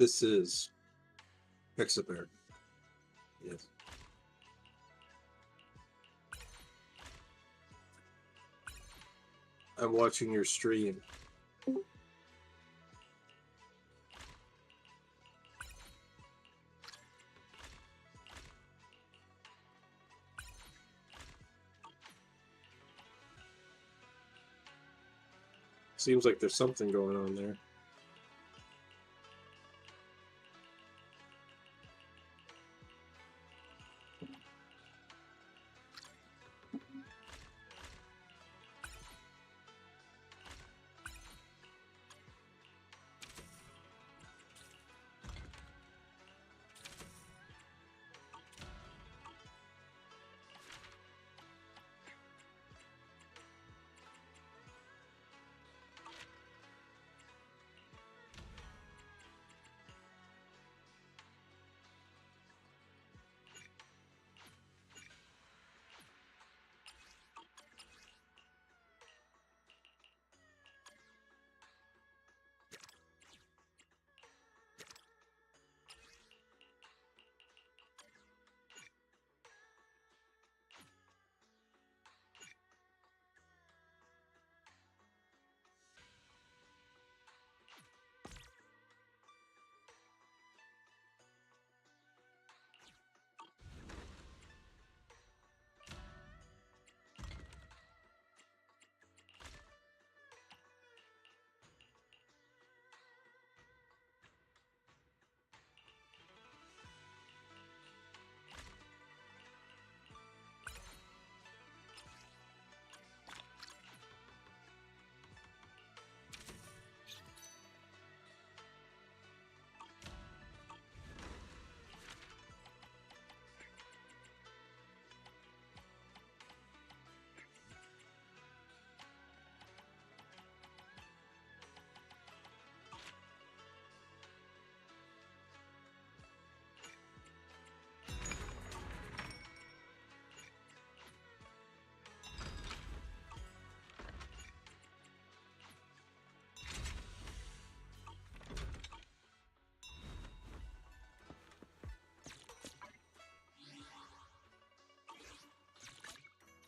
This is Pixabear. Yes. I'm watching your stream. Seems like there's something going on there.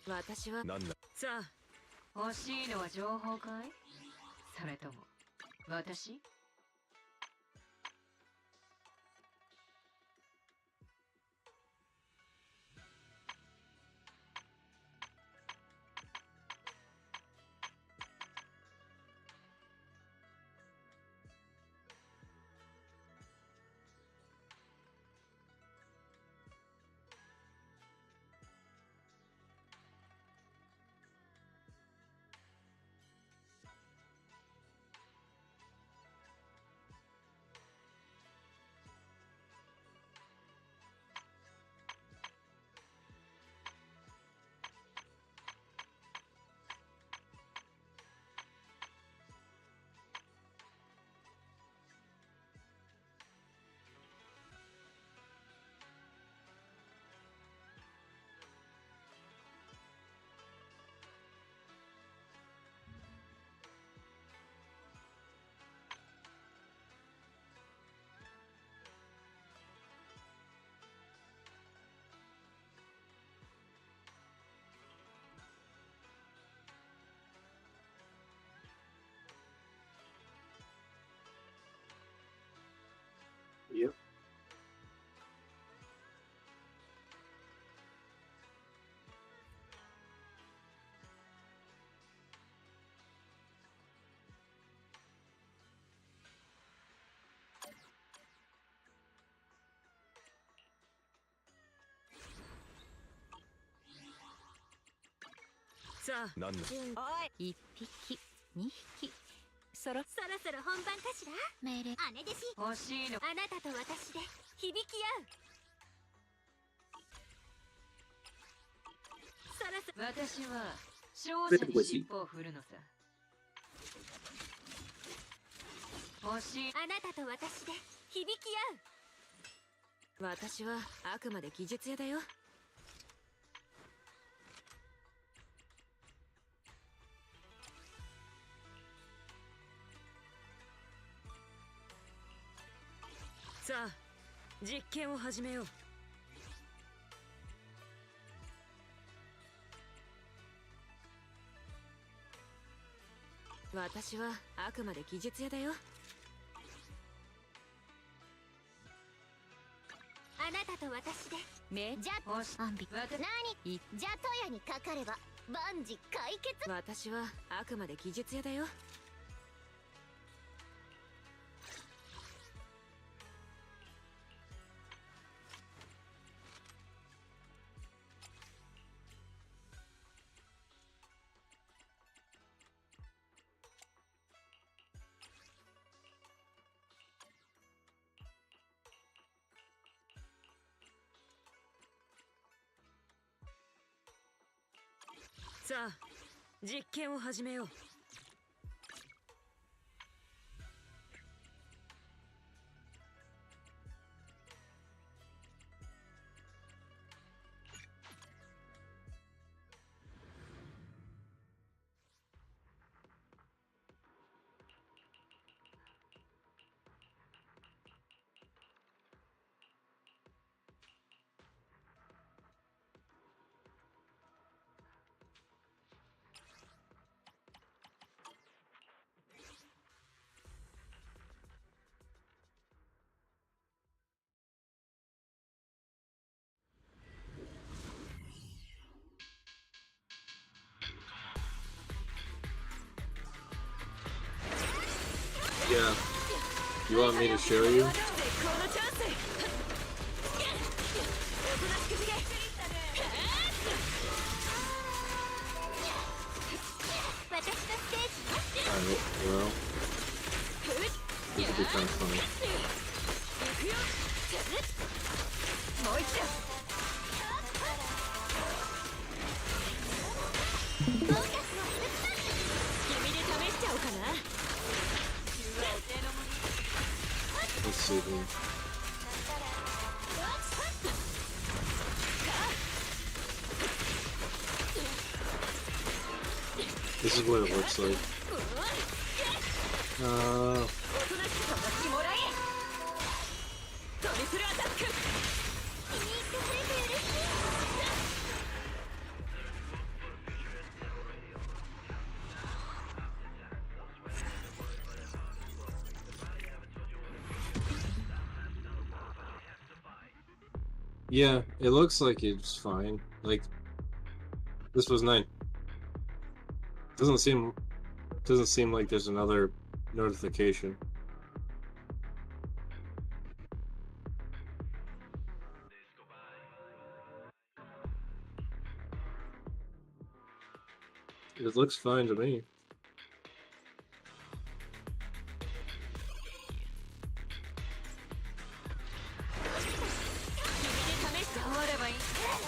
私はなんださあ欲しいのは情報かいそれとも私Yep.さあなんだおい一匹二匹そろそろ本番かしら命令姉弟子欲しいのあなたと私で響き合うそろそろ私は勝者に尻尾を振るのさ欲しいあなたと私で響き合う私はあくまで技術屋だよさあ実験を始めよう。私はあくまで技術屋だよ。あなたと私でじゃアンビ何じゃトヤにかかれば万事解決。私はあくまで技術屋だよ。さあ実験を始めよう。Yeah. You want me to show you? Alright, well. This would be kind of funny. Let's see here. This is what it looks like. Yeah, it looks like it's fine. Like, this was 9. Doesn't seem like there's another notification. It looks fine to me.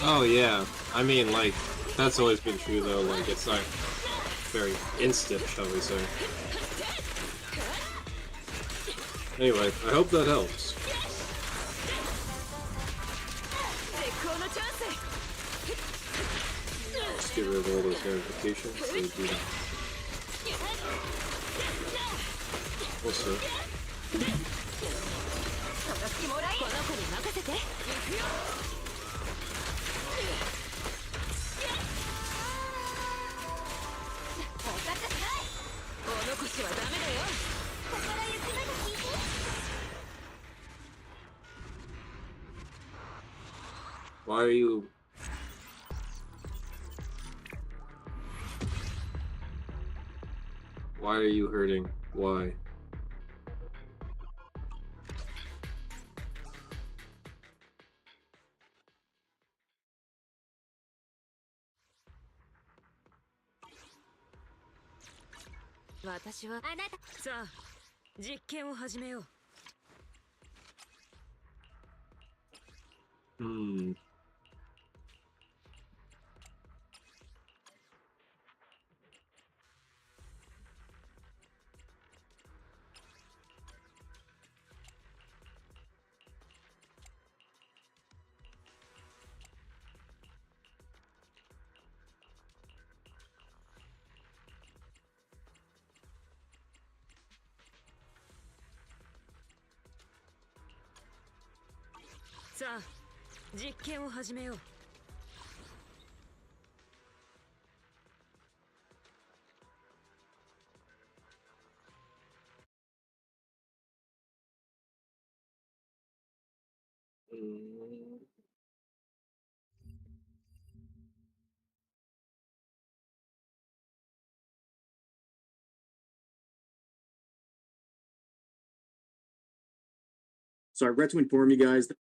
Oh yeah, I mean, like, that's always been true though, like, it's not very instant, shall we say. Anyway, I hope that helps. Just get rid of all those notifications so you do that. We'll see. Why are you... Why are you hurting? Why? Hmm. さあ、実験を始めよう。So I regret to inform you guys that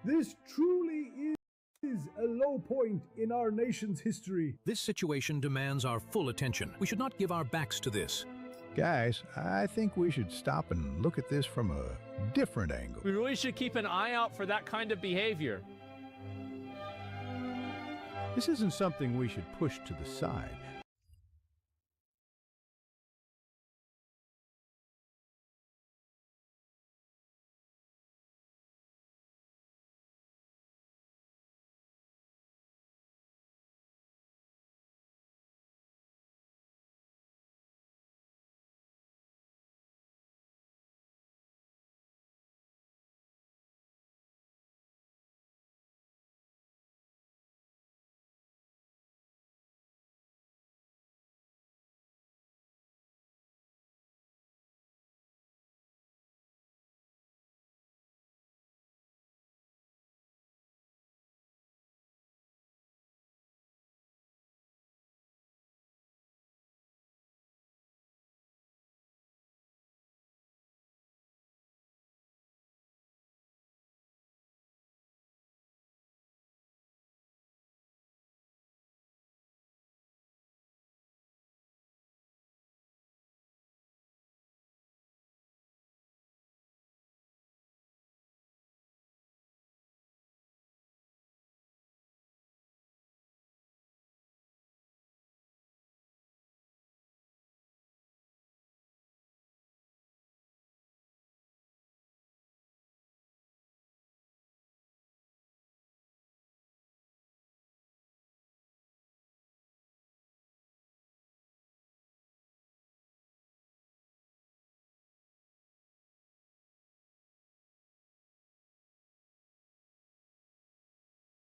This truly is a low point in our nation's history. This situation demands our full attention. We should not give our backs to this. Guys, I think we should stop and look at this from a different angle. We really should keep an eye out for that kind of behavior. This isn't something we should push to the side.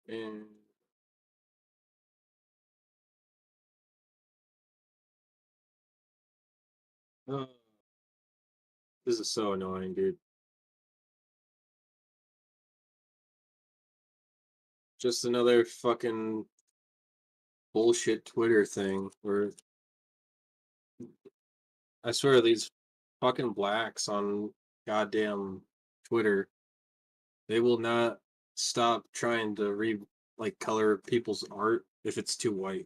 And this is so annoying, dude. Just another fucking bullshit Twitter thing where I swear these fucking blacks on goddamn Twitter, they will not stop trying to color people's art if it's too white.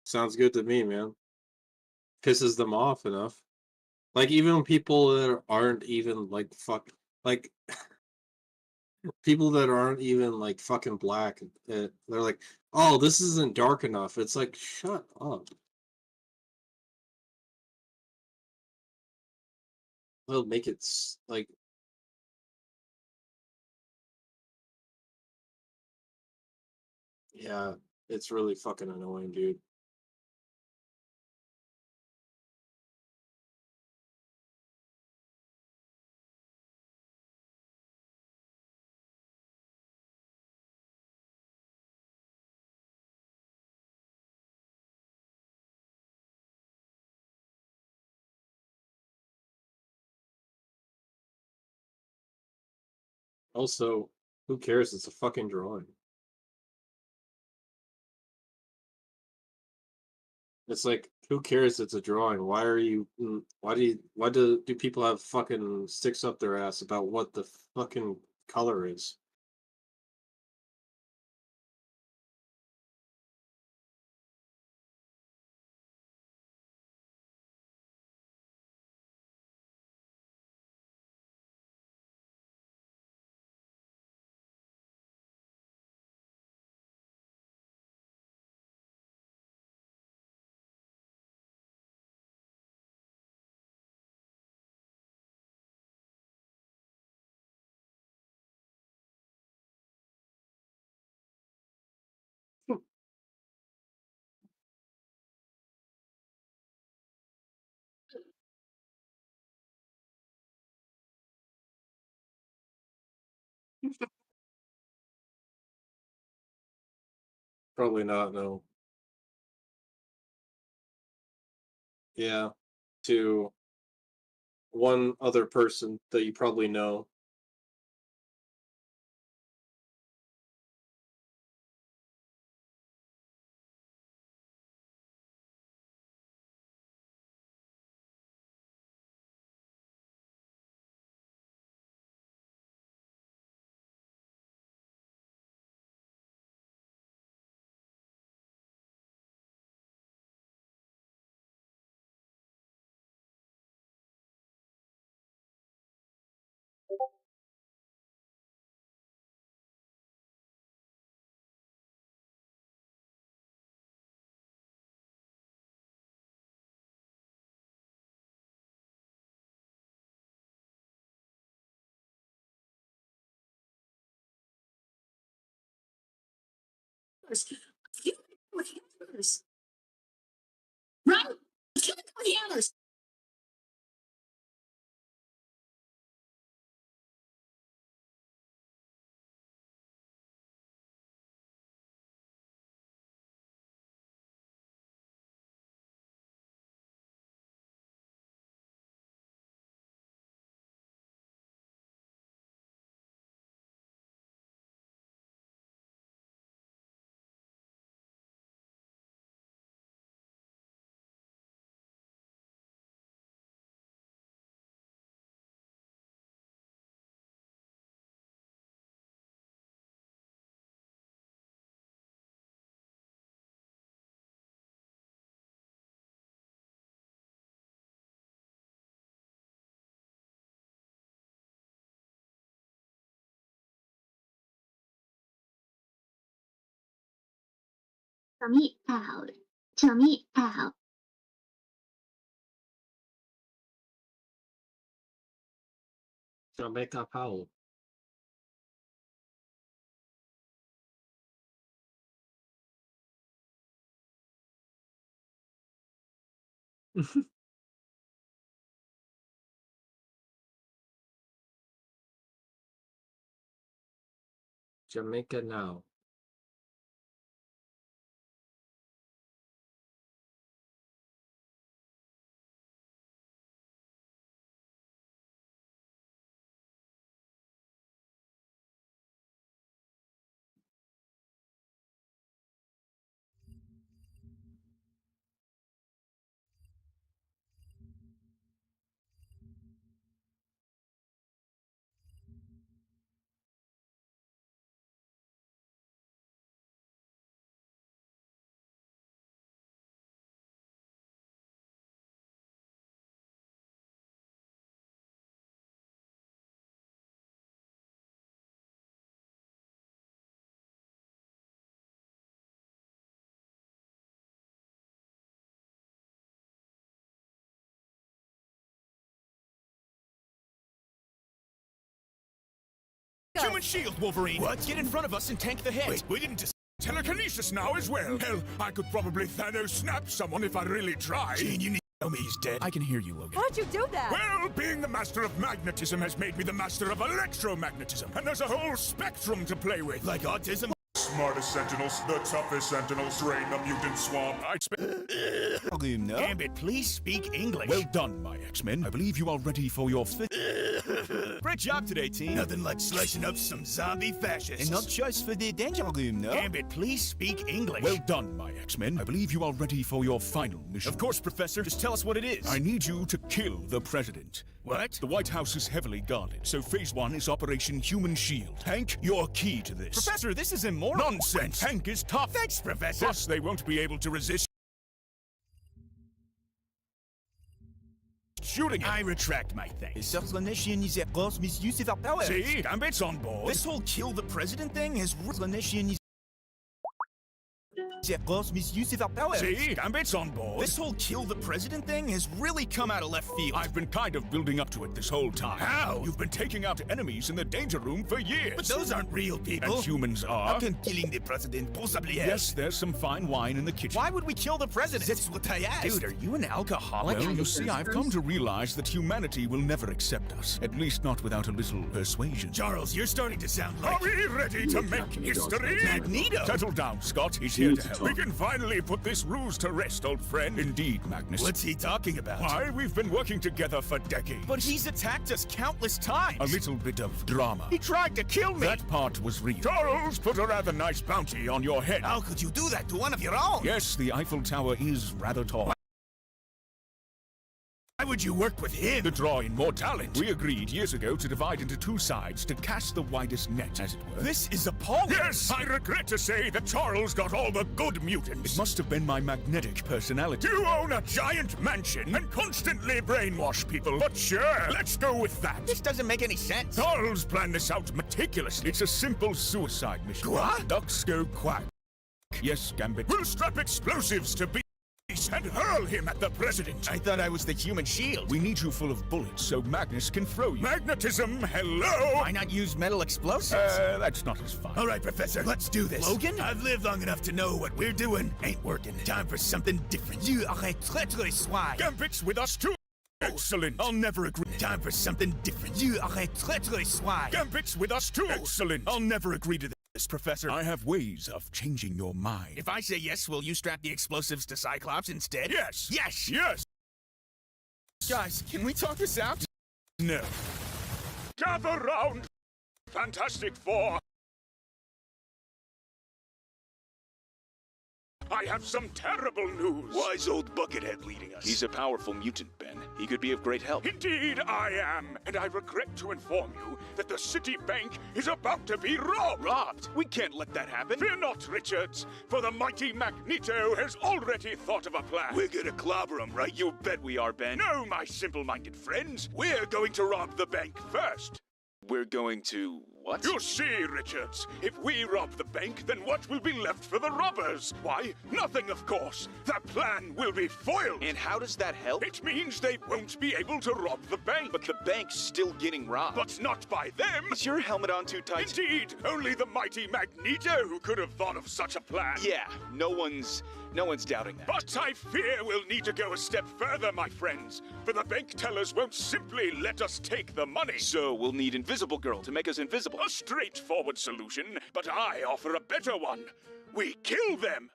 Sounds good to me, man. Pisses them off enough. Like, even people that aren't even like people that aren't even like fucking black, they're like, oh, this isn't dark enough. It's like, shut up. They'll make it like, yeah, it's really fucking annoying, dude. Also, who cares? It's a fucking drawing. It's like, who cares? It's a drawing. Why are you? Why do people have fucking sticks up their ass about what the fucking color is? Probably not, no. Yeah. To one other person that you probably know. Right? Kill the hammers. Tummy out. Tummy out. Jamaica Powell. Jamaica now. Human shield, Wolverine! What? Get in front of us and tank the hit! Wait, we didn't just... Telekinesis now as well! Hell, I could probably Thanos snap someone if I really tried! Gene, you need to tell me he's dead. I can hear you, Logan. How'd you do that? Well, being the master of magnetism has made me the master of electromagnetism, and there's a whole spectrum to play with. Like autism? Smartest sentinels, the toughest sentinels, drain the mutant swamp. I expect... no? Gambit, please speak English. Well done, my X-Men. I believe you are ready for your Great job today, team. Nothing like slicing up some zombie fascists. And not just for the danger room, no? Gambit, please speak English. Well done, my X-Men. I believe you are ready for your final mission. Of course, Professor. Just tell us what it is. I need you to kill the President. What? The White House is heavily guarded, so Phase 1 is Operation Human Shield. Hank, you're key to this. Professor, this is immoral. Nonsense! Hank is tough. Thanks, Professor. Plus, they won't be able to resist shooting him. I retract my thanks. See? Gambit's on board. This whole kill the president thing has gross misuse of our power. See, Gambit's on board. This whole kill the president thing has really come out of left field. I've been kind of building up to it this whole time. How? You've been taking out enemies in the danger room for years. But those aren't real people. And humans are. How can killing the president possibly help? Yes, there's some fine wine in the kitchen. Why would we kill the president? That's what I asked. Dude, are you an alcoholic? Well, you see, I've come to realize that humanity will never accept us. At least not without a little persuasion. Charles, you're starting to sound like... Are we ready to make history? Magneto! Settle down, Scott. He's here to help. We can finally put this ruse to rest, old friend. Indeed, Magnus. What's he talking about? Why, we've been working together for decades. But he's attacked us countless times. A little bit of drama. He tried to kill me. That part was real. Charles put a rather nice bounty on your head. How could you do that to one of your own? Yes, the Eiffel Tower is rather tall. Why would you work with him? To draw in more talent. We agreed years ago to divide into two sides to cast the widest net, as it were. This is appalling. Yes, I regret to say that Charles got all the good mutants. It must have been my magnetic personality. You own a giant mansion and constantly brainwash people. But sure, let's go with that. This doesn't make any sense. Charles planned this out meticulously. It's a simple suicide mission. What? Ducks go quack. Yes, Gambit. We'll strap explosives to and hurl him at the president. I thought I was the human shield. We need you full of bullets so Magnus can throw you. Magnetism, hello? Why not use metal explosives? That's not as fun. All right, Professor, let's do this. Logan? I've lived long enough to know what we're doing ain't working. Time for something different. You are a treacherous swine. Gambit's with us too. Excellent. I'll never agree. Time for something different. You are a treacherous swine. Gambit's with us too. Excellent. I'll never agree to this, Professor. I have ways of changing your mind. If I say yes, will you strap the explosives to Cyclops instead? Yes. Yes. Yes. Guys, can we talk this out? No. Gather round, Fantastic Four. I have some terrible news. Why's old Buckethead leading us? He's a powerful mutant, Ben. He could be of great help. Indeed, I am. And I regret to inform you that the city bank is about to be robbed. Robbed? We can't let that happen. Fear not, Richards, for the mighty Magneto has already thought of a plan. We're gonna clobber him, right? You bet we are, Ben. No, my simple-minded friends. We're going to rob the bank first. We're going to... what? You see, Richards, if we rob the bank, then what will be left for the robbers? Why, nothing, of course. The plan will be foiled. And how does that help? It means they won't be able to rob the bank. But the bank's still getting robbed. But not by them. Is your helmet on too tight? Indeed, only the mighty Magneto could have thought of such a plan. Yeah, no one's doubting that. But I fear we'll need to go a step further, my friends, for the bank tellers won't simply let us take the money. So we'll need Invisible Girl to make us invisible. A straightforward solution, but I offer a better one. We kill them.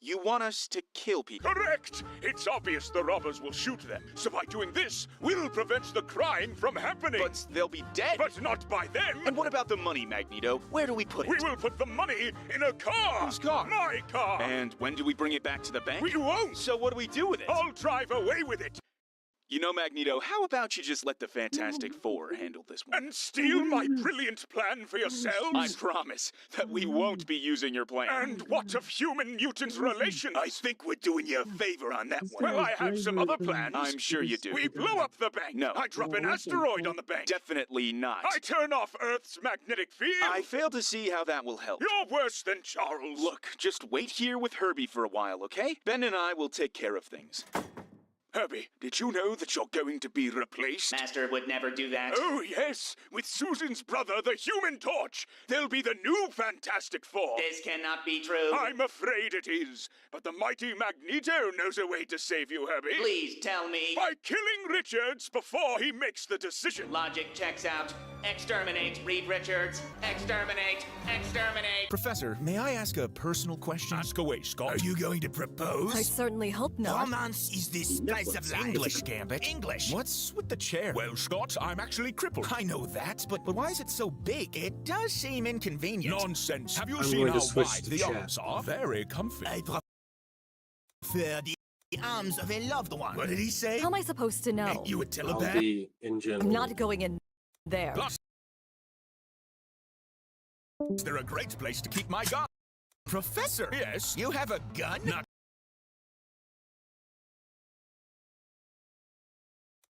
You want us to kill people? Correct! It's obvious the robbers will shoot them, so by doing this, we'll prevent the crime from happening. But they'll be dead. But not by them. And what about the money, Magneto? Where do we put it? We will put the money in a car. Whose car? My car. And when do we bring it back to the bank? We won't. So what do we do with it? I'll drive away with it. You know, Magneto, how about you just let the Fantastic Four handle this one? And steal my brilliant plan for yourselves? I promise that we won't be using your plan. And what of human-mutant relations? I think we're doing you a favor on that one. Well, I have some other plans. I'm sure you do. We blow up the bank. No. I drop an asteroid on the bank. Definitely not. I turn off Earth's magnetic field. I fail to see how that will help. You're worse than Charles. Look, just wait here with Herbie for a while, okay? Ben and I will take care of things. Herbie, did you know that you're going to be replaced? Master would never do that. Oh, yes. With Susan's brother, the Human Torch. They'll be the new Fantastic Four. This cannot be true. I'm afraid it is. But the mighty Magneto knows a way to save you, Herbie. Please tell me. By killing Richards before he makes the decision. Logic checks out. Exterminate Reed Richards. Exterminate. Exterminate. Professor, may I ask a personal question? Ask away, Scott. Are you going to propose? I certainly hope not. Romance is the spice of life. English, Gambit. English. What's with the chair? Well, Scott, I'm actually crippled. I know that, but why is it so big? It does seem inconvenient. Nonsense. Have you seen how wide the arms are? Very comfy. I prefer the arms of a loved one. What did he say? How am I supposed to know? Ain't you a telepath? I'm not going in there. Plus, they're a great place to keep my gun. Professor! Yes? You have a gun? Not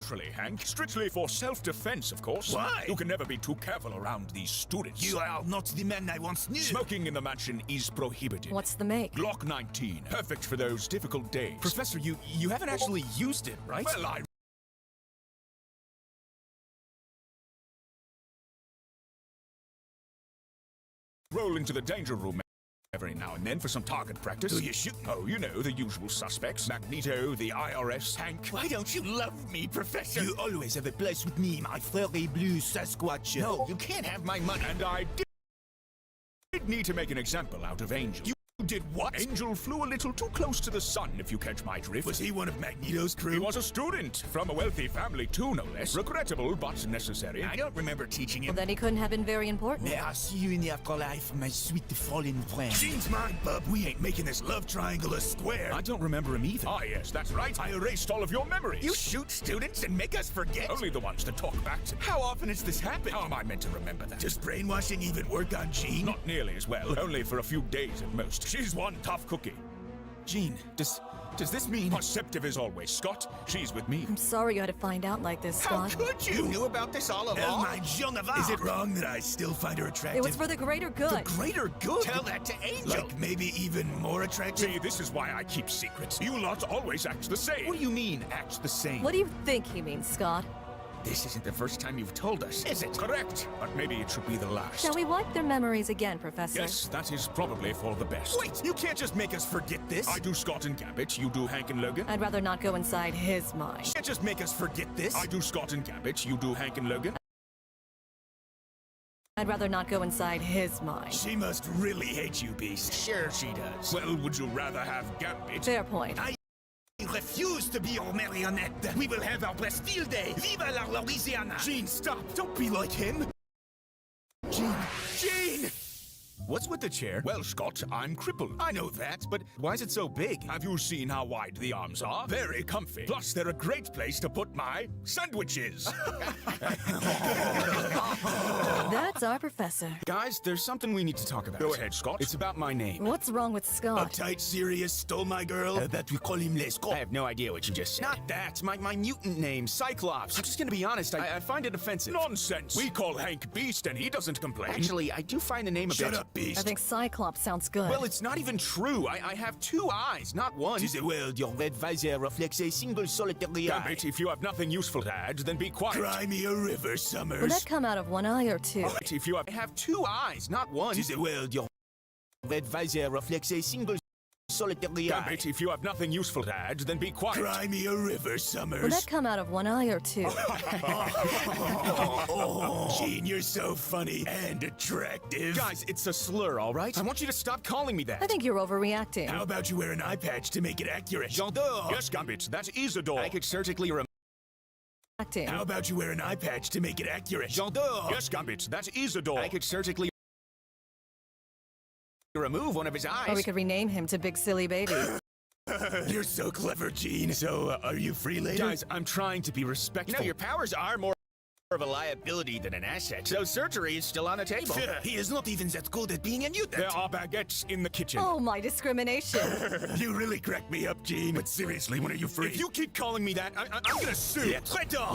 Naturally, Hank. Strictly for self-defense, of course. Why? You can never be too careful around these students. You are not the man I once knew. Smoking in the mansion is prohibited. What's the make? Glock 19. Perfect for those difficult days. Professor, you haven't actually used it, right? Well, I... roll into the danger room every now and then for some target practice. Who you shoot? Oh, you know, the usual suspects. Magneto, the IRS, Hank. Why don't you love me, Professor? You always have a place with me, my frere blue Sasquatch. No, you can't have my money. And I did need to make an example out of Angel. You did what? Angel flew a little too close to the sun, if you catch my drift. Was he one of Magneto's crew? He was a student, from a wealthy family too, no less. Regrettable, but necessary. I don't remember teaching him. Well, then he couldn't have been very important. May I see you in the afterlife, my sweet fallen friend? Gene's mine, bub. We ain't making this love triangle a square. I don't remember him either. Ah, yes, that's right. I erased all of your memories. You shoot students and make us forget? Only the ones that talk back to me. How often has this happened? How am I meant to remember that? Does brainwashing even work on Gene? Not nearly as well. Only for a few days at most. She's one tough cookie. Gene, does this mean... Perceptive as always, Scott. She's with me. I'm sorry you had to find out like this, How Scott. could you? You knew about this all along? Is it wrong that I still find her attractive? It was for the greater good. The greater good? Tell that to Angel. Like maybe even more attractive? See, this is why I keep secrets. You lot always act the same. What do you mean, act the same? What do you think he means, Scott? This isn't the first time you've told us, is it? Correct, but maybe it should be the last. Shall we wipe their memories again, Professor? Yes, that is probably for the best. Wait, you can't just make us forget this. I do Scott and Gambit, you do Hank and Logan. I'd rather not go inside his mind. You can't just make us forget this. I do Scott and Gambit, you do Hank and Logan. I'd rather not go inside his mind. She must really hate you, Beast. Sure she does. Well, would you rather have Gambit? Fair point. I refuse to be your marionette. We will have our best field day. Viva la Louisiana. Gene, stop. Don't be like him. Gene. Gene! What's with the chair? Well, Scott, I'm crippled. I know that, but why is it so big? Have you seen how wide the arms are? Very comfy. Plus, they're a great place to put my sandwiches. That's our professor. Guys, there's something we need to talk about. Go ahead, Scott. It's about my name. What's wrong with Scott? Uptight, serious, stole my girl. That we call him Les Scott. I have no idea what you just said. Not that. My mutant name, Cyclops. I'm just gonna be honest. I find it offensive. Nonsense. We call Hank Beast, and he doesn't complain. Actually, I do find the name a bit... Shut up, Beast. I think Cyclops sounds good. Well, it's not even true. I have two eyes, not one. To the world, your red visor reflects a single solitary eye. Gambit, if you have nothing useful to add, then be quiet. Cry me a river, Summers. Will that come out of one eye or two? If you have two eyes, not one. To the world, your red visor reflects a single solitary eye. Gambit, if you have nothing useful to add, then be quiet. Cry me a river, Summers. Will that come out of one eye or two? Gene, you're so funny and attractive. Guys, it's a slur, all right? I want you to stop calling me that. I think you're overreacting. How about you wear an eye patch to make it accurate? J'adore. Yes, Gambit, that is a door. I could surgically How about you wear an eye patch to make it accurate? J'adore. Yes, Gambit, that is a door. I could surgically remove one of his eyes. Or we could rename him to Big Silly Baby. You're so clever, Gene. So, are you free later? Guys, I'm trying to be respectful. You know, your powers are more of a liability than an asset, so surgery is still on the table. He is not even that good at being a mutant. There are baguettes in the kitchen. Oh, my discrimination. You really cracked me up, Gene. But seriously, when are you free? If you keep calling me that, I'm gonna sue.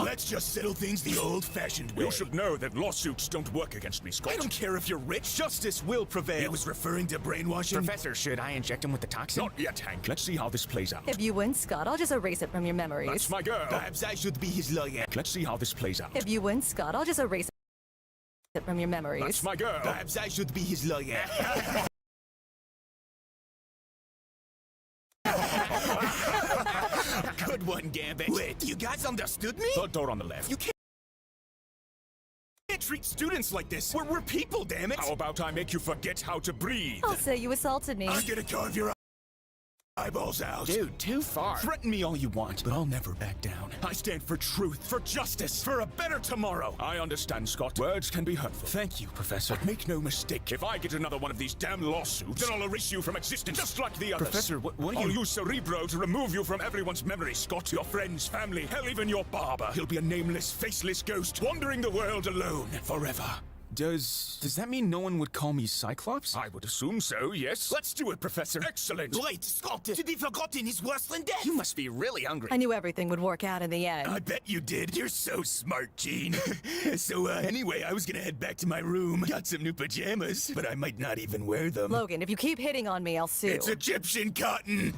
Let's just settle things the old-fashioned way. You should know that lawsuits don't work against me, Scott. I don't care if you're rich. Justice will prevail. He was referring to brainwashing. Professor, should I inject him with the toxin? Not yet, Hank. Let's see how this plays out. If you win, Scott, I'll just erase it from your memories. That's my girl. Perhaps I should be his lawyer. Let's see how this plays out. If you win, Scott, I'll just erase it from your memories. That's my girl. Perhaps I should be his lawyer. Good one, Gambit. Wait, you guys understood me? The door on the left. You can't treat students like this. We're people, damn it. How about I make you forget how to breathe? I'll say you assaulted me. I'm gonna carve your eyeballs out. Dude, too far. Threaten me all you want, but I'll never back down. I stand for truth, for justice, for a better tomorrow. I understand, Scott. Words can be hurtful. Thank you, Professor. But make no mistake. If I get another one of these damn lawsuits, then I'll erase you from existence, just like the others. Professor, what are you... I'll use Cerebro to remove you from everyone's memory, Scott. Your friends, family, hell, even your barber. He'll be a nameless, faceless ghost, wandering the world alone, forever. Does that mean no one would call me Cyclops? I would assume so, yes. Let's do it, Professor. Excellent. Wait, Scott, to be forgotten is worse than death. You must be really hungry. I knew everything would work out in the end. I bet you did. You're so smart, Gene. So, anyway, I was gonna head back to my room. Got some new pajamas, but I might not even wear them. Logan, if you keep hitting on me, I'll sue. It's Egyptian cotton.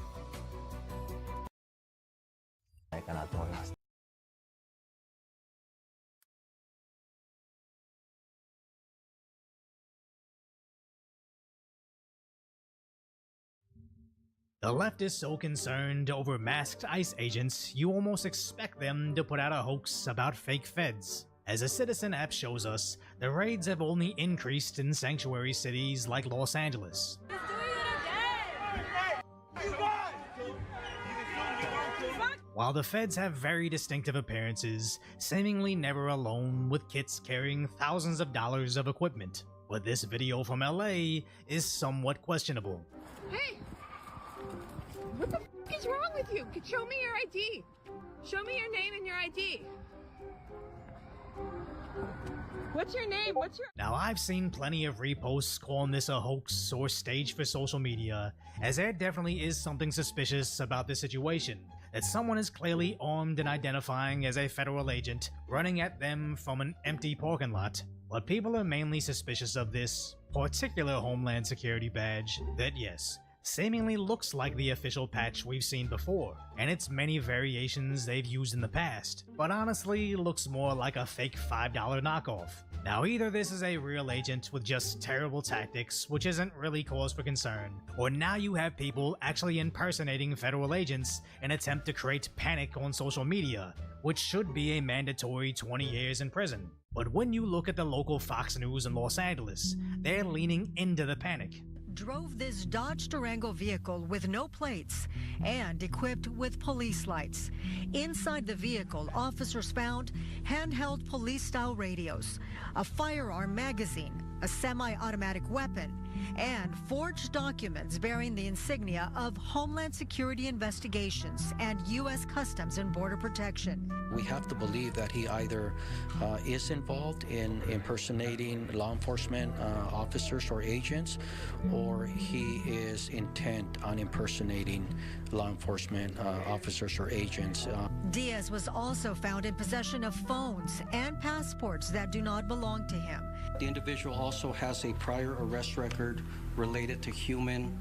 The left is so concerned over masked ICE agents, you almost expect them to put out a hoax about fake feds. As a Citizen app shows us, the raids have only increased in sanctuary cities like Los Angeles. While the feds have very distinctive appearances, seemingly never alone with kits carrying thousands of dollars of equipment. But this video from LA is somewhat questionable. Hey! What the f is wrong with you? Show me your ID. Show me your name and your ID. What's your name? What's your... Now, I've seen plenty of reposts calling this a hoax or stage for social media, as there definitely is something suspicious about this situation, that someone is clearly armed and identifying as a federal agent running at them from an empty parking lot. But people are mainly suspicious of this particular Homeland Security badge that, yes, seemingly looks like the official patch we've seen before, and its many variations they've used in the past, but honestly looks more like a fake $5 knockoff. Now, either this is a real agent with just terrible tactics, which isn't really cause for concern, or now you have people actually impersonating federal agents in an attempt to create panic on social media, which should be a mandatory 20 years in prison. But when you look at the local Fox News in Los Angeles, they're leaning into the panic. Drove this Dodge Durango vehicle with no plates and equipped with police lights. Inside the vehicle, officers found handheld police-style radios, a firearm magazine, a semi-automatic weapon, and forged documents bearing the insignia of Homeland Security Investigations and U.S. Customs and Border Protection. We have to believe that he either is involved in impersonating law enforcement officers or agents, or he is intent on impersonating law enforcement officers or agents. Diaz was also found in possession of phones and passports that do not belong to him. The individual also has a prior arrest record related to human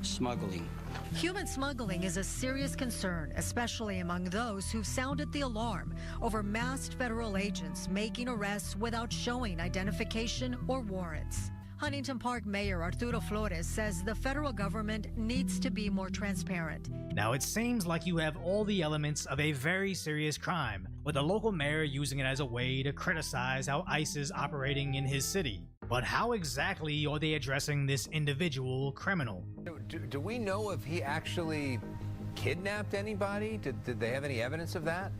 smuggling. Human smuggling is a serious concern, especially among those who've sounded the alarm over masked federal agents making arrests without showing identification or warrants. Huntington Park Mayor Arturo Flores says the federal government needs to be more transparent. Now, it seems like you have all the elements of a very serious crime, with the local mayor using it as a way to criticize how ICE is operating in his city. But how exactly are they addressing this individual criminal? Do we know if he actually kidnapped anybody? Did they have any evidence of that?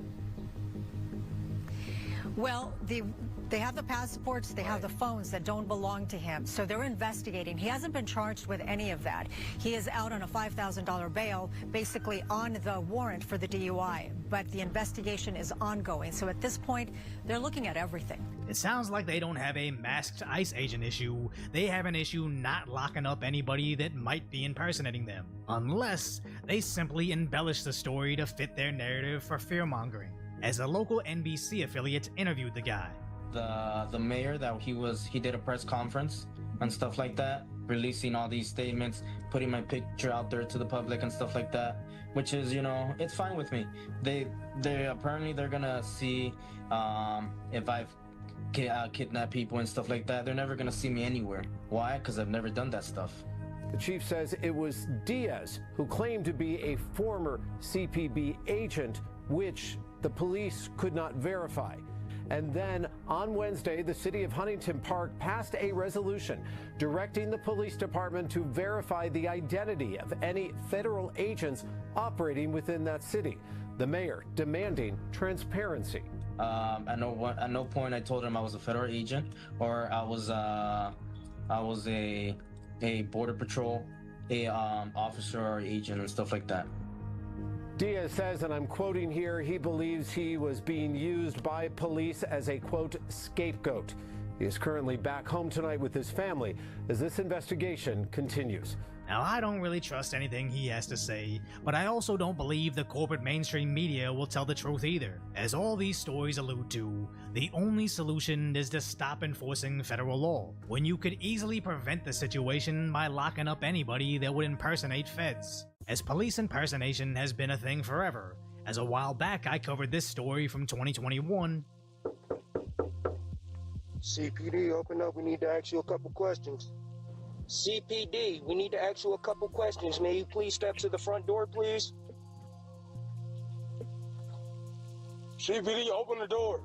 Well, they have the passports, they have the phones that don't belong to him, so they're investigating. He hasn't been charged with any of that. He is out on a $5,000 bail, basically on the warrant for the DUI, but the investigation is ongoing. So at this point, they're looking at everything. It sounds like they don't have a masked ICE agent issue. They have an issue not locking up anybody that might be impersonating them, unless they simply embellish the story to fit their narrative for fear-mongering, as a local NBC affiliate interviewed the guy. The mayor that he did a press conference and stuff like that, releasing all these statements, putting my picture out there to the public and stuff like that, which is, you know, it's fine with me. They apparently they're gonna see if I've kidnapped people and stuff like that. They're never gonna see me anywhere. Why? Because I've never done that stuff. The chief says it was Diaz who claimed to be a former CPB agent, which the police could not verify. And then on Wednesday, the city of Huntington Park passed a resolution directing the police department to verify the identity of any federal agents operating within that city. The mayor demanding transparency. At no point I told him I was a federal agent or I was a border patrol, officer or agent and stuff like that. Diaz says, and I'm quoting here, he believes he was being used by police as a, quote, scapegoat. He is currently back home tonight with his family as this investigation continues. Now, I don't really trust anything he has to say, but I also don't believe the corporate mainstream media will tell the truth either. As all these stories allude to, the only solution is to stop enforcing federal law, when you could easily prevent the situation by locking up anybody that would impersonate feds. As police impersonation has been a thing forever, as a while back I covered this story from 2021. CPD, open up. We need to ask you a couple questions. CPD, we need to ask you a couple questions. May you please step to the front door, please? CPD, open the door.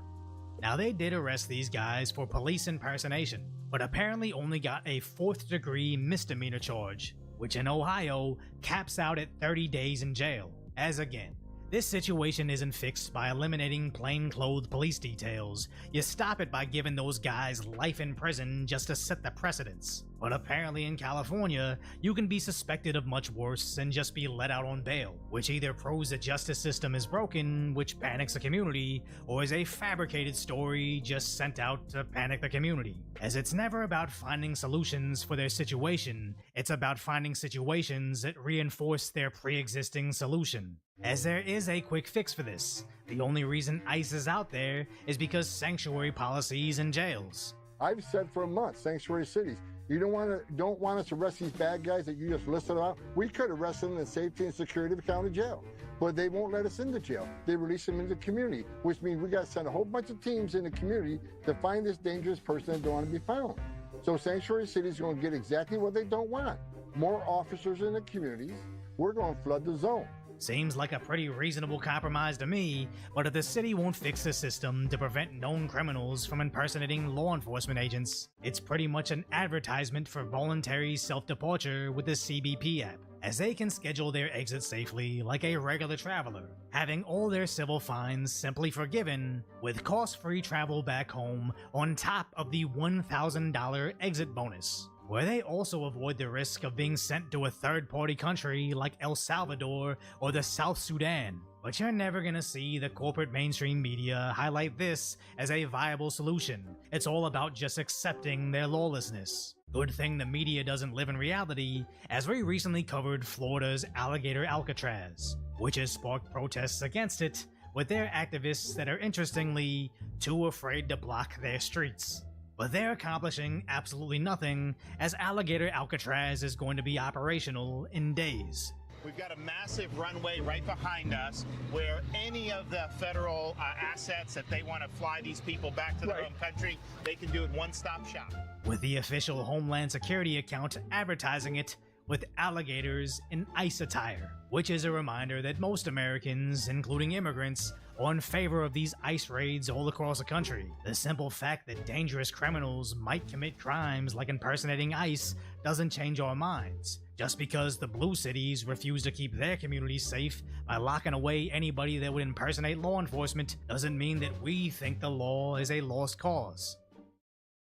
Now, they did arrest these guys for police impersonation, but apparently only got a 4th-degree misdemeanor charge, which in Ohio caps out at 30 days in jail. As again, this situation isn't fixed by eliminating plainclothes police details. You stop it by giving those guys life in prison just to set the precedence. But apparently in California, you can be suspected of much worse and just be let out on bail, which either proves the justice system is broken, which panics the community, or is a fabricated story just sent out to panic the community. As it's never about finding solutions for their situation, it's about finding situations that reinforce their pre-existing solution. As there is a quick fix for this. The only reason ICE is out there is because sanctuary policies and jails. I've said for a month, sanctuary cities, you don't want us to arrest these bad guys that you just listed out. We could arrest them in the safety and security of the county jail, but they won't let us into jail. They release them into the community, which means we got to send a whole bunch of teams in the community to find this dangerous person that don't want to be found. So sanctuary cities are going to get exactly what they don't want. More officers in the communities. We're going to flood the zone. Seems like a pretty reasonable compromise to me, but if the city won't fix the system to prevent known criminals from impersonating law enforcement agents, it's pretty much an advertisement for voluntary self-departure with the CBP app, as they can schedule their exit safely like a regular traveler, having all their civil fines simply forgiven with cost-free travel back home on top of the $1,000 exit bonus, where they also avoid the risk of being sent to a third-party country like El Salvador or the South Sudan. But you're never gonna see the corporate mainstream media highlight this as a viable solution. It's all about just accepting their lawlessness. Good thing the media doesn't live in reality, as we recently covered Florida's alligator Alcatraz, which has sparked protests against it, with their activists that are interestingly too afraid to block their streets. But they're accomplishing absolutely nothing, as Alligator Alcatraz is going to be operational in days. We've got a massive runway right behind us where any of the federal assets that they want to fly these people back to their home country, they can do it one-stop shop. With the official Homeland Security account advertising it with alligators in ICE attire, which is a reminder that most Americans, including immigrants, are in favor of these ICE raids all across the country. The simple fact that dangerous criminals might commit crimes like impersonating ICE doesn't change our minds. Just because the blue cities refuse to keep their communities safe by locking away anybody that would impersonate law enforcement doesn't mean that we think the law is a lost cause.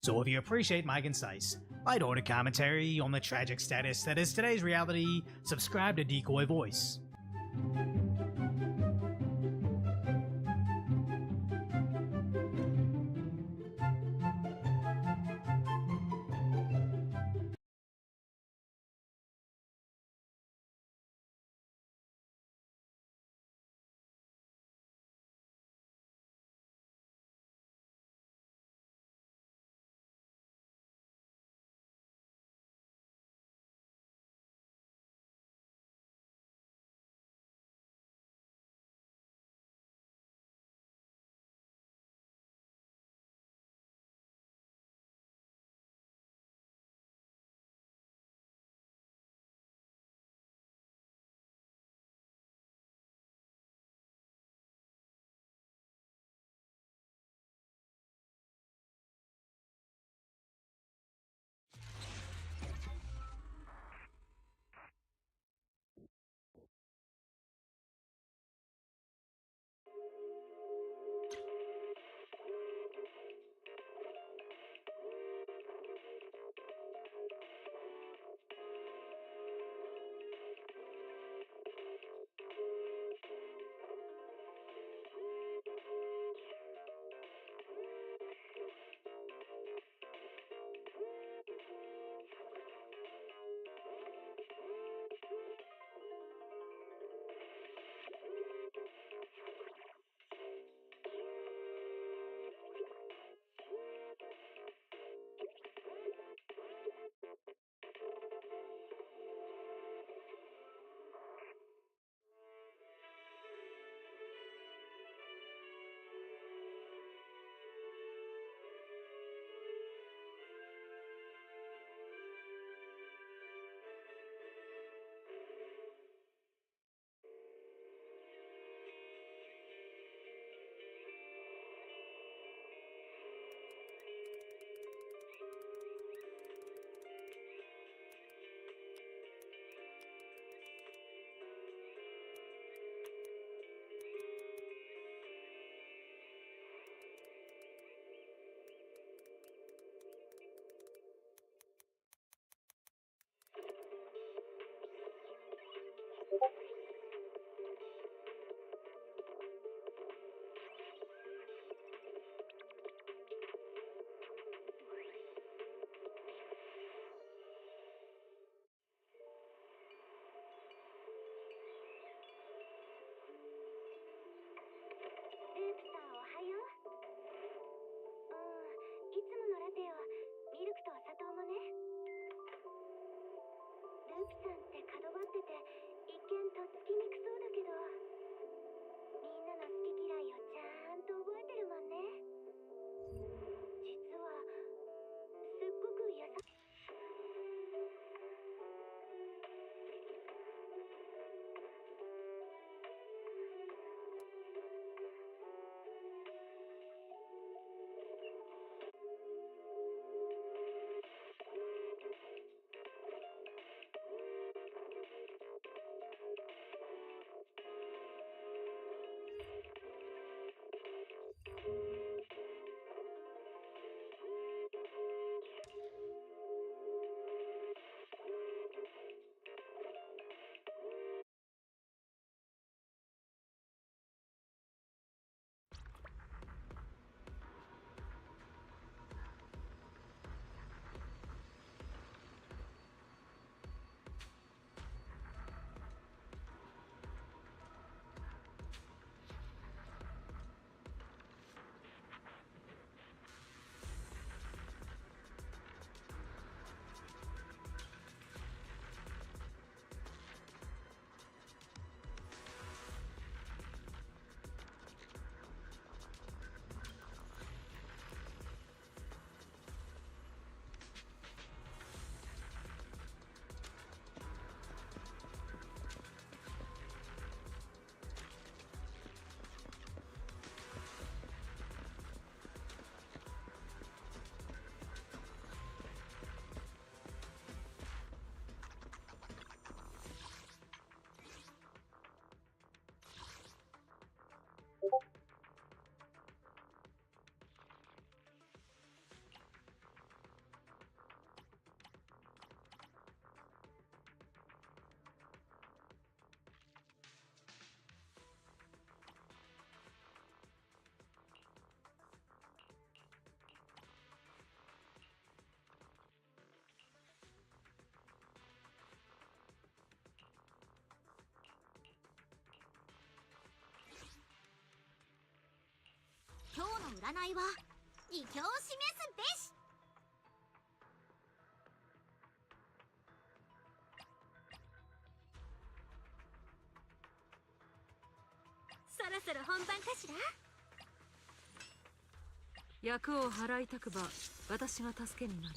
So if you appreciate my concise, light-ordered commentary on the tragic status that is today's reality, subscribe to Decoy Voice. さんって角張ってて一見とっつきにくそうだけど、みんなの好き嫌いをちゃんと覚えてるもんね。実はすっごく優しい。今日の占いは異境を示すべし。そろそろ本番かしら。役を払いたくば私が助けになる。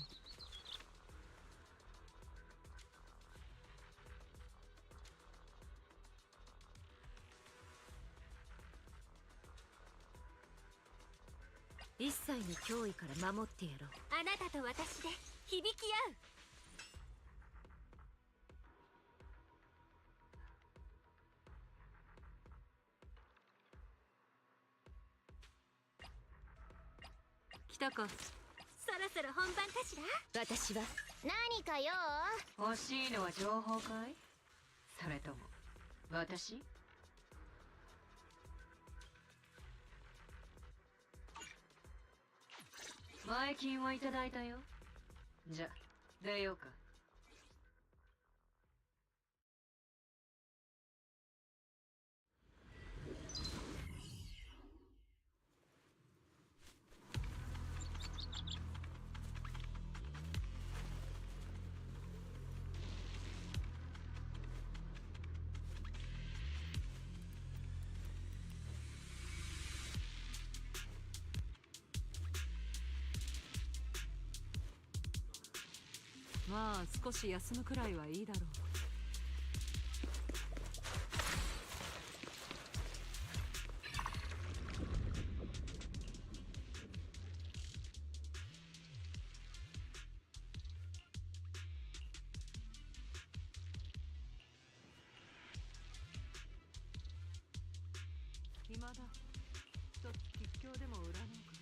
一切の脅威から守ってやろう。あなたと私で響き合う。来たか。そろそろ本番かしら。私は何か用？欲しいのは情報かい？それとも私？前金はいただいたよ。じゃ出ようか。まあ少し休むくらいはいいだろう。暇だ。一つ吉祥でも売らねえか。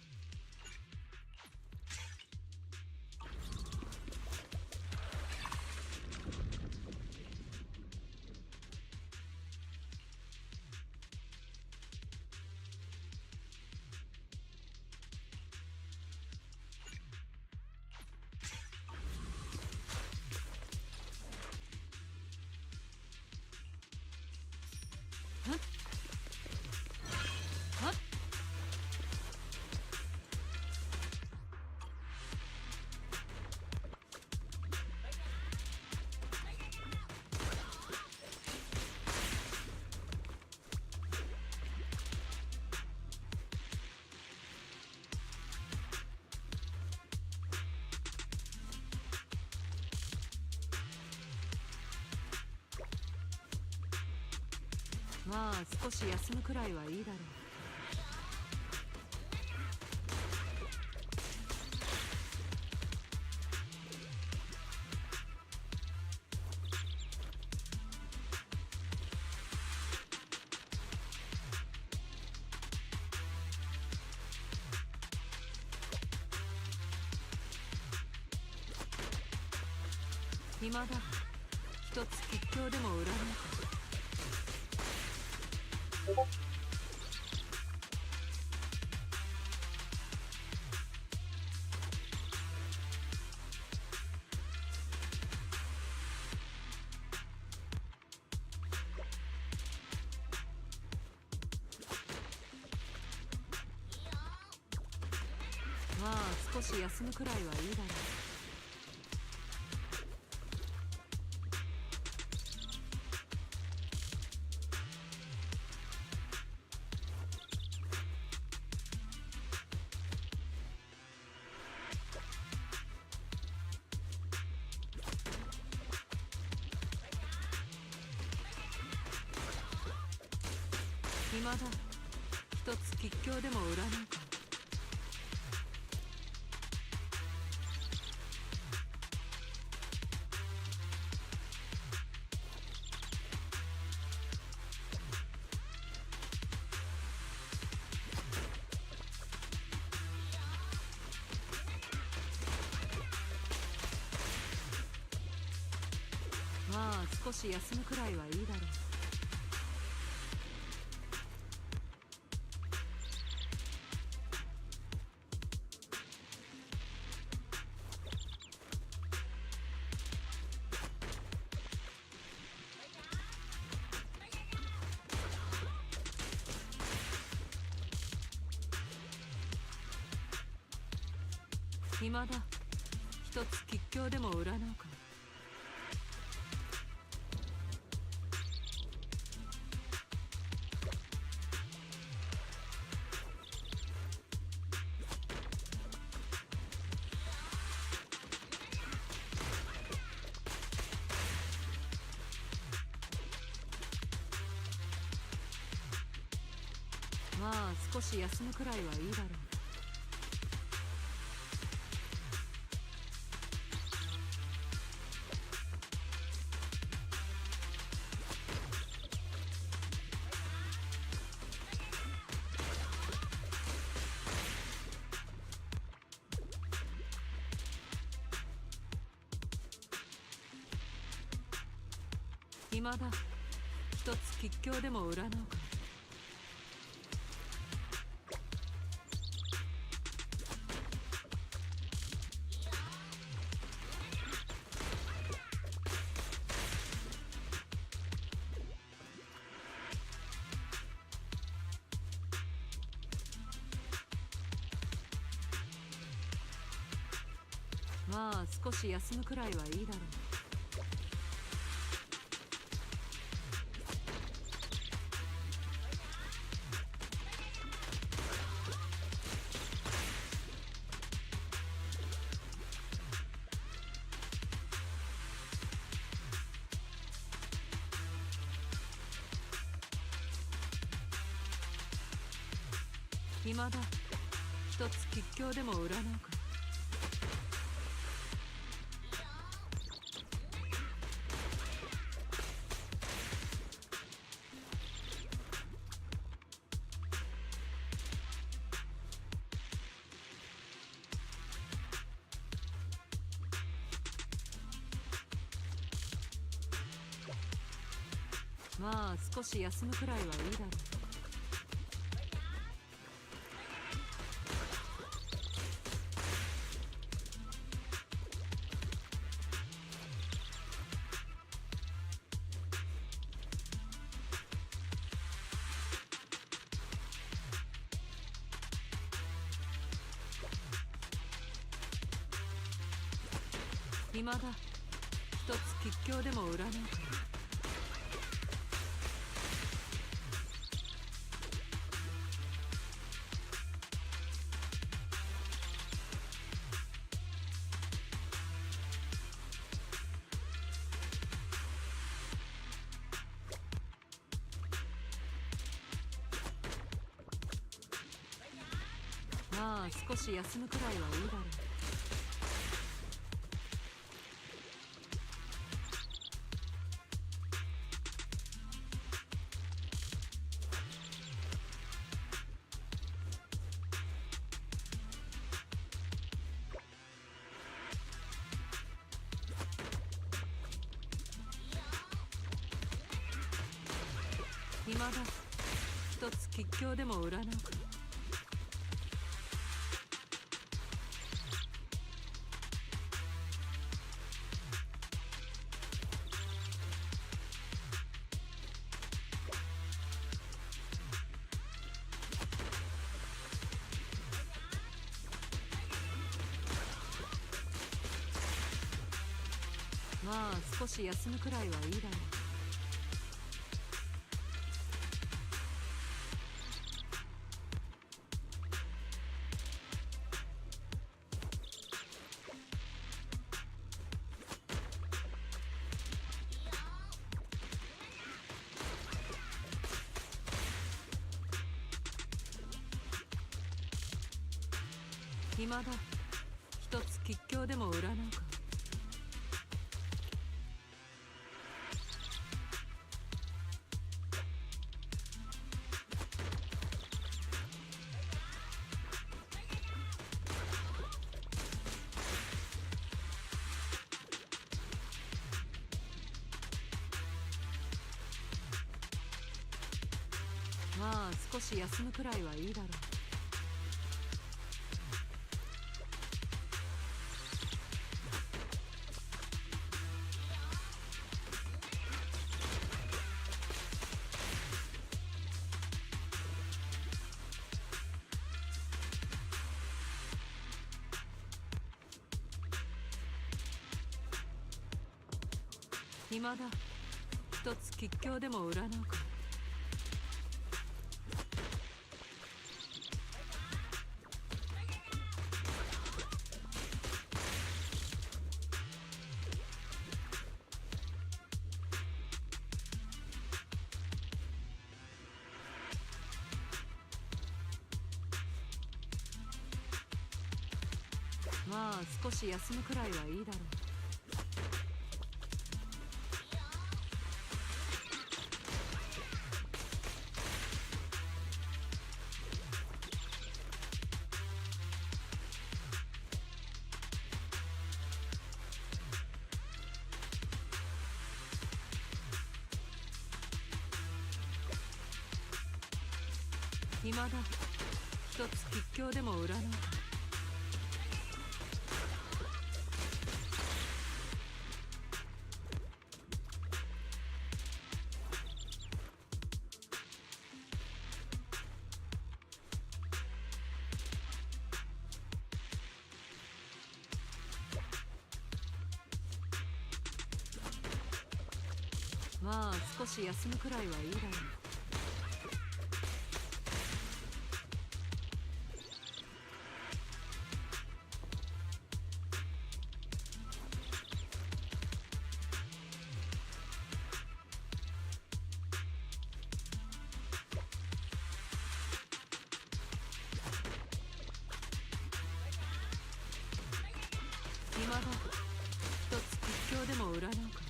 まあ少し休むくらいはいいだろう。暇だ。一つ吉祥でも売らないか。まあ少し休むくらいはいいだろう。暇だ。一つ吉祥でも売らないか。まあ少し休むくらいはいいだろう。暇だ。一つ吉祥でも売らないか。まあ少し休むくらいはいいだろう。暇だ。一つ吉祥でも売らないか。まあ少し休むくらいはいいだろう。暇だ。一つ吉祥でも売らないか。まあ少し休むくらいはいいだろう。暇だ。一つ吉祥でも売らないか。まあ少し休むくらいはいいだろう。暇だ。一つ吉凶でも占うか。まあ少し休むくらいはいいだろう。暇だ。一つ吉凶でも占うか。まあ少し休むくらいはいいだろう。暇だ。一つ吉凶でも占うか。まあ少し休むくらいはいいだろう。暇だ。一つ吉凶でも占うか。まあ少し休むくらいはいいだろう。暇だ。一つ吉凶でも占うか。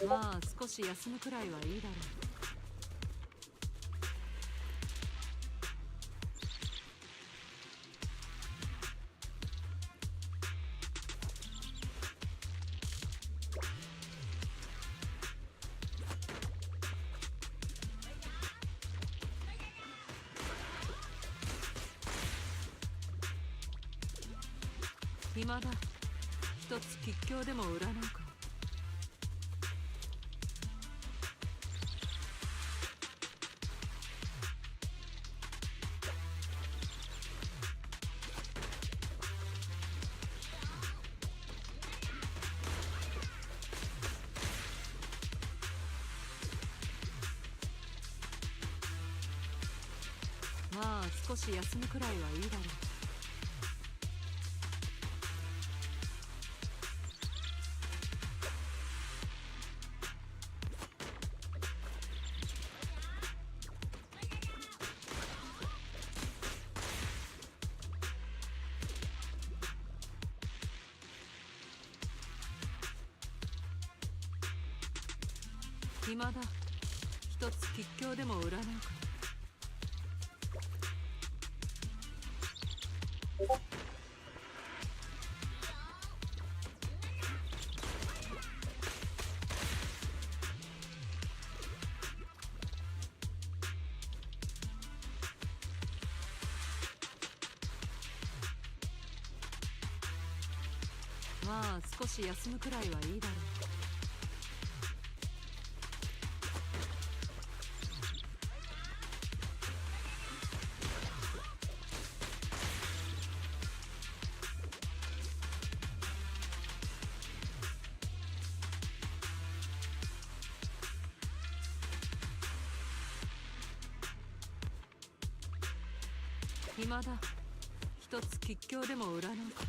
まあ少し休むくらいはいいだろう。暇だ。一つ吉凶でも占うか。まあ少し休むくらいはいいだろう。暇だ。一つ吉凶でも占うか。まあ少し休むくらいはいいだろう。暇だ。一つ吉凶でも占うか。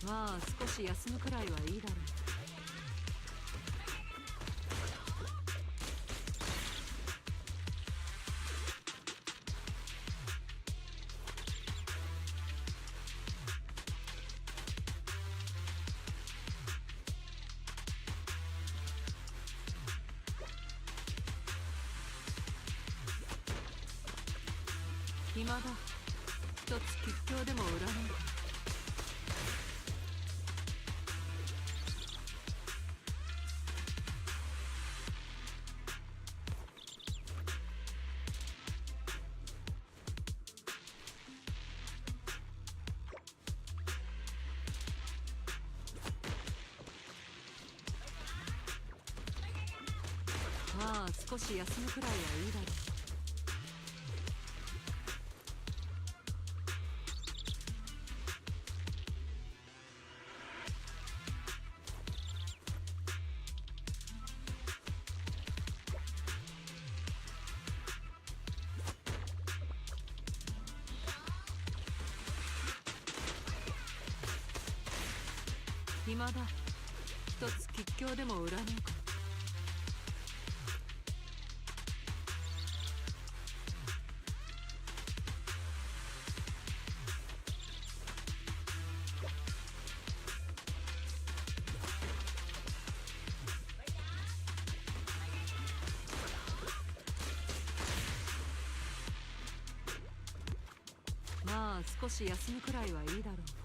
まあ少し休むくらいはいいだろう。暇だ。一つ吉凶でも占うか。まあ少し休むくらいはいいだろう。暇だ。一つ吉凶でも占うか。まあ少し休むくらいはいいだろう。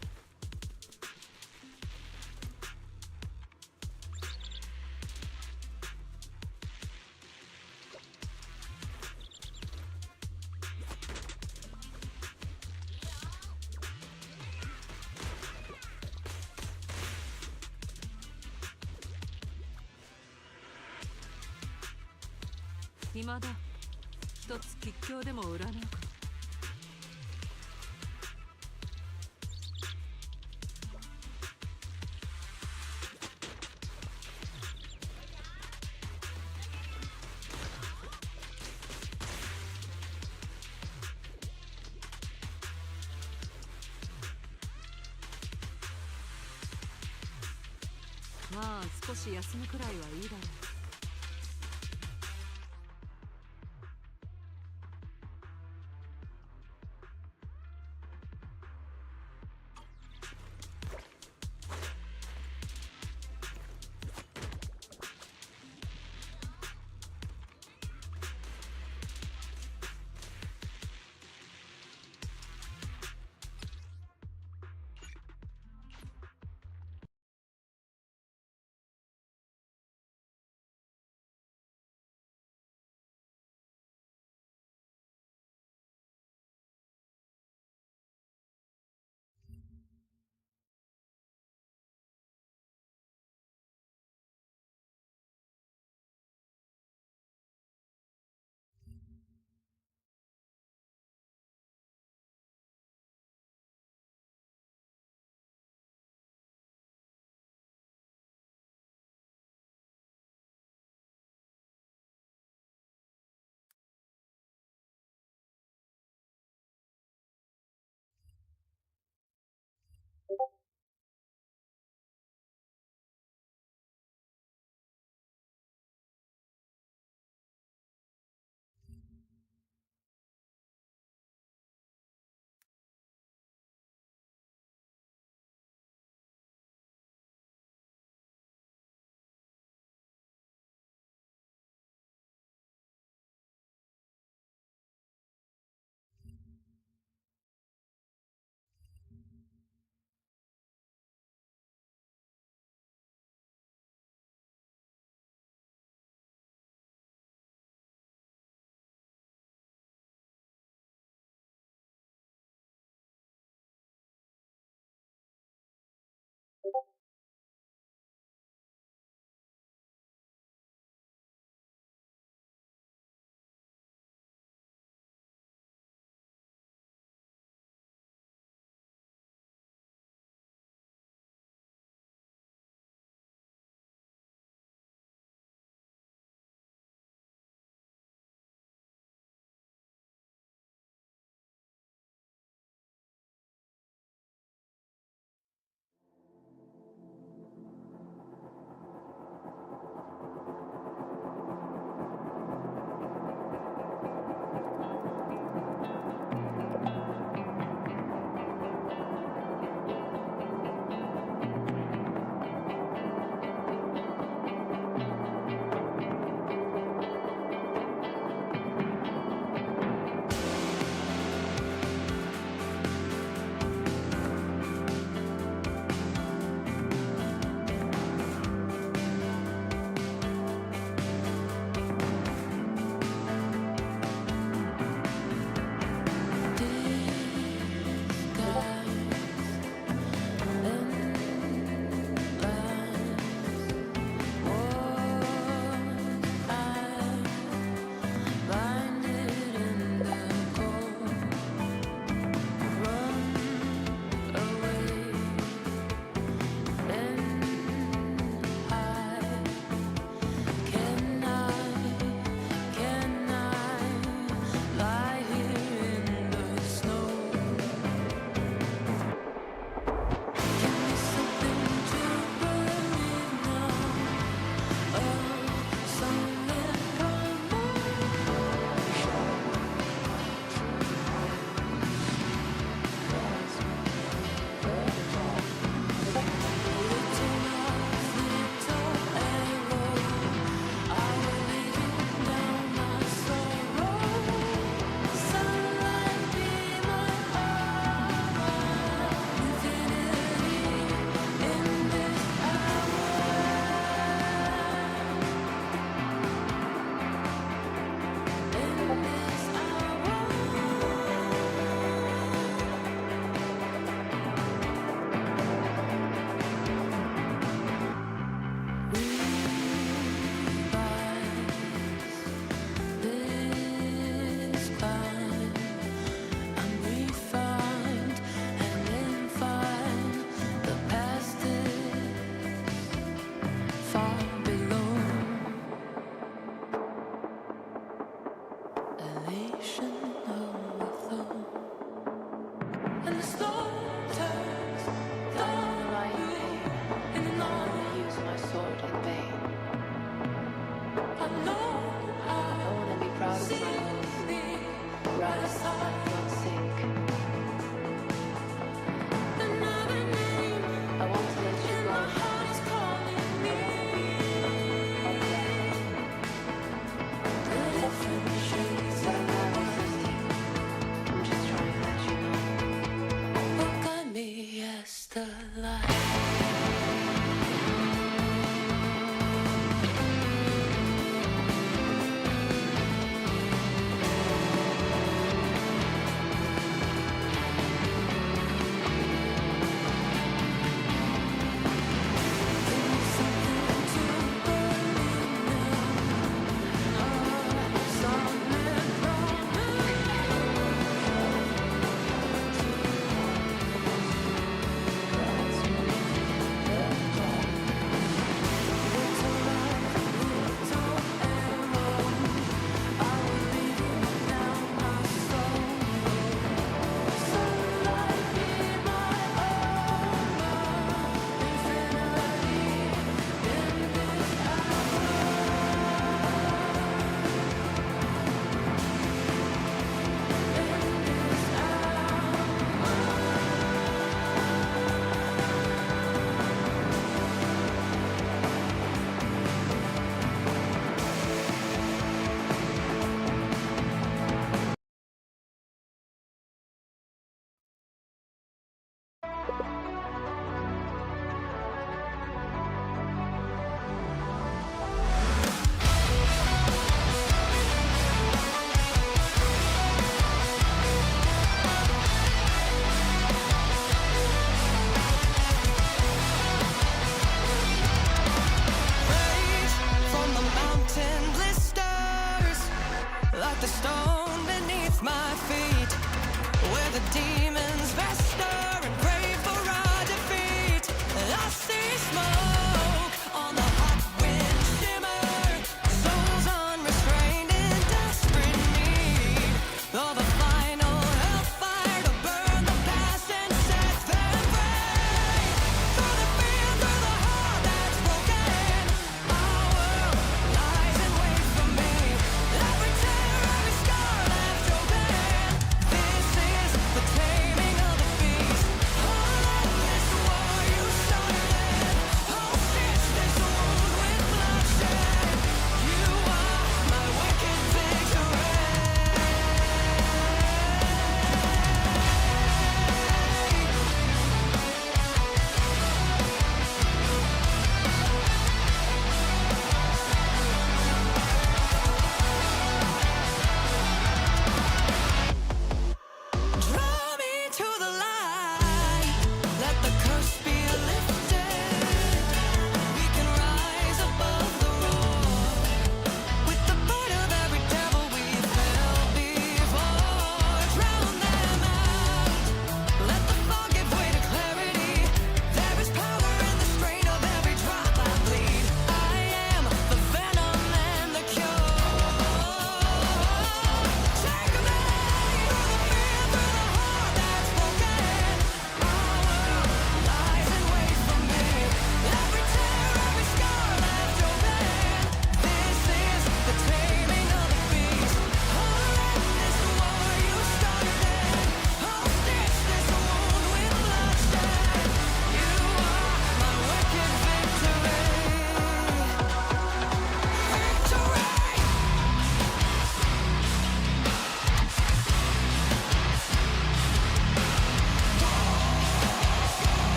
暇だ。一つ吉凶でも占うか。まあ少し休むくらいはいいだろう。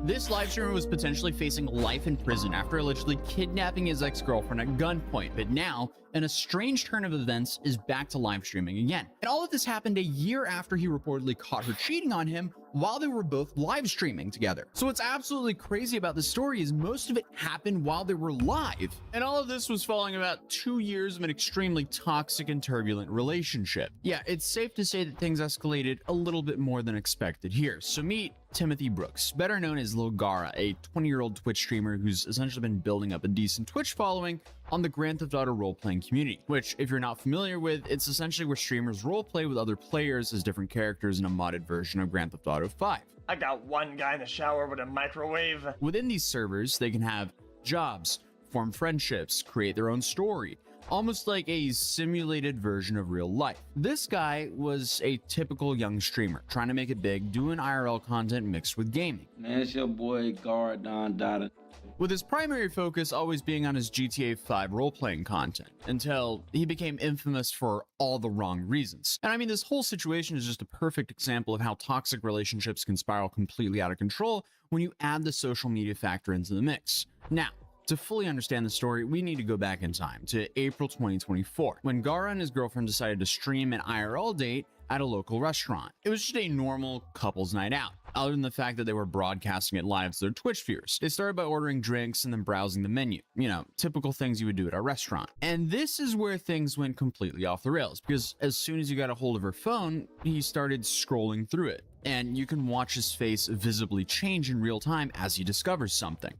This live streamer was potentially facing life in prison after allegedly kidnapping his ex-girlfriend at gunpoint, but now, in a strange turn of events, is back to live streaming again. And all of this happened a year after he reportedly caught her cheating on him while they were both live streaming together. So what's absolutely crazy about this story is most of it happened while they were live. And all of this was following about 2 years of an extremely toxic and turbulent relationship. Yeah, it's safe to say that things escalated a little bit more than expected here. So meet Timothy Brooks, better known as Lil Gara, a 20-year-old Twitch streamer who's essentially been building up a decent Twitch following on the Grand Theft Auto role-playing community, which, if you're not familiar with, it's essentially where streamers role-play with other players as different characters in a modded version of Grand Theft Auto 5. I got one guy in the shower with a microwave. Within these servers, they can have jobs, form friendships, create their own story, almost like a simulated version of real life. This guy was a typical young streamer, trying to make it big, doing IRL content mixed with gaming. Man, it's your boy Gar Don Dada. With his primary focus always being on his GTA 5 role-playing content, until he became infamous for all the wrong reasons. And I mean, this whole situation is just a perfect example of how toxic relationships can spiral completely out of control when you add the social media factor into the mix. Now, to fully understand the story, we need to go back in time to April 2024, when Gara and his girlfriend decided to stream an IRL date at a local restaurant. It was just a normal couple's night out, other than the fact that they were broadcasting it live to their Twitch viewers. They started by ordering drinks and then browsing the menu. You know, typical things you would do at a restaurant. And this is where things went completely off the rails, because as soon as he got a hold of her phone, he started scrolling through it. And you can watch his face visibly change in real time as he discovers something.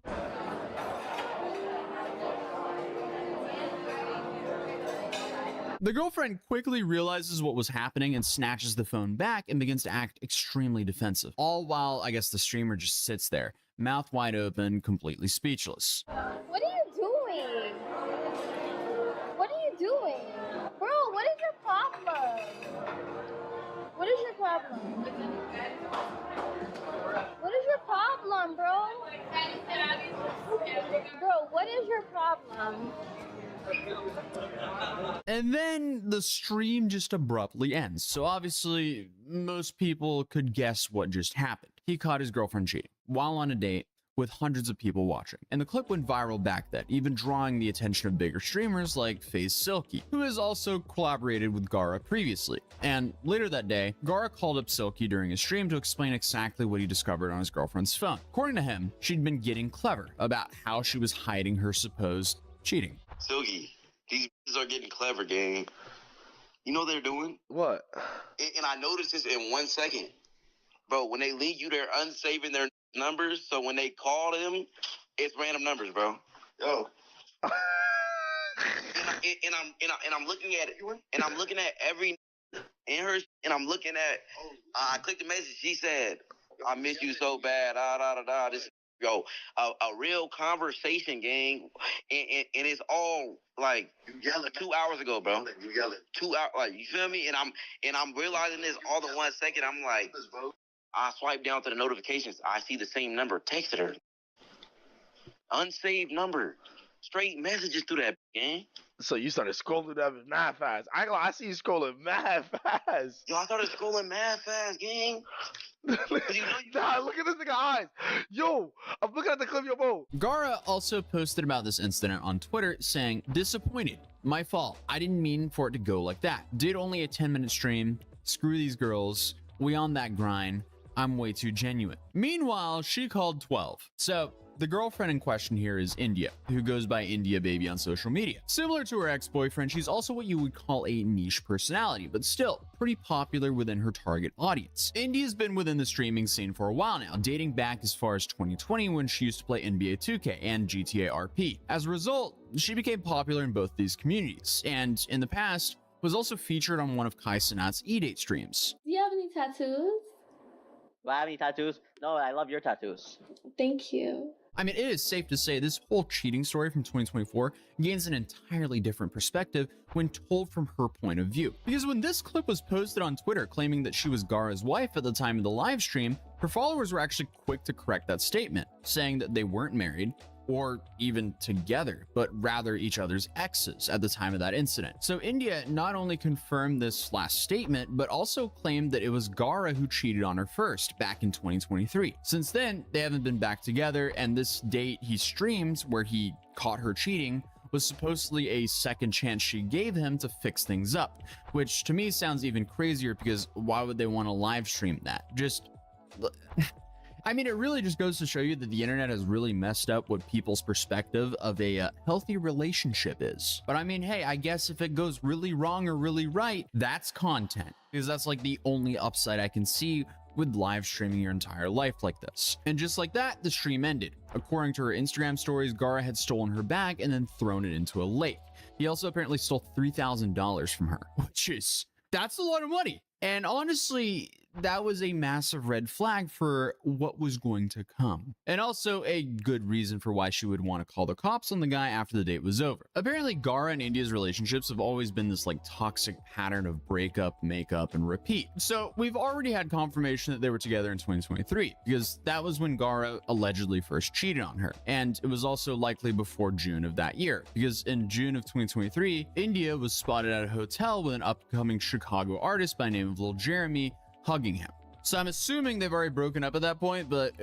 The girlfriend quickly realizes what was happening and snatches the phone back and begins to act extremely defensive. All while, I guess, the streamer just sits there, mouth wide open, completely speechless. What are you doing? What are you doing? Bro, what is your problem? What is your problem? What is your problem, bro? Bro, what is your problem? And then the stream just abruptly ends. So obviously, most people could guess what just happened. He caught his girlfriend cheating while on a date with hundreds of people watching. And the clip went viral back then, even drawing the attention of bigger streamers like FaZe Silky, who has also collaborated with Gara previously. And later that day, Gara called up Silky during his stream to explain exactly what he discovered on his girlfriend's phone. According to him, she'd been getting clever about how she was hiding her supposed cheating. Silky, these bitches are getting clever, gang. You know what they're doing? What? And I noticed this in 1 second. Bro, when they leave you, they're unsaving their numbers, so when they call them, it's random numbers, bro. Yo. and I'm looking at it, and I'm looking at every in her, and I'm looking at, I clicked the message, she said, I miss you so bad, this, yo, a real conversation, gang, and it's all, like, 2 hours ago, bro. You yelling. 2 hours, like, you feel me? And I'm realizing this all in 1 second, I'm like, I swipe down to the notifications, I see the same number, texted her. Unsaved number. Straight messages through that, gang. So you started scrolling that mad fast. I see you scrolling mad fast. Yo, I started scrolling mad fast, gang. Nah, look at this nigga eyes. Yo, I'm looking at the clip, yo, bro. Gara also posted about this incident on Twitter saying, disappointed, my fault. I didn't mean for it to go like that. Did only a 10-minute stream. Screw these girls. We on that grind. I'm way too genuine. Meanwhile, she called 12. So the girlfriend in question here is India, who goes by India Baby on social media. Similar to her ex-boyfriend, she's also what you would call a niche personality, but still pretty popular within her target audience. India's been within the streaming scene for a while now, dating back as far as 2020 when she used to play NBA 2K and GTA RP. As a result, she became popular in both these communities, and in the past, was also featured on one of Kai Cenat's E-Date streams. Do you have any tattoos? Do I have any tattoos? No, I love your tattoos. Thank you. I mean, it is safe to say this whole cheating story from 2024 gains an entirely different perspective when told from her point of view. Because when this clip was posted on Twitter claiming that she was Gara's wife at the time of the live stream, her followers were actually quick to correct that statement, saying that they weren't married, or even together, but rather each other's exes at the time of that incident. So India not only confirmed this last statement, but also claimed that it was Gara who cheated on her first back in 2023. Since then, they haven't been back together, and this date he streamed where he caught her cheating was supposedly a second chance she gave him to fix things up, which to me sounds even crazier because why would they want to live stream that? I mean, it really just goes to show you that the internet has really messed up what people's perspective of a healthy relationship is. But I mean, hey, I guess if it goes really wrong or really right, that's content, because that's like the only upside I can see with live streaming your entire life like this. And just like that, the stream ended. According to her Instagram stories, Gara had stolen her bag and then thrown it into a lake. He also apparently stole $3,000 from her, that's a lot of money. And honestly, that was a massive red flag for what was going to come. And also a good reason for why she would want to call the cops on the guy after the date was over. Apparently, Gara and India's relationships have always been this like toxic pattern of breakup, makeup, and repeat. So we've already had confirmation that they were together in 2023, because that was when Gara allegedly first cheated on her. And it was also likely before June of that year, because in June of 2023, India was spotted at a hotel with an upcoming Chicago artist by the name of Lil Jeremy hugging him. So I'm assuming they've already broken up at that point, but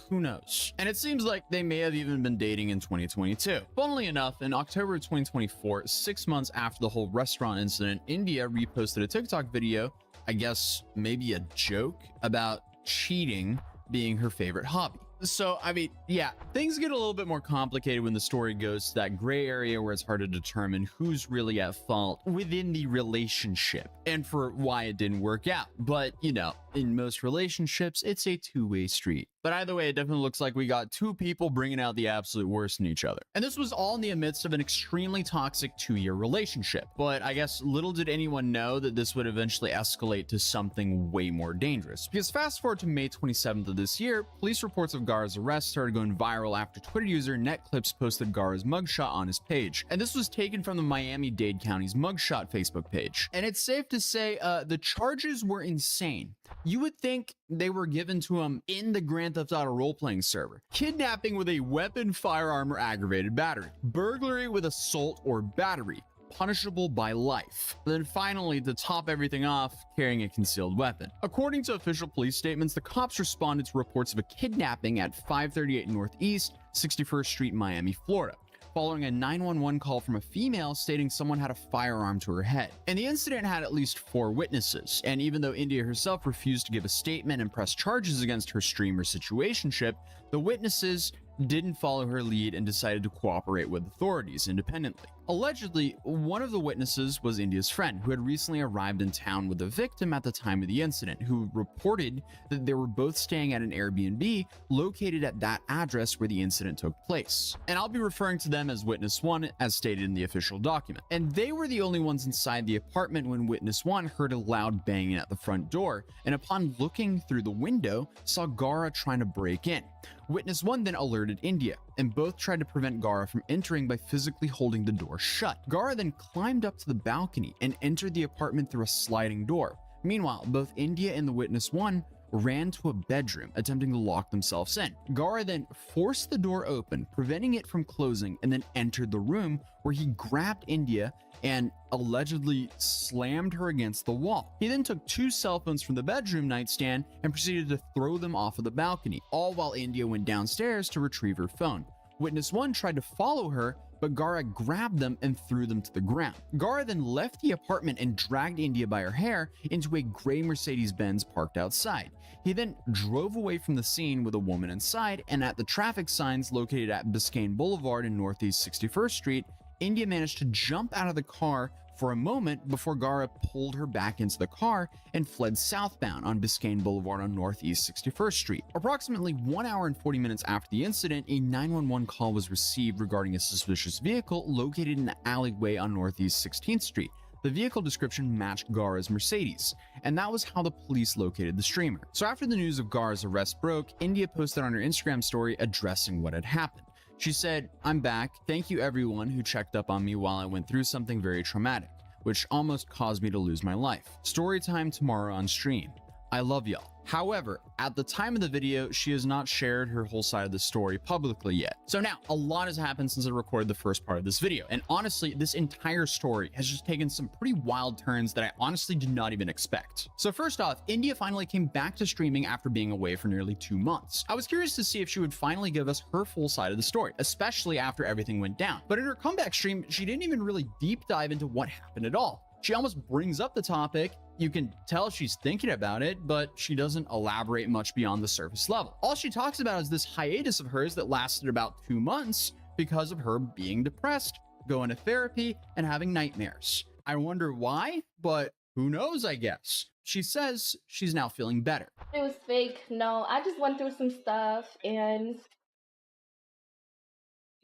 who knows? And it seems like they may have even been dating in 2022. Funnily enough, in October of 2024, 6 months after the whole restaurant incident, India reposted a TikTok video, I guess maybe a joke, about cheating being her favorite hobby. So, I mean, yeah, things get a little bit more complicated when the story goes to that gray area where it's hard to determine who's really at fault within the relationship and for why it didn't work out. But, you know, in most relationships, it's a two-way street. But either way, it definitely looks like we got two people bringing out the absolute worst in each other. And this was all in the midst of an extremely toxic 2-year relationship. But I guess little did anyone know that this would eventually escalate to something way more dangerous. Because fast forward to May 27th of this year, police reports of Gara's arrest started going viral after Twitter user NetClips posted Gara's mugshot on his page. And this was taken from the Miami-Dade County's mugshot Facebook page. And it's safe to say the charges were insane. You would think they were given to him in the Grand Theft Auto role-playing server. Kidnapping with a weapon, firearm, or aggravated battery. Burglary with assault or battery, punishable by life. And then finally, to top everything off, carrying a concealed weapon. According to official police statements, the cops responded to reports of a kidnapping at 538 Northeast 61st Street, Miami, Florida, following a 911 call from a female stating someone had a firearm to her head. And the incident had at least 4 witnesses, and even though India herself refused to give a statement and press charges against her streamer situationship, the witnesses didn't follow her lead and decided to cooperate with authorities independently. Allegedly, one of the witnesses was India's friend, who had recently arrived in town with the victim at the time of the incident, who reported that they were both staying at an Airbnb located at that address where the incident took place. And I'll be referring to them as Witness 1, as stated in the official document. And they were the only ones inside the apartment when Witness 1 heard a loud banging at the front door, and upon looking through the window, saw Gara trying to break in. Witness 1 then alerted India, and both tried to prevent Gara from entering by physically holding the door shut. Gara then climbed up to the balcony and entered the apartment through a sliding door. Meanwhile, both India and the Witness 1 ran to a bedroom, attempting to lock themselves in. Gara then forced the door open, preventing it from closing, and then entered the room, where he grabbed India and allegedly slammed her against the wall. He then took 2 cell phones from the bedroom nightstand and proceeded to throw them off of the balcony, all while India went downstairs to retrieve her phone. Witness 1 tried to follow her, but Gara grabbed them and threw them to the ground. Gara then left the apartment and dragged India by her hair into a gray Mercedes-Benz parked outside. He then drove away from the scene with a woman inside, and at the traffic signs located at Biscayne Boulevard and Northeast 61st Street, India managed to jump out of the car for a moment before Gara pulled her back into the car and fled southbound on Biscayne Boulevard on Northeast 61st Street. Approximately 1 hour and 40 minutes after the incident, a 911 call was received regarding a suspicious vehicle located in the alleyway on Northeast 16th Street. The vehicle description matched Gara's Mercedes, and that was how the police located the streamer. So after the news of Gara's arrest broke, India posted on her Instagram story addressing what had happened. She said, "I'm back. Thank you everyone who checked up on me while I went through something very traumatic, which almost caused me to lose my life. Story time tomorrow on stream. I love y'all. However, at the time of the video, she has not shared her whole side of the story publicly yet. So now, a lot has happened since I recorded the first part of this video, and honestly, this entire story has just taken some pretty wild turns that I honestly did not even expect. So first off, India finally came back to streaming after being away for nearly 2 months. I was curious to see if she would finally give us her full side of the story, especially after everything went down. But in her comeback stream, she didn't even really deep dive into what happened at all. She almost brings up the topic. You can tell she's thinking about it, but she doesn't elaborate much beyond the surface level. All she talks about is this hiatus of hers that lasted about 2 months because of her being depressed, going to therapy, and having nightmares. I wonder why, but who knows, I guess. She says she's now feeling better. It was fake. No, I just went through some stuff, and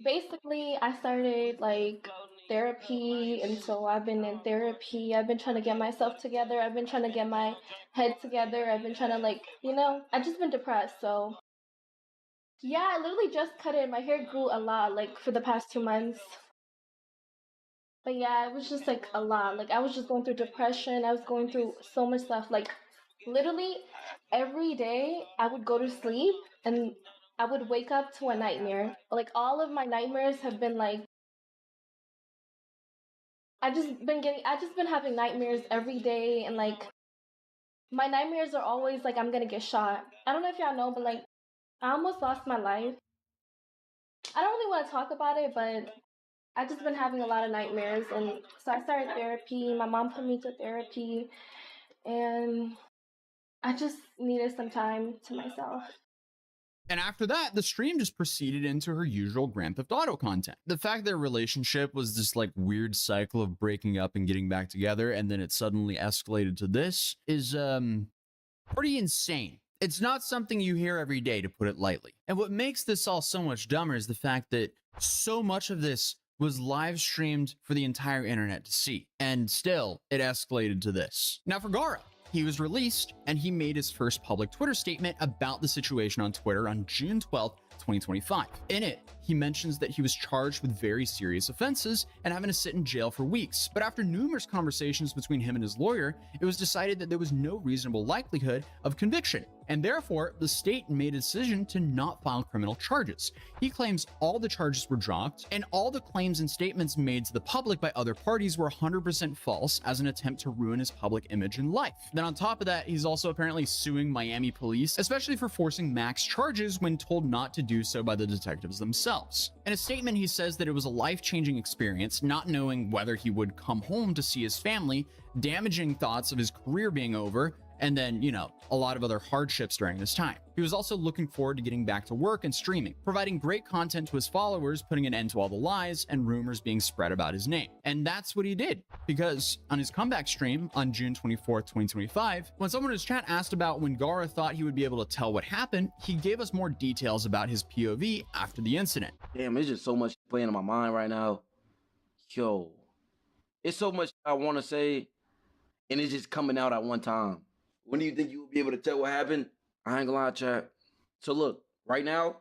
basically I started like therapy, and so I've been in therapy. I've been trying to get myself together. I've been trying to get my head together. I've been trying to, like, you know, I've just been depressed. So yeah, I literally just cut it. My hair grew a lot, like, for the past 2 months. But yeah, it was just like a lot. Like, I was just going through depression. I was going through so much stuff. Like, literally every day I would go to sleep and I would wake up to a nightmare. Like, all of my nightmares have been like, I just been having nightmares every day, and like my nightmares are always like I'm gonna get shot. I don't know if y'all know, but like I almost lost my life. I don't really want to talk about it, but I just been having a lot of nightmares, and so I started therapy. My mom put me to therapy, and I just needed some time to myself. And after that, the stream just proceeded into her usual Grand Theft Auto content. The fact their relationship was this like weird cycle of breaking up and getting back together, and then it suddenly escalated to this is pretty insane. It's not something you hear every day, to put it lightly. And what makes this all so much dumber is the fact that so much of this was live streamed for the entire internet to see, and still it escalated to this. Now for Gara, he was released and he made his first public Twitter statement about the situation on Twitter on June 12th, 2025. In it, he mentions that he was charged with very serious offenses and having to sit in jail for weeks. But after numerous conversations between him and his lawyer, it was decided that there was no reasonable likelihood of conviction, and therefore the state made a decision to not file criminal charges. He claims all the charges were dropped, and all the claims and statements made to the public by other parties were 100% false as an attempt to ruin his public image and life. Then on top of that, he's also apparently suing Miami police, especially for forcing max charges when told not to do so by the detectives themselves. In a statement, he says that it was a life-changing experience, not knowing whether he would come home to see his family, damaging thoughts of his career being over, and then, you know, a lot of other hardships during this time. He was also looking forward to getting back to work and streaming, providing great content to his followers, putting an end to all the lies and rumors being spread about his name. And that's what he did, because on his comeback stream on June 24th, 2025, when someone in his chat asked about when Gara thought he would be able to tell what happened, he gave us more details about his POV after the incident. Damn, it's just so much playing in my mind right now. Yo, it's so much I want to say, and it's just coming out at one time. When do you think you will be able to tell what happened? I ain't gonna lie, chat. So look, right now,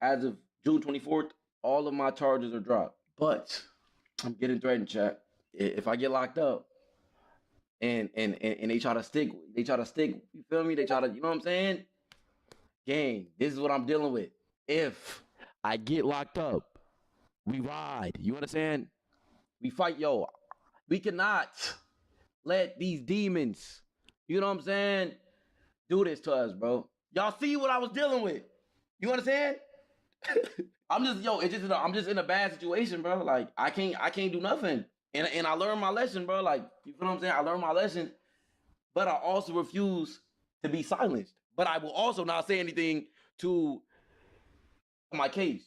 as of June 24th, all of my charges are dropped. But I'm getting threatened, chat. If I get locked up and they try to stick, you feel me? They try to, you know what I'm saying? Gang, this is what I'm dealing with. If I get locked up, we ride. You understand? We fight, yo. We cannot let these demons, you know what I'm saying, do this to us, bro. Y'all see what I was dealing with. You understand? I'm just in a bad situation, bro. Like, I can't do nothing. And I learned my lesson, bro. Like, you feel what I'm saying? I learned my lesson. But I also refuse to be silenced. But I will also not say anything to my case.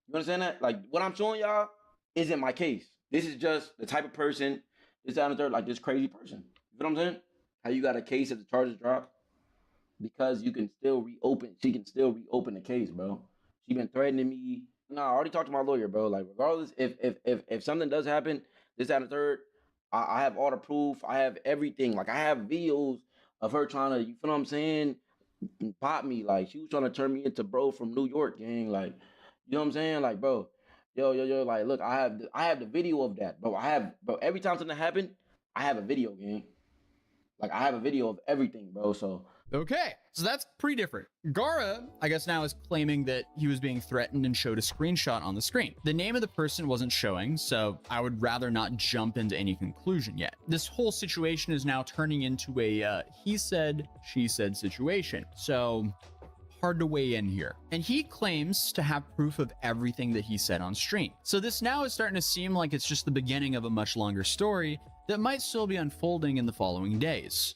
You understand that? Like, what I'm showing y'all isn't my case. This is just the type of person, this, that, and the third, like this crazy person. You know what I'm saying? How you got a case if the charges drop? Because you can still reopen. She can still reopen the case, bro. She been threatening me. No, I already talked to my lawyer, bro. Like, regardless, if something does happen, this, that, and the third, I have all the proof. I have everything. Like, I have videos of her trying to, you feel what I'm saying, pop me. Like, she was trying to turn me into bro from New York, gang. Like, you know what I'm saying? Like, bro, yo, like, look, I have the video of that, bro. Every time something happened, I have a video, gang. Like, I have a video of everything, bro. So Okay, so that's pretty different. Gara, I guess now is claiming that he was being threatened and showed a screenshot on the screen. The name of the person wasn't showing, so I would rather not jump into any conclusion yet. This whole situation is now turning into a he said, she said situation. So hard to weigh in here. And he claims to have proof of everything that he said on stream. So this now is starting to seem like it's just the beginning of a much longer story that might still be unfolding in the following days.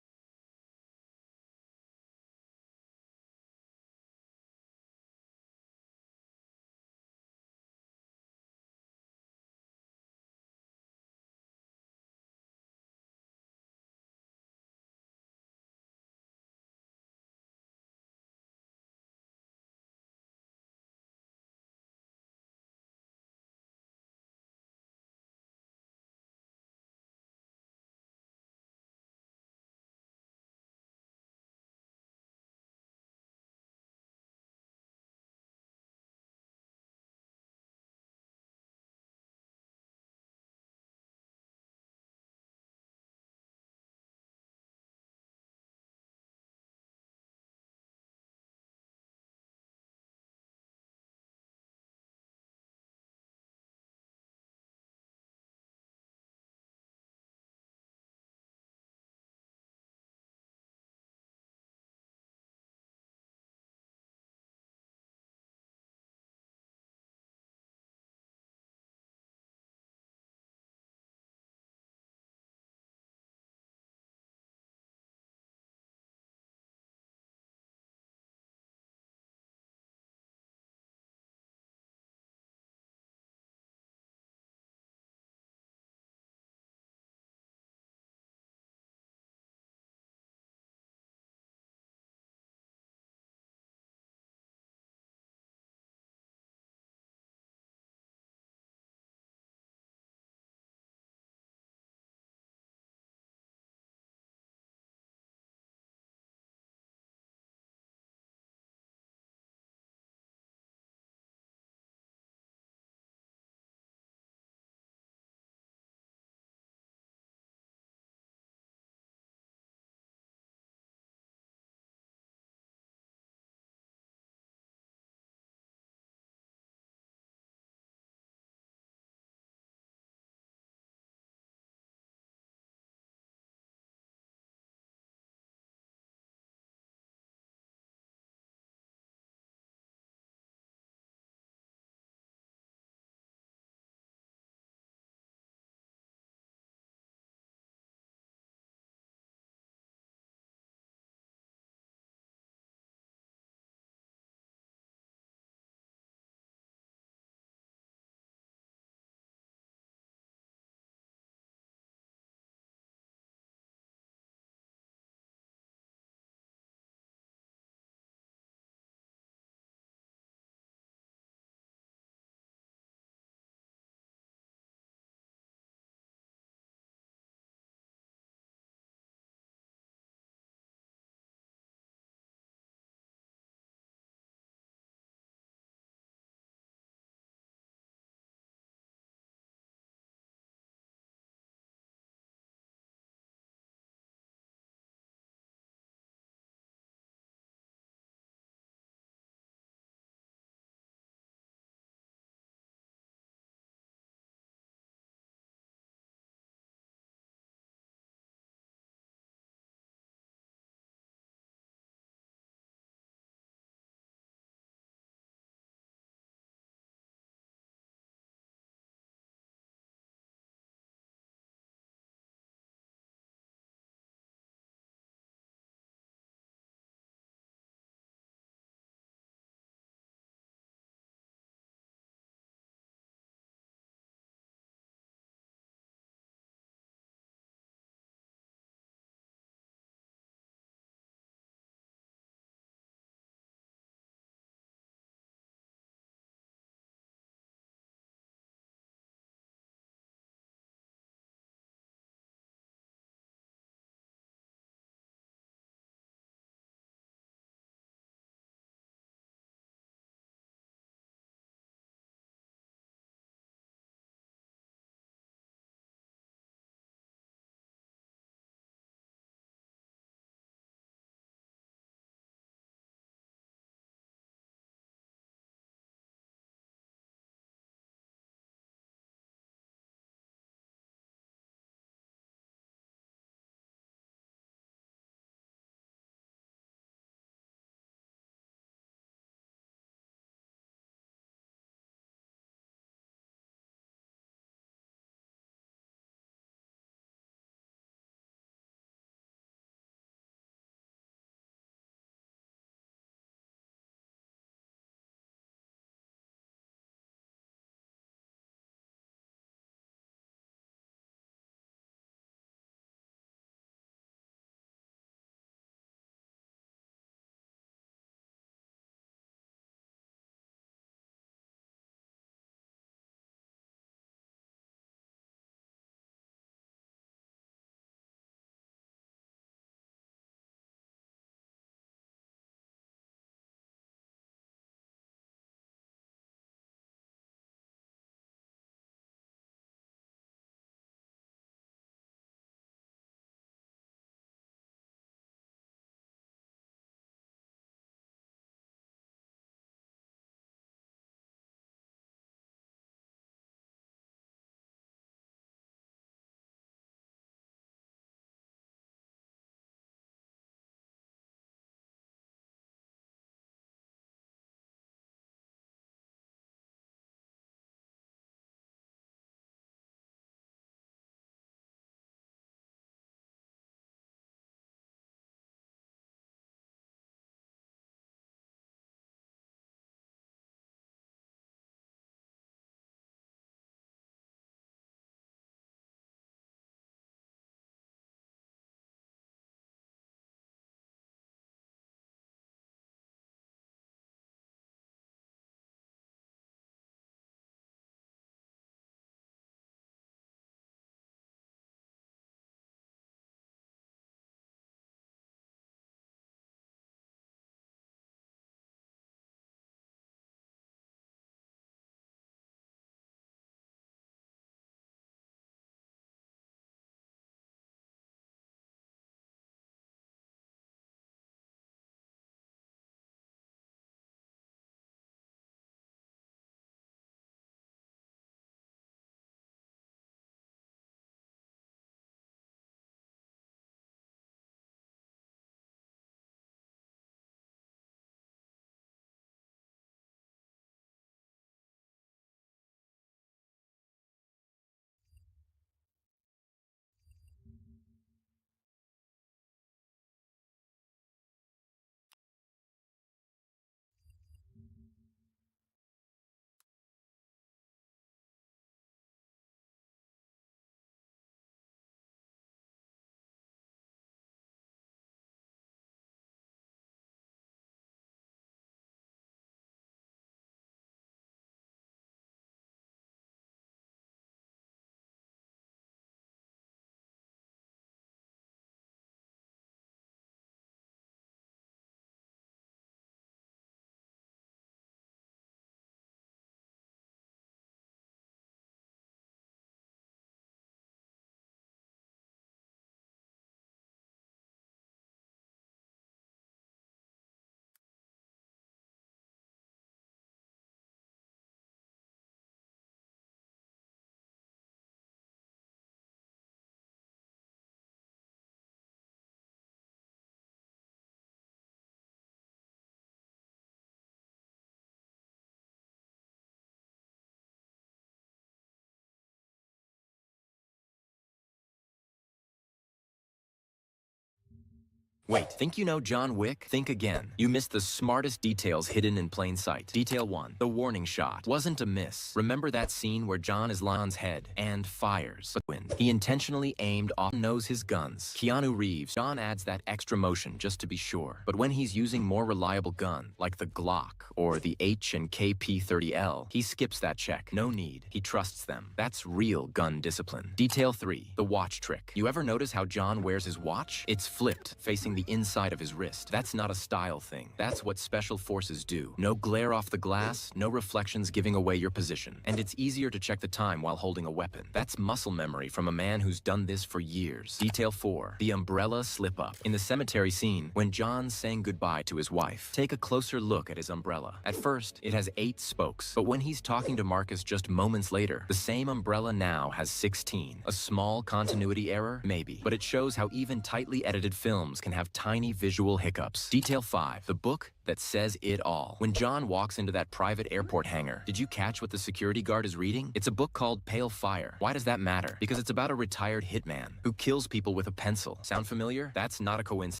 Wait, think you know John Wick? Think again. You missed the smartest details hidden in plain sight. Detail 1. The warning shot wasn't a miss. Remember that scene where John is Lon's head and fires? But when he intentionally aimed off knows his guns. Keanu Reeves, John adds that extra motion just to be sure. But when he's using more reliable gun, like the Glock or the H and KP-30L, he skips that check. No need. He trusts them. That's real gun discipline. Detail 3. The watch trick. You ever notice how John wears his watch? It's flipped, facing the inside of his wrist. That's not a style thing. That's what special forces do. No glare off the glass, no reflections giving away your position. And it's easier to check the time while holding a weapon. That's muscle memory from a man who's done this for years. Detail 4. The umbrella slip-up. In the cemetery scene, when John's saying goodbye to his wife, take a closer look at his umbrella. At first, it has 8 spokes, but when he's talking to Marcus just moments later, the same umbrella now has 16. A small continuity error? Maybe. But it shows how even tightly edited films can have tiny visual hiccups. Detail 5. The book that says it all. When John walks into that private airport hangar, did you catch what the security guard is reading? It's a book called Pale Fire. Why does that matter? Because it's about a retired hitman who kills people with a pencil. Sound familiar? That's not a coincidence.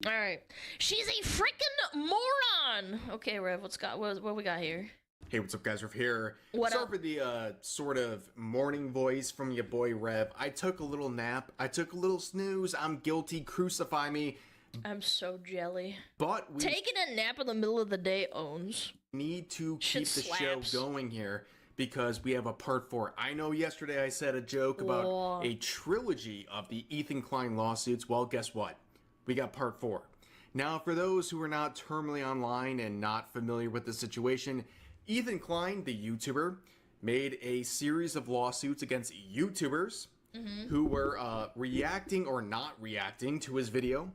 All right, she's a freaking moron. Okay, Rev, what we got here? Hey, what's up, guys? Rev here. What Sorry up? for the sort of morning voice from your boy Rev. I took a little nap. I took a little snooze. I'm guilty. Crucify me. I'm so jelly. But we Taking a nap in the middle of the day owns. need to Shit keep the slaps. show going here because we have a part 4. I know yesterday I said a joke about Whoa. a trilogy of the Ethan Klein lawsuits. Well, guess what? We got part 4. Now, for those who are not terminally online and not familiar with the situation, Ethan Klein, the YouTuber, made a series of lawsuits against YouTubers who were reacting or not reacting to his video.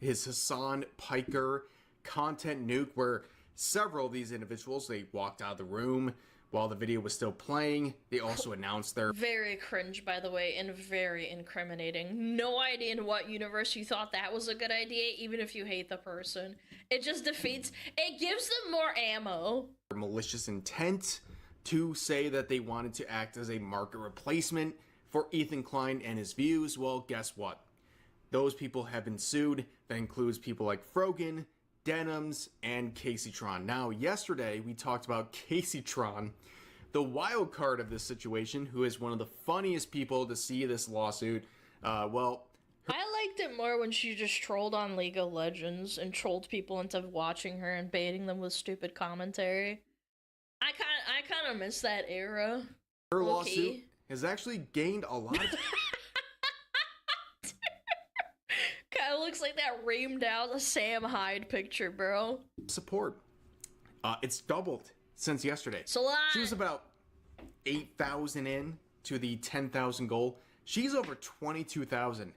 His Hassan Piker content nuke, where several of these individuals, they walked out of the room while the video was still playing. They also announced their Very cringe, by the way, and very incriminating. No idea in what universe you thought that was a good idea, even if you hate the person. It just defeats, it gives them more ammo. malicious intent to say that they wanted to act as a market replacement for Ethan Klein and his views. Well, guess what? Those people have been sued. That includes people like Frogan, Denims, and Casey Tron. Now, yesterday we talked about Casey Tron, the wild card of this situation, who is one of the funniest people to see this lawsuit. Well, I liked it more when she just trolled on League of Legends and trolled people into watching her and baiting them with stupid commentary. I kind of miss that era. her Low-key. lawsuit has actually gained a lot of Kind of looks like that reamed out Sam Hyde picture, bro. support. It's doubled since yesterday. It's a lot. She was about 8,000 in to the 10,000 goal. She's over 22,000.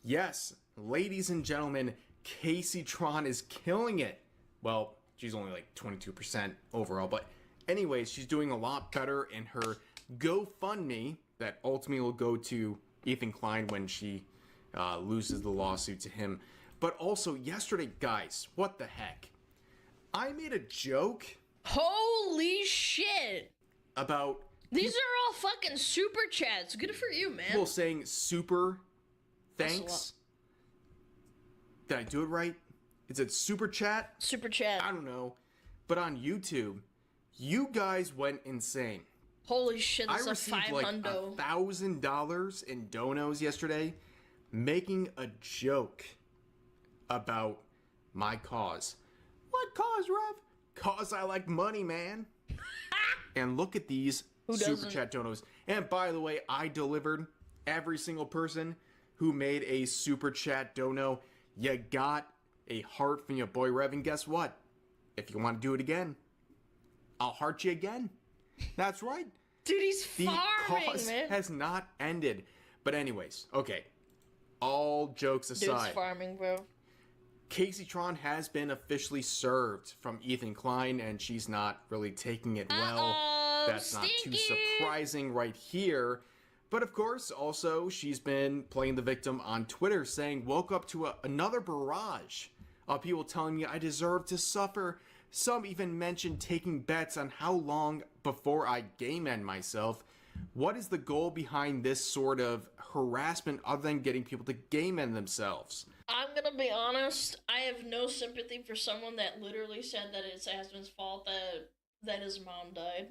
Yes, ladies and gentlemen, Casey Tron is killing it. Well, she's only like 22% overall, but anyways, she's doing a lot better in her GoFundMe that ultimately will go to Ethan Klein when she loses the lawsuit to him. But also yesterday, guys, what the heck? I made a joke Holy shit. about These are all fucking super chats. Good for you, man. people saying super That's a thanks. Did I do it right? Is it super chat? Super chat. I don't know. But on YouTube, you guys went insane. Holy shit, I that's a received like $500. $1,000 in donos yesterday, making a joke about my cause. What cause, Rev? Cause I like money, man. And look at these Who super doesn't? chat donos. And by the way, I delivered every single person who made a super chat dono. You got a heart from your boy Rev. And guess what? If you want to do it again, I'll heart you again. That's right. Dude, he's The farming, cause man. has not ended. But anyways, okay. All jokes Dude's aside, farming, bro. Casey Tron has been officially served from Ethan Klein, and she's not really taking it well. That's not too surprising right here. But of course, also, she's been playing the victim on Twitter, saying, woke up to another barrage People telling me I deserve to suffer. Some even mentioned taking bets on how long before I game end myself. What is the goal behind this sort of harassment other than getting people to game end themselves? I'm gonna be honest, I have no sympathy for someone that literally said that it's Asmon's fault that his mom died.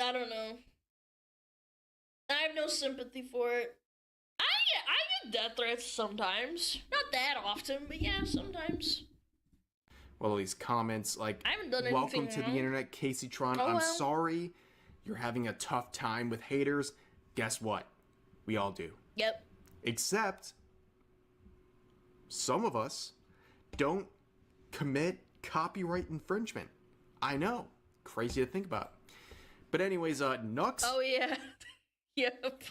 I don't know. I have no sympathy for it. I get death threats sometimes. Not that often, but yeah, sometimes. Well, these comments like, I haven't done welcome anything to wrong. the internet, Casey Tron. Oh, I'm well. sorry you're having a tough time with haters. Guess what? We all do. Yep. Except some of us don't commit copyright infringement. I know. Crazy to think about. But anyways, Nux. Oh yeah. Yep.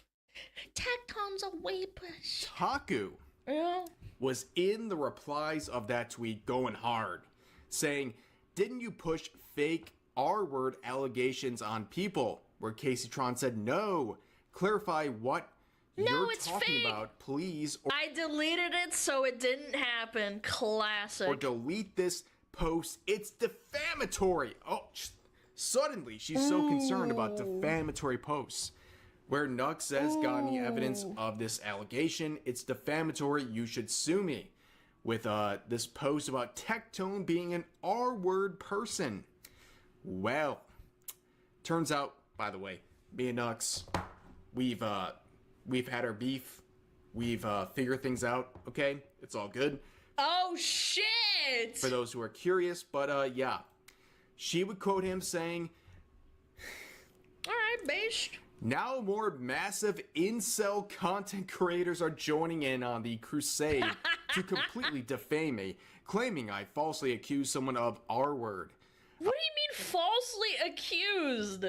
Tecton's a way push. Taku Yeah. was in the replies of that tweet going hard, saying, didn't you push fake R-word allegations on people? Where Casey Tron said, no, clarify what you're it's talking fake. about, please. Or I deleted it so it didn't happen. Classic. or delete this post. It's defamatory. Oh, suddenly she's so concerned about defamatory posts. Where Nux says, got any evidence of this allegation? It's defamatory. You should sue me. With this post about Tectone being an R-word person. Well, turns out, by the way, me and Nux, we've had our beef. We've figured things out. Okay, it's all good. Oh shit! For those who are curious, but yeah, she would quote him saying, All right, based. now more massive incel content creators are joining in on the crusade to completely defame me, claiming I falsely accused someone of R-word. What do you mean falsely accused?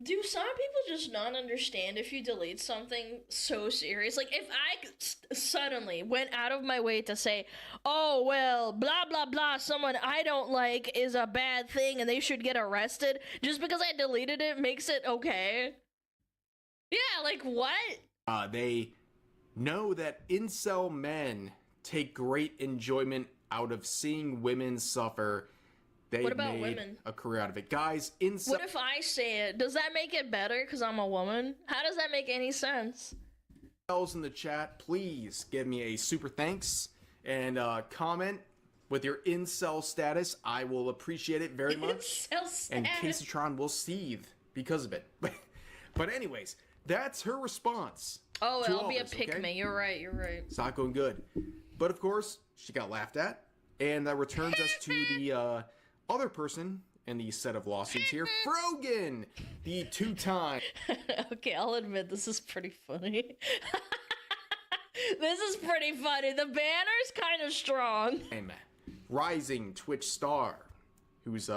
Do some people just not understand if you delete something so serious? Like, if I suddenly went out of my way to say, oh, well, blah, blah, blah, someone I don't like is a bad thing and they should get arrested, just because I deleted it makes it okay? Yeah, like, what? They know that incel men take great enjoyment out of seeing women suffer. They What about made women? a career out of it. Guys, incel... What if I say it? Does that make it better because I'm a woman? How does that make any sense? in the chat, please give me a super thanks and comment with your incel status. I will appreciate it very much. Incel status. And Caseytron will seethe because of it. But anyways, that's her response. Oh, to I'll all be a this, pick okay? me. You're right, you're right. It's not going good. But of course, she got laughed at. And that returns us to the other person in the set of lawsuits here, Frogan, the two-time... Okay, I'll admit this is pretty funny. This is pretty funny. The banner's kind of strong. Rising Twitch star, who's,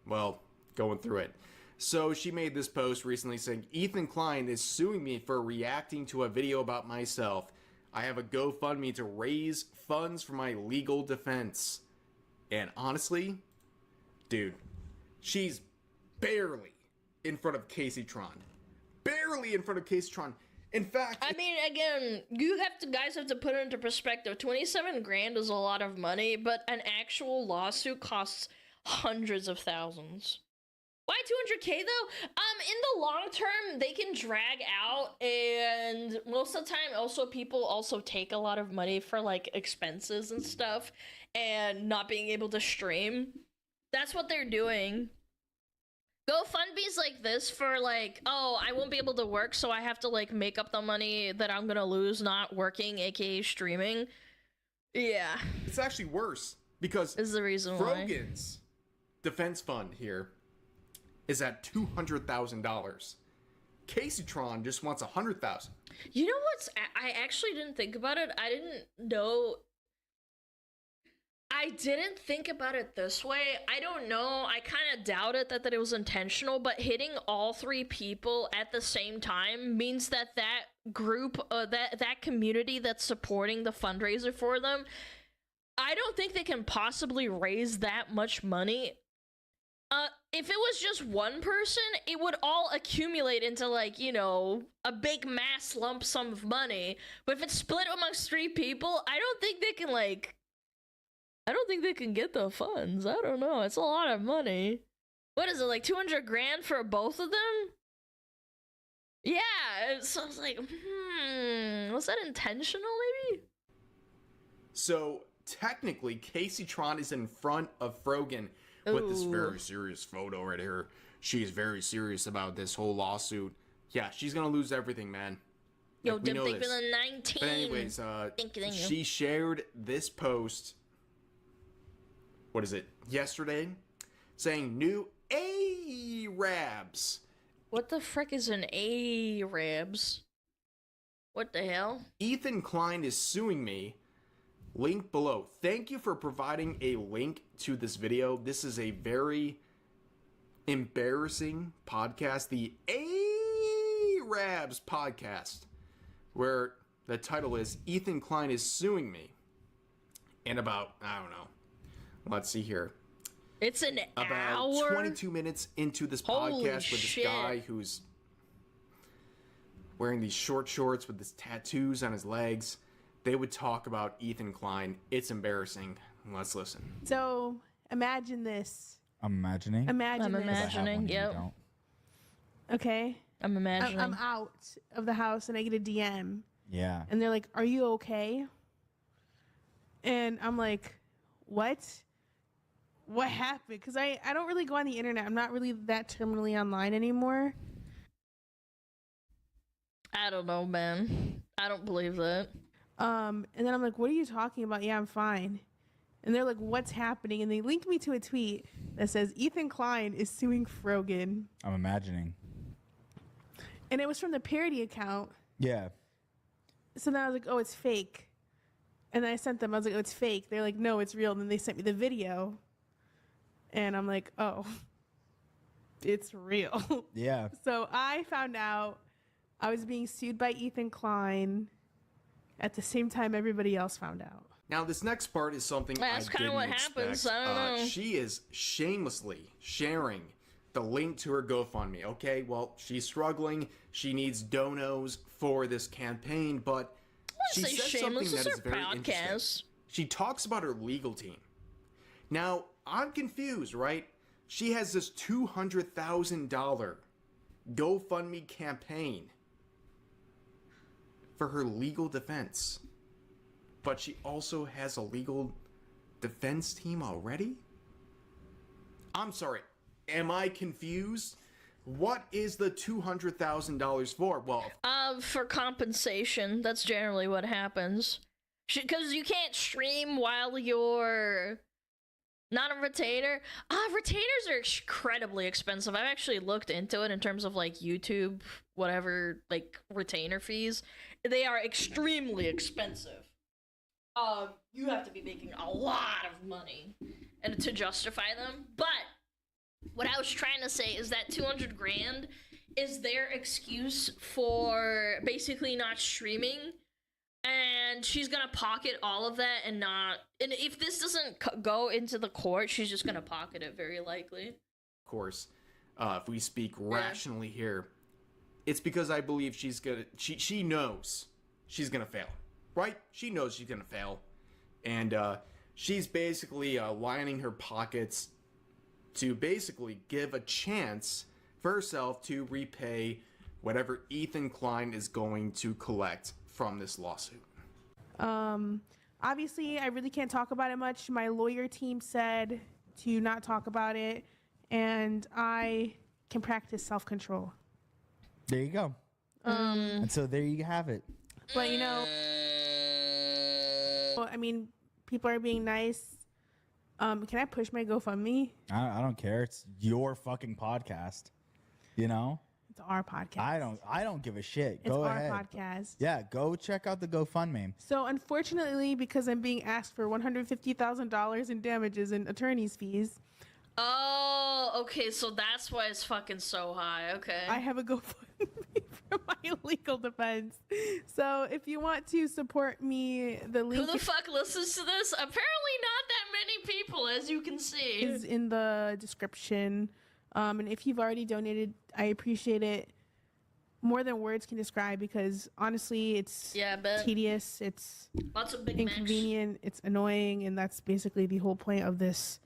well, going through it. So she made this post recently saying, Ethan Klein is suing me for reacting to a video about myself. I have a GoFundMe to raise funds for my legal defense. And honestly, dude, she's barely in front of Caseytron. Barely in front of Caseytron. In fact, I mean, again, you guys have to put it into perspective. 27 grand is a lot of money, but an actual lawsuit costs hundreds of thousands. Why 200K though? In the long term, they can drag out, and most of the time, also people also take a lot of money for like expenses and stuff, and not being able to stream. That's what they're doing. GoFundMe's like this for like, oh, I won't be able to work, so I have to like make up the money that I'm gonna lose not working, aka streaming. Yeah. It's actually worse because is the reason why Frogan's defense fund here is at $200,000. Caseytron just wants $100,000. You know what's? I actually didn't think about it. I didn't know. I didn't think about it this way. I don't know. I kind of doubt it that it was intentional, but hitting all three people at the same time means that that group, that community that's supporting the fundraiser for them, I don't think they can possibly raise that much money If it was just one person, it would all accumulate into, like, you know, a big mass lump sum of money. But if it's split amongst 3 people, I don't think they can, like, I don't think they can get the funds. I don't know. It's a lot of money. What is it, like 200 grand for both of them? Yeah, so I was like, was that intentional, maybe? So, technically, Casey Tron is in front of Frogan with this very serious photo right here. She's very serious about this whole lawsuit. Yeah, she's gonna lose everything, man. Yo, Like, we know big this. for the 19. But anyways, Thank you. she shared this post, what is it, yesterday, saying new Arabs. What the frick is an Arabs? What the hell? Ethan Klein is suing me. Link below. Thank you for providing a link to this video. This is a very embarrassing podcast, the Arabs podcast, where the title is Ethan Klein is suing me. And about, I don't know, let's see here. It's an about hour? 22 minutes into this Holy podcast with shit. this guy who's wearing these short shorts with these tattoos on his legs. They would talk about Ethan Klein. It's embarrassing. Let's listen. So imagine this. I'm imagining. Imagine I'm this. imagining, yep. Okay. I'm imagining. I'm out of the house and I get a DM. Yeah. And they're like, "Are you okay?" And I'm like, "What? What happened?" Because I don't really go on the internet. I'm not really that terminally online anymore. I don't know, man. I don't believe that. And then I'm like, "What are you talking about?" "Yeah, I'm fine." And they're like, "What's happening?" And they linked me to a tweet that says Ethan Klein is suing Frogan. I'm imagining. And it was from the parody account. Yeah. So then I was like, "Oh, it's fake." And then I sent them, I was like, "Oh, it's fake." They're like, "No, it's real." And then they sent me the video. And I'm like, "Oh, it's real." Yeah. So I found out I was being sued by Ethan Klein at the same time everybody else found out. Now, this next part is something That's I kinda didn't what expect. happens, I don't know. She is shamelessly sharing the link to her GoFundMe. Okay, well, she's struggling. She needs donos for this campaign, but she say says shameless, something that this is is her very podcast. interesting. She talks about her legal team. Now, I'm confused, right? She has this $200,000 GoFundMe campaign for her legal defense. But she also has a legal defense team already? I'm sorry, am I confused? What is the $200,000 for? Well, For compensation. That's generally what happens. Because you can't stream while you're not a retainer. Retainers are incredibly expensive. I've actually looked into it in terms of like YouTube, whatever, like retainer fees. They are extremely expensive. You have to be making a lot of money and to justify them. But what I was trying to say is that 200 grand is their excuse for basically not streaming, and she's gonna pocket all of that and not. And if this doesn't go into the court, she's just gonna pocket it very likely. of course, if we speak rationally here, it's because I believe she's gonna. She knows she's gonna fail, right? She knows she's gonna fail, and she's basically lining her pockets to basically give a chance for herself to repay whatever Ethan Klein is going to collect from this lawsuit. Obviously, I really can't talk about it much. My lawyer team said to not talk about it, and I can practice self-control. There you go. And so there you have it. But you know, I mean, people are being nice. Can I push my GoFundMe? I don't care. It's your fucking podcast. You know? It's our podcast. I don't give a shit. It's Go our ahead. podcast. Yeah, go check out the GoFundMe. So unfortunately, because I'm being asked for $150,000 in damages and attorney's fees, Oh, okay, so that's why it's fucking so high. Okay. I have a GoFundMe for my legal defense. So if you want to support me, the link. Who the fuck listens to this? Apparently not that many people. people, as you can see. Is in the description. And if you've already donated, I appreciate it more than words can describe, because honestly, it's tedious, it's lots of big inconvenient, it's annoying, and that's basically the whole point of this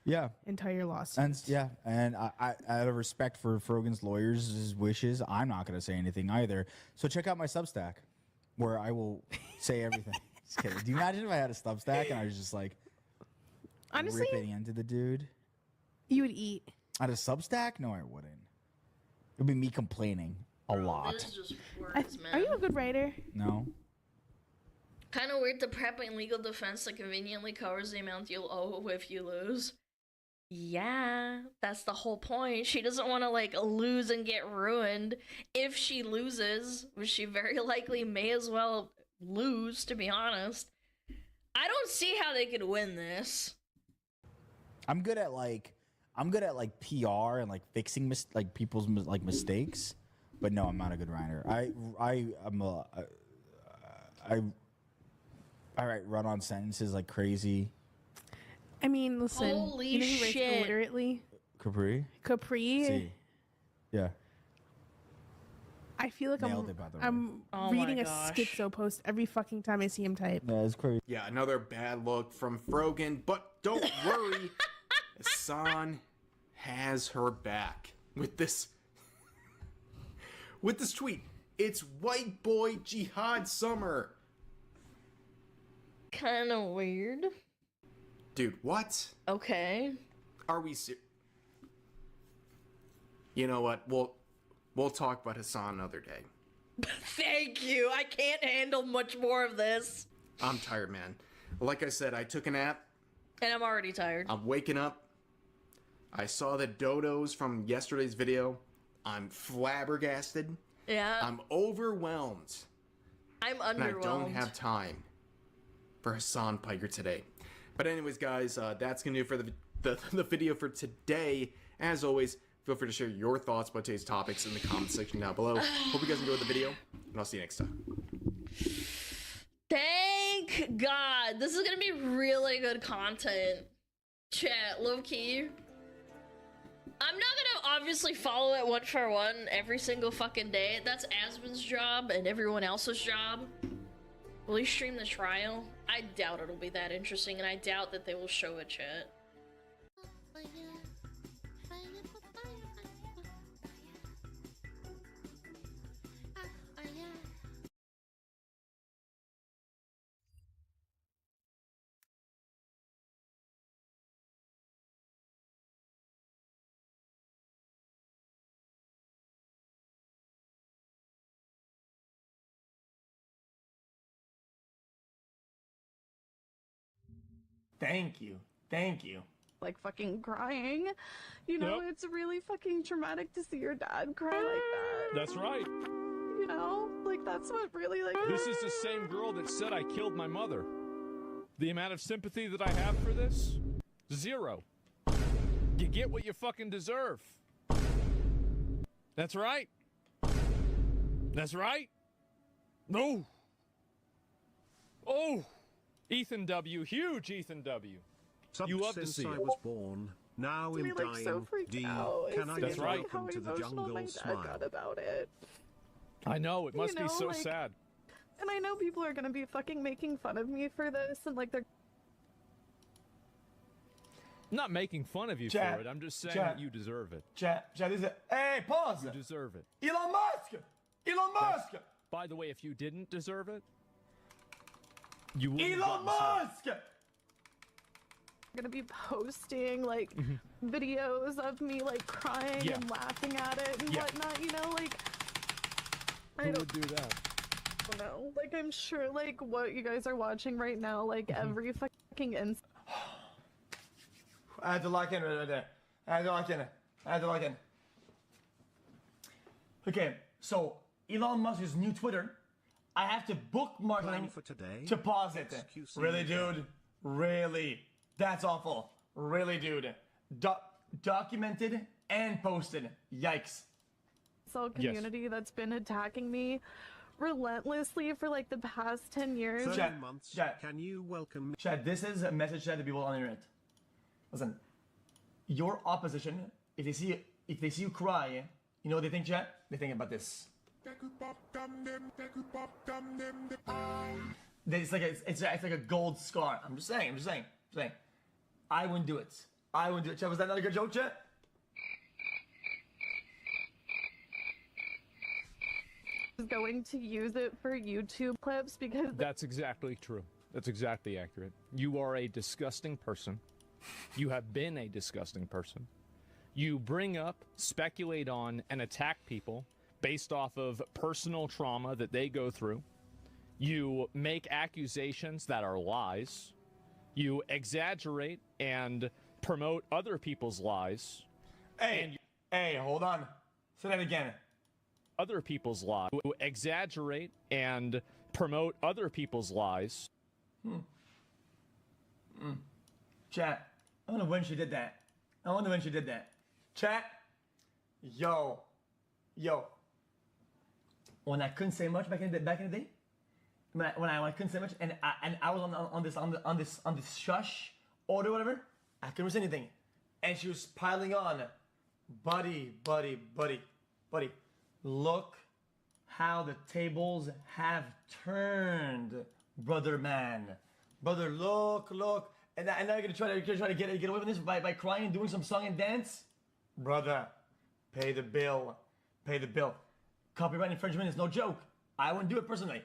entire lawsuit. And I out of respect for Frogan's lawyers' wishes, I'm not going to say anything either. So check out my Substack, where I will say everything. Just kidding. Do you imagine if I had a Substack and I was just like, honestly, ripping into the dude? You would eat. At a Substack? No, I wouldn't. It would be me complaining a lot. This is just words, man. Are you a good writer? No. Kind of weird to prep in legal defense that conveniently covers the amount you'll owe if you lose. Yeah, that's the whole point. She doesn't want to, like, lose and get ruined. If she loses, which she very likely may as well lose, to be honest, I don't see how they could win this. I'm good at PR and like fixing people's mistakes, but no, I'm not a good writer. I write run-on sentences like crazy. I mean, listen. Holy you know who writes shit. illiterately? Capri. Si. Yeah. I feel like Nailed it, by the way. I'm Oh reading my a gosh. schizo post every fucking time I see him type. Yeah, it's crazy. Yeah, another bad look from Frogan, but don't worry. Hassan has her back with this tweet. It's white boy jihad summer. Kind of weird. Dude, what? Okay. Are we You know what? We'll talk about Hassan another day. Thank you. I can't handle much more of this. I'm tired, man. Like I said, I took a nap. And I'm already tired. I'm waking up. I saw the dodos from yesterday's video. I'm flabbergasted. Yeah. I'm overwhelmed. I'm And underwhelmed. I don't have time for Hassan Piker today. But anyways, guys, that's going to do it for the video for today. As always, feel free to share your thoughts about today's topics in the comment section down below. Hope you guys enjoyed the video, and I'll see you next time. Thank God. This is going to be really good content. Chat, low key. I'm not gonna obviously follow it one for one every single fucking day. That's Asmon's job and everyone else's job. Will he stream the trial? I doubt it'll be that interesting, and I doubt that they will show it, chat. Thank you. Thank you. Like fucking crying. You know, it's really fucking traumatic to see your dad cry like that. That's right. You know, like that's what really like. This is the same girl that said I killed my mother. The amount of sympathy that I have for this? Zero. You get what you fucking deserve. That's right. That's right. No. Oh. Ethan W. Huge Ethan W. You love to see Since I it. was born, now in Like so dying, freaked D, out. can I That's get right. welcome to the jungle my dad smile? got about it. I know, it must You be know, so like- sad. And I know people are gonna be fucking making fun of me for this, and like they're. I'm not making fun of you Chat, for it. I'm just saying chat. that you deserve it. Chat, this is hey, pause. You deserve it. Elon Musk. Elon Musk. By the way, if you didn't deserve it, you wouldn't have Elon gotten sick. Musk. Gonna be posting like videos of me like crying Yeah. and laughing at it and Yeah. whatnot, you know, like I Who don't would do that? know. Like I'm sure like what you guys are watching right now, like every fucking I had to lock in right there. I had to lock in. Okay, so Elon Musk's new Twitter. I have to bookmark Plan it for today? to pause it. XQC. Really, dude? Really? That's awful. Really, dude? Documented and posted. Yikes. cell community that's been attacking me relentlessly for like the past 10 years. Chat, can you welcome me? Chat, this is a message to the people on the internet. Listen, your opposition, if they see you cry, you know what they think, chat? They think about this. It's like a gold scar. I'm just saying. I wouldn't do it. Chat, was that not a good joke, chat? Going to use it for YouTube clips because That's exactly true. That's exactly accurate. You are a disgusting person. You have been a disgusting person. You bring up, speculate on, and attack people based off of personal trauma that they go through. You make accusations that are lies. You exaggerate and promote other people's lies. Hey, hold on. Say that again. Other people's lies. You exaggerate and promote other people's lies. Chat, I wonder when she did that. Chat, yo. When I couldn't say much back in the day, when I couldn't say much, and I was on this shush order, whatever, I couldn't say anything, and she was piling on, buddy. Look how the tables have turned, brother man. Brother, look. And now you're gonna try to get away with this by crying and doing some song and dance? Brother, pay the bill. Copyright infringement is no joke. I wouldn't do it personally.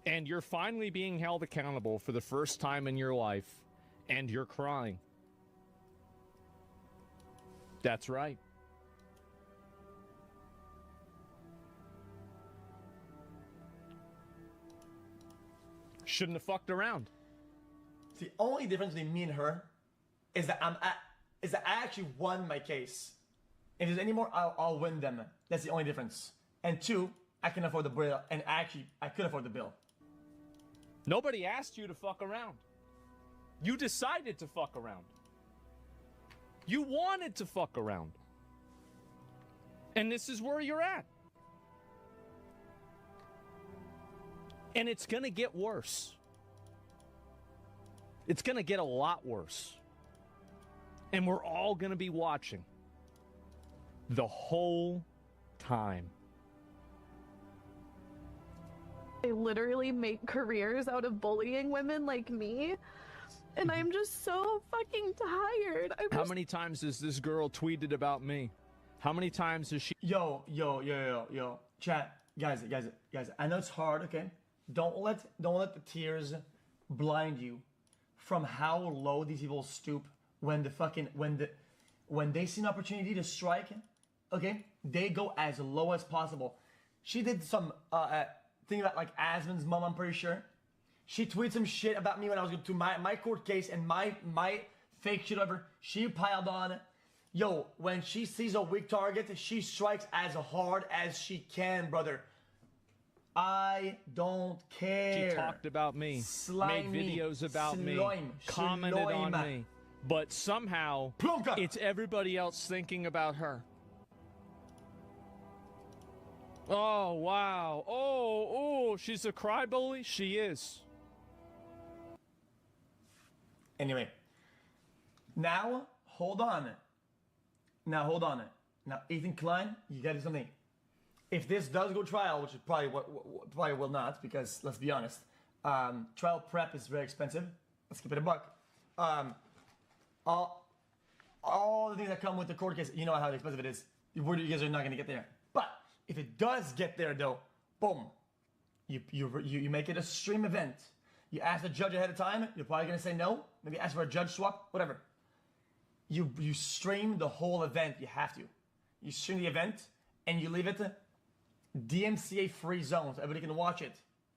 And you're finally being held accountable for the first time in your life, and you're crying. That's right. Shouldn't have fucked around. The only difference between me and her is that I actually won my case. If there's any more, I'll win them. That's the only difference. And two, I can afford the bill, and actually, I could afford the bill. Nobody asked you to fuck around. You decided to fuck around. You wanted to fuck around. And this is where you're at. And it's gonna get worse. It's gonna get a lot worse. And we're all gonna be watching the whole time. they literally make careers out of bullying women like me. And I'm just so fucking tired. How many times has this girl tweeted about me? How many times has she... Yo. Chat, guys. I know it's hard, okay? Don't let the tears blind you from how low these people stoop when they see an opportunity to strike, okay? They go as low as possible. She did some thing about like Asmon's mom, I'm pretty sure. She tweeted some shit about me when I was going to my court case and my fake shit over. She piled on. Yo, when she sees a weak target, she strikes as hard as she can, brother. I don't care. She talked about me, Slime made videos about me, commented on me. But somehow, it's everybody else thinking about her. Oh, wow. Oh, she's a crybaby? She is. Anyway, now, hold on. Now, Ethan Klein, you gotta do something. If this does go trial, which is probably will not, because let's be honest, trial prep is very expensive. Let's keep it a buck. All the things that come with the court case, you know how expensive it is. You guys are not gonna get there. But if it does get there, though, boom, you make it a stream event. You ask the judge ahead of time. You're probably gonna say no. Maybe ask for a judge swap, whatever. You stream the whole event. You have to. You stream the event and you leave it DMCA free zone so everybody can watch it,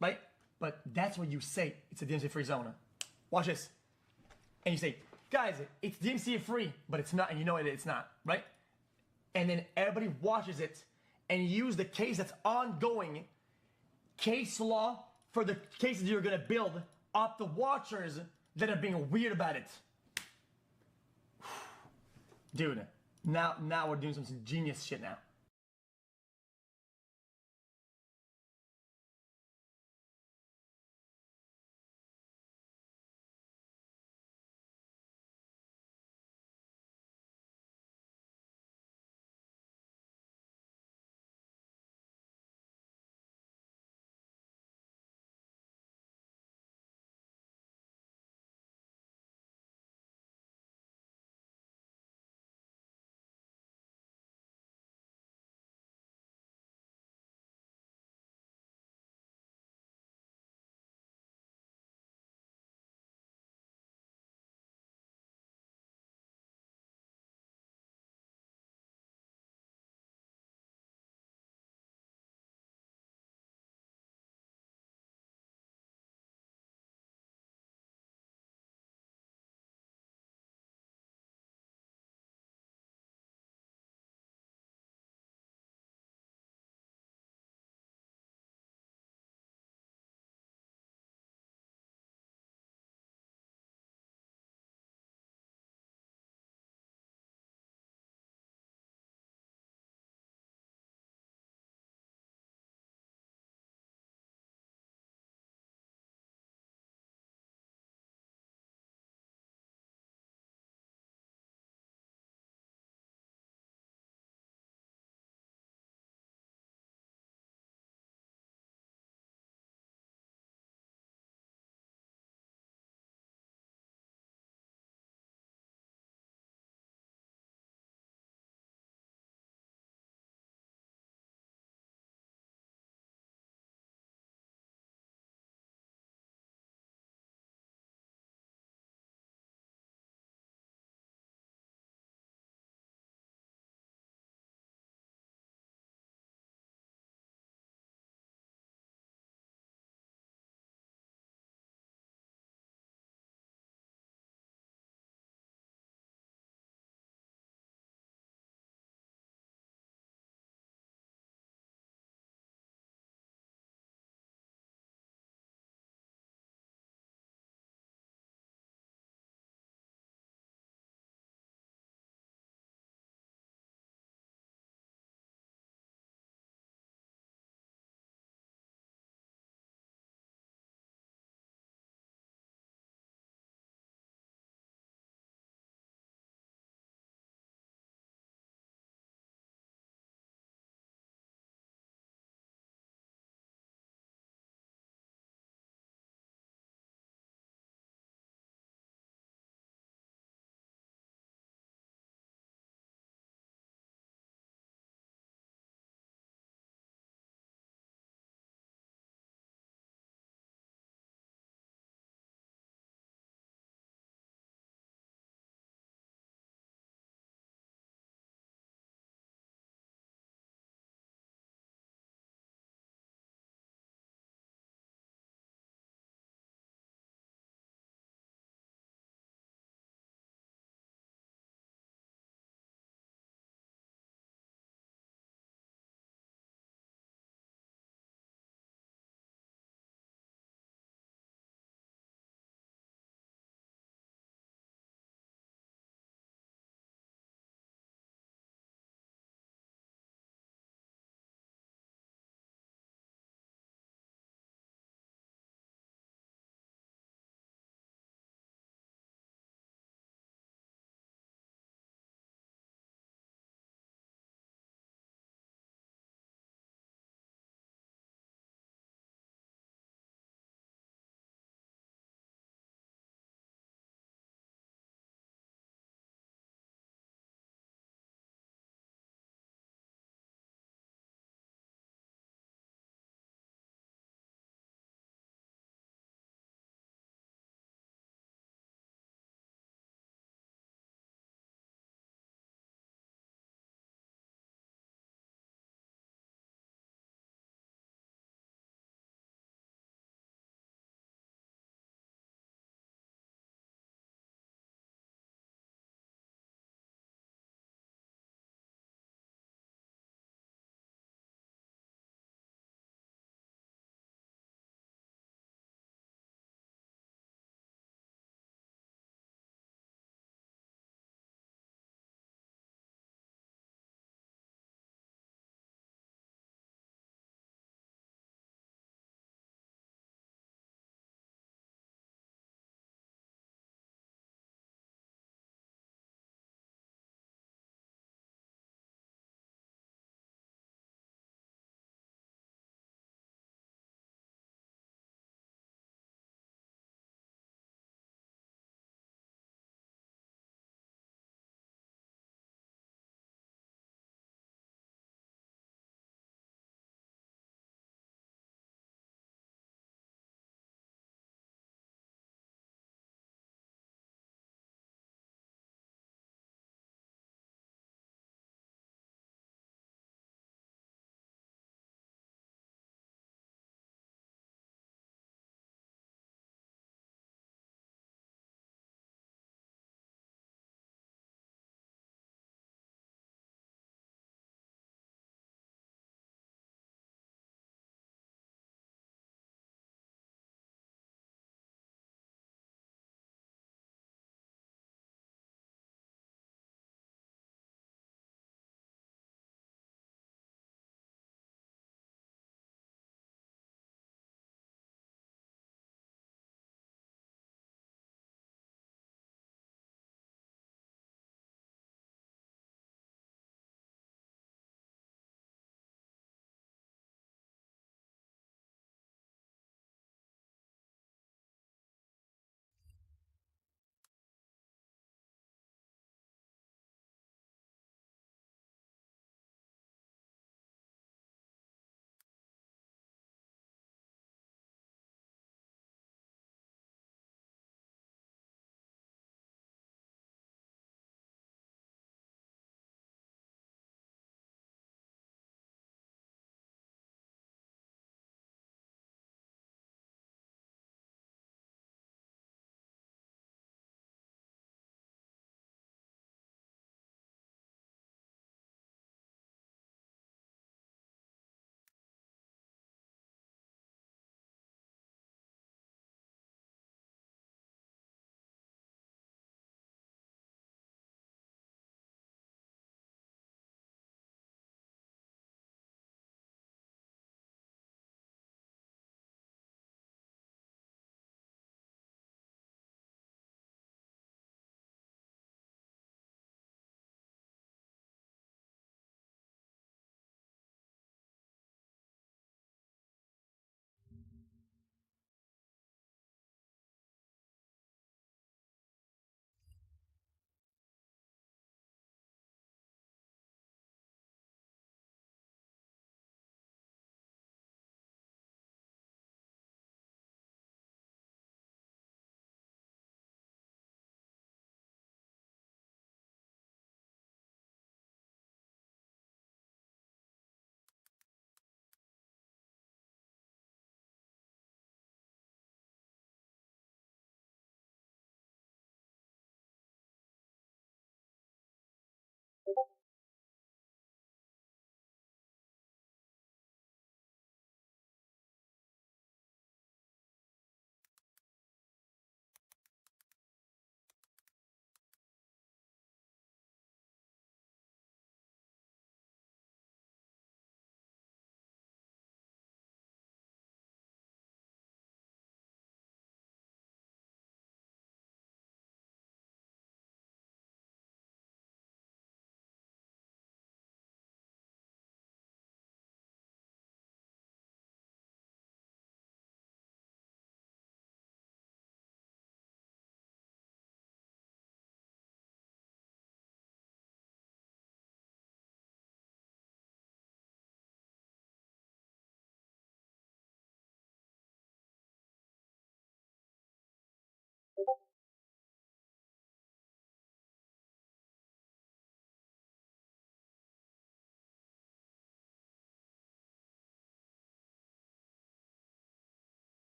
right? But that's what you say. It's a DMCA free zone. Watch this, and you say, guys, it's DMCA free, but it's not, and you know it's not, right? And then everybody watches it and use the case that's ongoing, case law for the cases you're gonna build up the watchers that are being weird about it. Dude, now we're doing some genius shit now.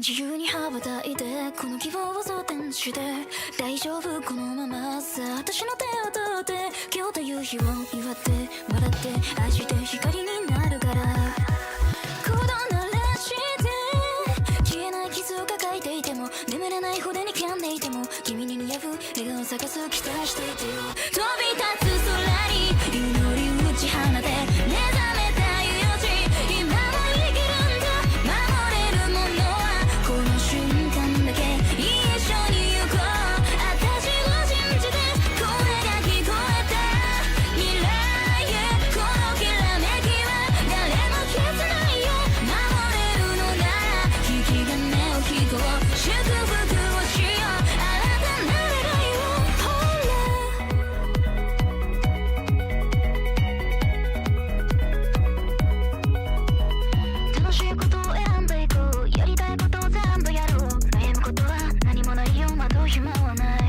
自由に羽ばたいてこの希望を装填して大丈夫このままさ私の手を取って今日という日を祝って笑って愛して光になるから鼓動鳴らして消えない傷を抱えていても眠れない骨に噛んでいても君に似合う笑顔を探す期待していてよ飛び立つ空に祈り打ち放て目覚めた命今も生きるんだ守れるものはこの瞬間だけ一緒に行こう私を信じて声が聞こえた未来へこのきらめきは誰も消せないよ守れるのなら引き金を引こう祝福をしよう新たな願いをほら楽しいことを選んでいこうやりたいことを全部やろう悩むことは何もないよ惑う暇はない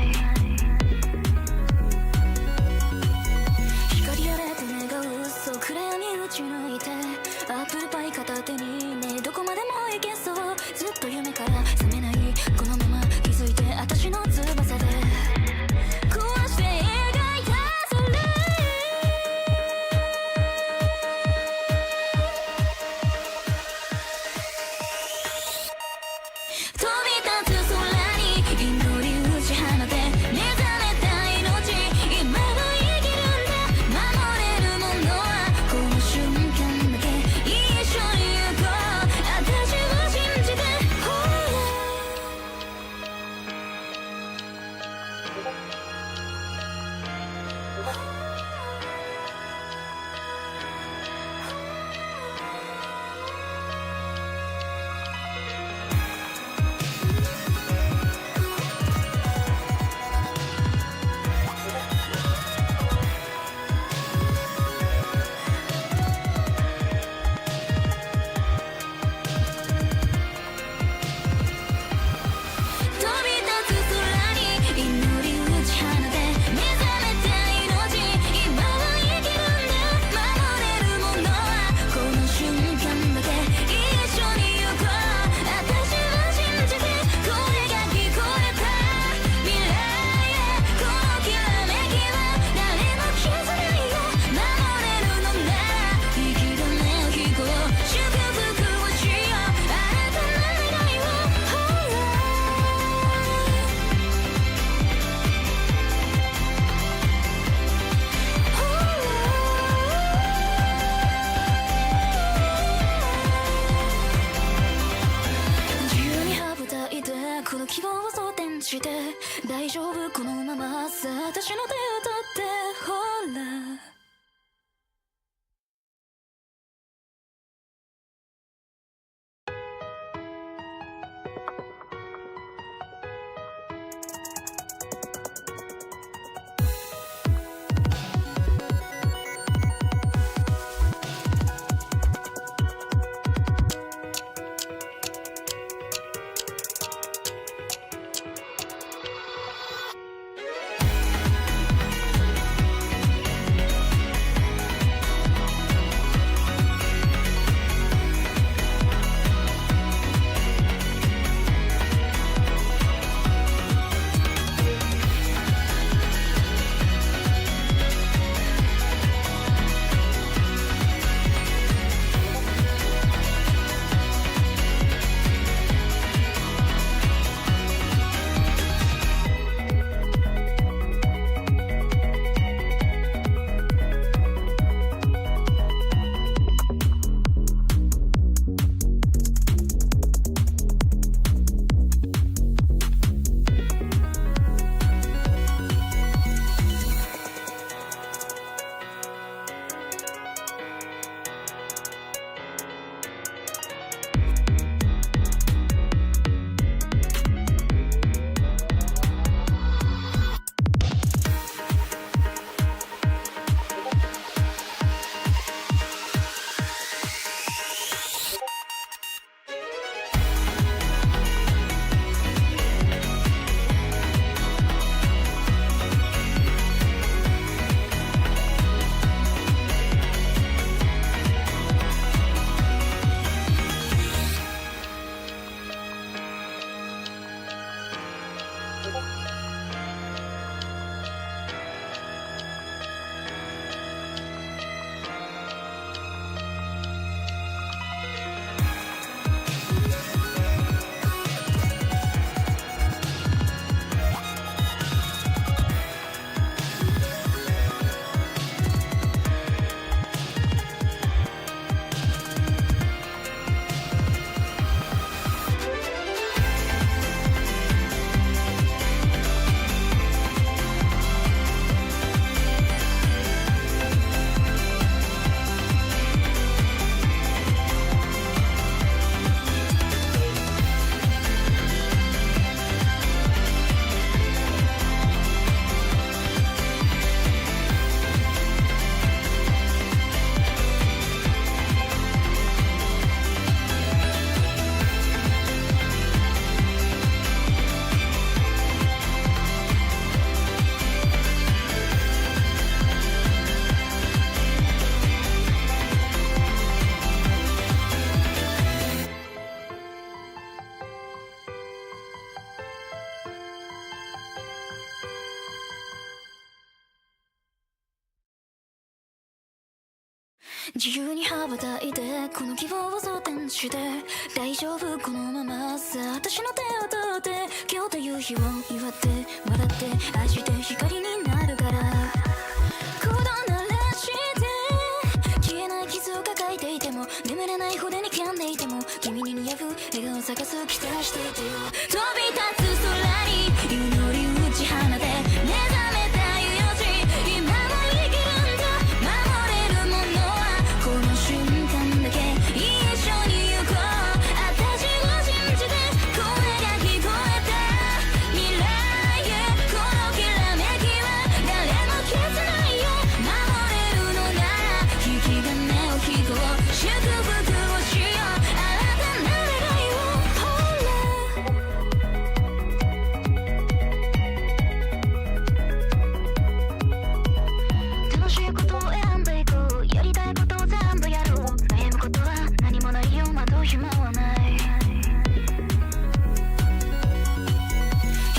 光あれと願うそう暗闇打ち抜いてアップルパイ片手にねどこまでも行けそうずっと夢から覚めないこのまま気づいて私の翼で壊して描いたそれ飛び立つ空に祈り打ち放て目覚めた命今も生きるんだ守れるものはこの瞬間だけ一緒に行こう私を信じてほ飛び立つ空に祈り打ち放て目覚めた命今も生きるんだ守れるものはこの瞬間だけ一緒に行こう私を信じて声が聞こえた未来へこのきらめきは誰も消せないよ守れるのなら引き金を引こう祝福をしよう新たな願いをほら自由に羽ばたいてこの希望を装填して大丈夫このままさ私の手を取ってほら自由に羽ばたいてこの希望を装填して大丈夫このままさあ私の手を取って今日という日を祝って笑って愛して光になるから鼓動鳴らして消えない傷を抱えていても眠れない骨に噛んでいても君に似合う笑顔を探す期待していてよ飛び立つ空に祈り打ち放て目覚めた命今も生きるんだ守れるものはこの瞬間だけ一緒に行こう私を信じて声が聞こえた未来へこのきらめきは誰も消せないよ守れるのなら引き金を引こう祝福をしよう新たな願いをほら楽しいことを選んでいこうやりたいことを全部やろう悩むことは何もないよ惑う暇はない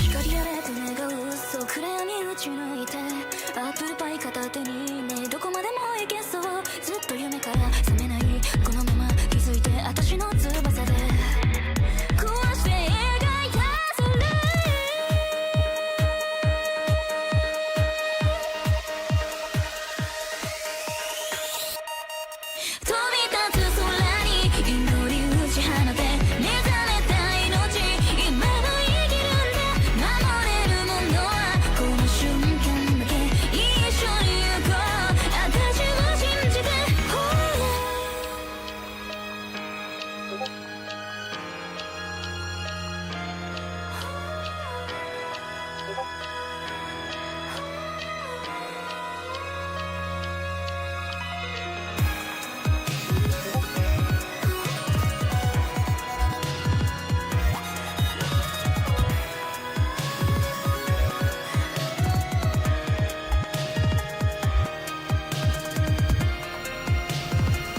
光やれと願うそう暗闇打ち抜いてアップルパイ片手にねどこまでも行けそうずっと夢から覚めないこのまま気づいて私の翼で壊して描いたそれ飛び立つ空に祈り打ち放て目覚めた命今も生きるんだ守れるものはこの瞬間だけ一緒に行こう私を信じてほら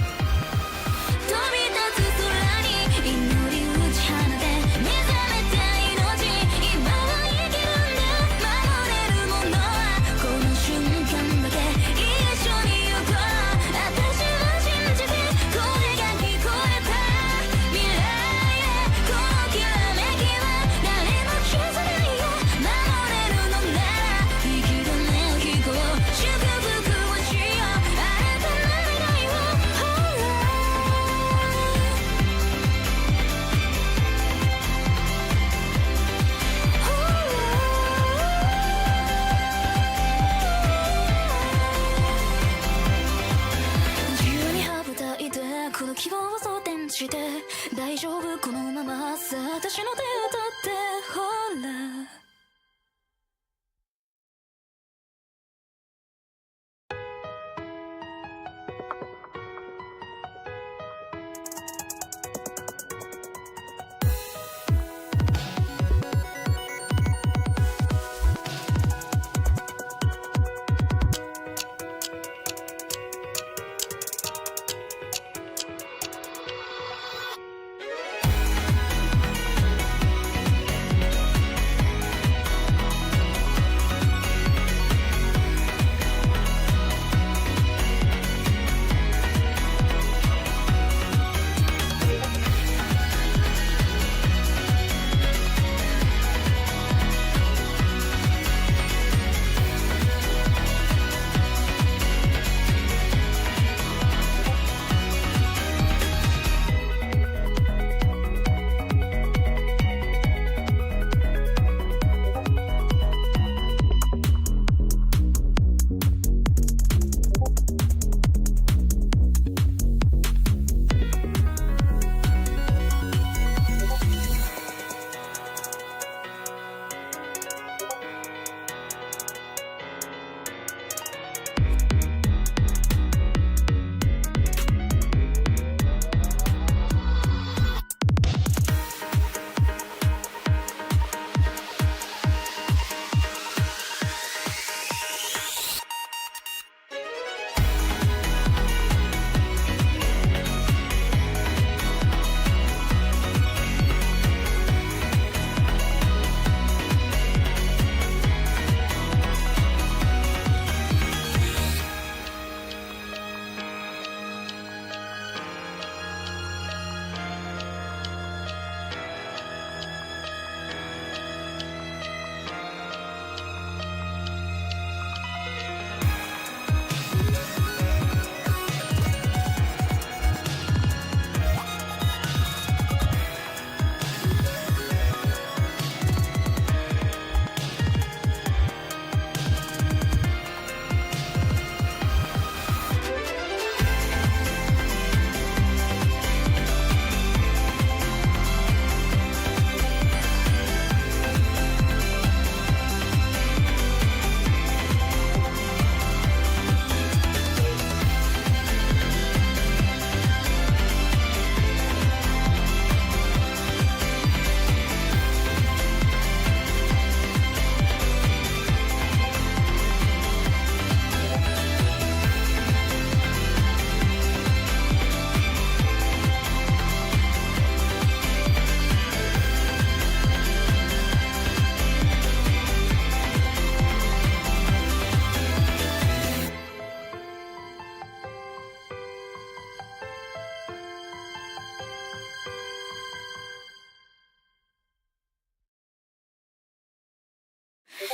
飛び立つ空に祈り打ち放て目覚めた命今は生きるんだ守れるものはこの瞬間だけ一緒に行こう私を信じて声が聞こえた未来へこのきらめきは誰も消せないよ守れるのなら引き金を引こう祝福をしよう新たな願いをほら自由に羽ばたいてこの希望を装填して大丈夫このままさあ私の手を取ってほら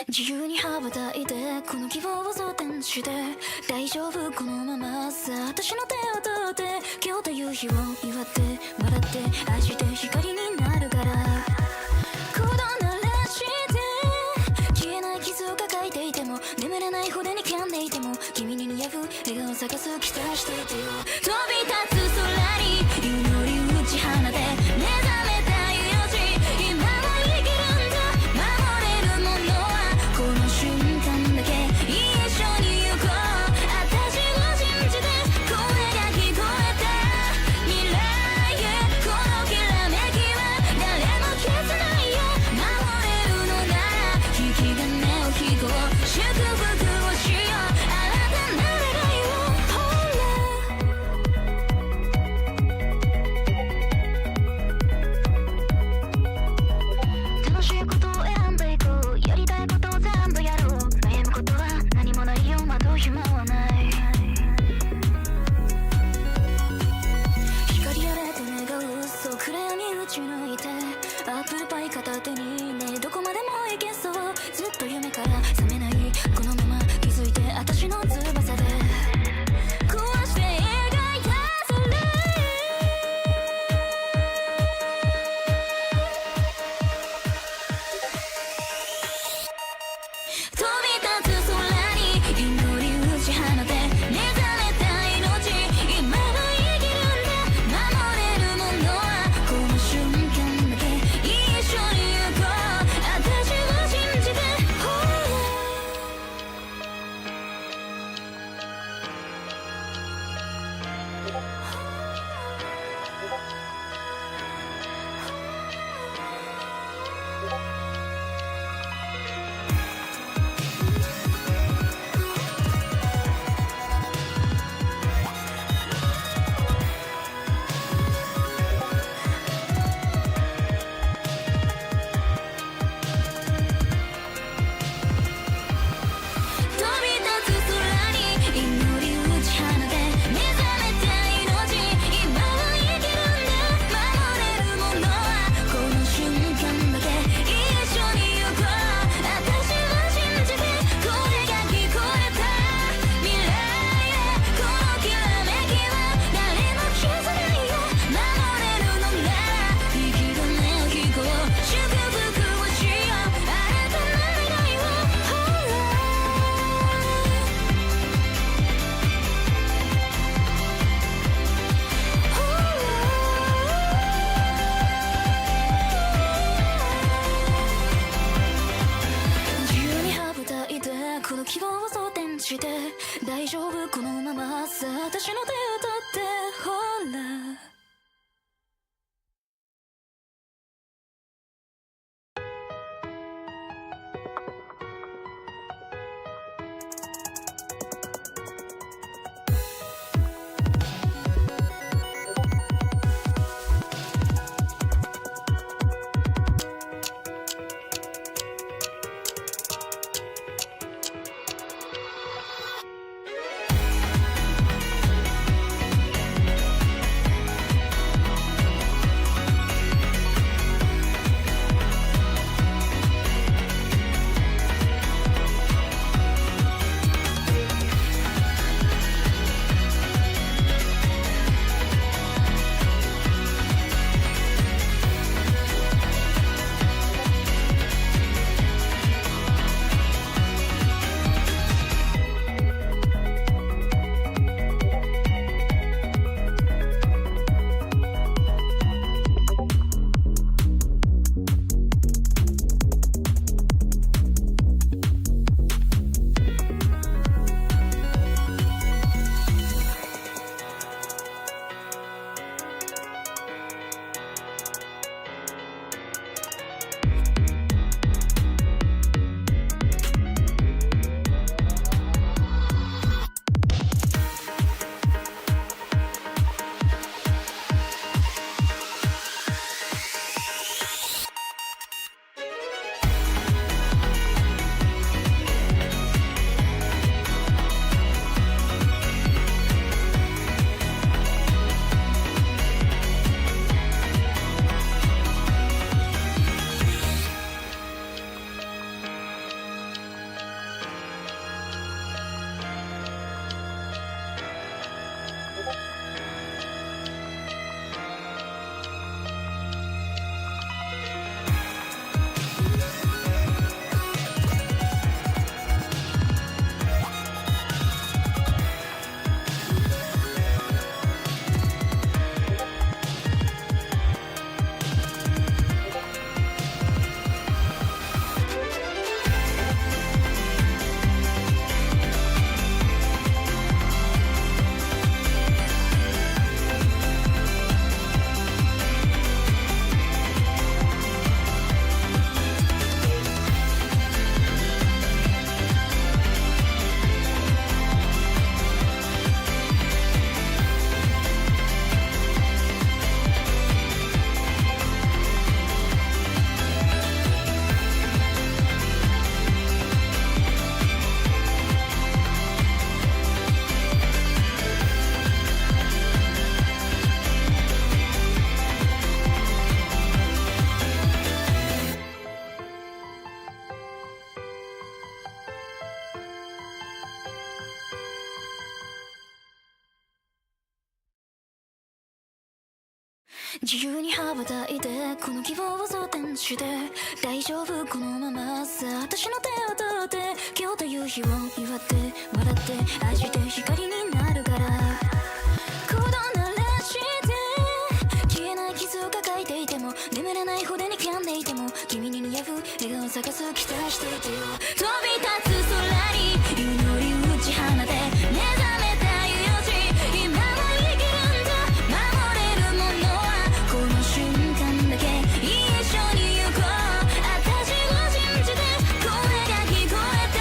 自由に羽ばたいてこの希望を装填して大丈夫このままさあ私の手を取って今日という日を祝って笑って愛して光になるから鼓動鳴らして消えない傷を抱えていても眠れない骨に噛んでいても君に似合う笑顔を探す期待していてよ飛び立つ空に祈り打ち放て目覚めた命今も生きるんだ守れるものはこの瞬間だけ一緒に行こう私を信じて声が聞こえた未来へこのきらめきは誰も消せないよ守れるのなら引き金を引こう祝福をしよう新たな願いを楽しいことを選んでいこうやりたいことを全部やろう悩むことは何もないよ惑う暇はない光あれと願うそう暗闇打ち抜いてアップルパイ片手にねどこまでも行けそうずっと夢から覚めないこのまま気づいて私の翼で壊して描いた空飛び立つ空に祈り打ち放て目覚めた命今も生きるんだ守れるものはこの瞬間だけ一緒に行こう私を信じてほら飛び立つ空に祈り打ち放て目覚めた命今も生きるんだ守れるものはこの瞬間だけ一緒に行こう私を信じて声が聞こえた未来へこのきらめきは誰も消せないよ守れるのなら引き金を引こう祝福をしよう新たな願いをほら自由に羽ばたいてこの希望を装填して大丈夫このままさあ私の手を取ってほら自由に羽ばたいてこの希望を装填して大丈夫このままさあ私の手を取って今日という日を祝って笑って愛して光になるから鼓動鳴らして消えない傷を抱えていても眠れない骨に噛んでいても君に似合う笑顔を探す期待していてよ飛び立つ空に祈り打ち放て目覚めた命今も生きるんだ守れるものはこの瞬間だけ一緒に行こう私を信じて声が聞こえた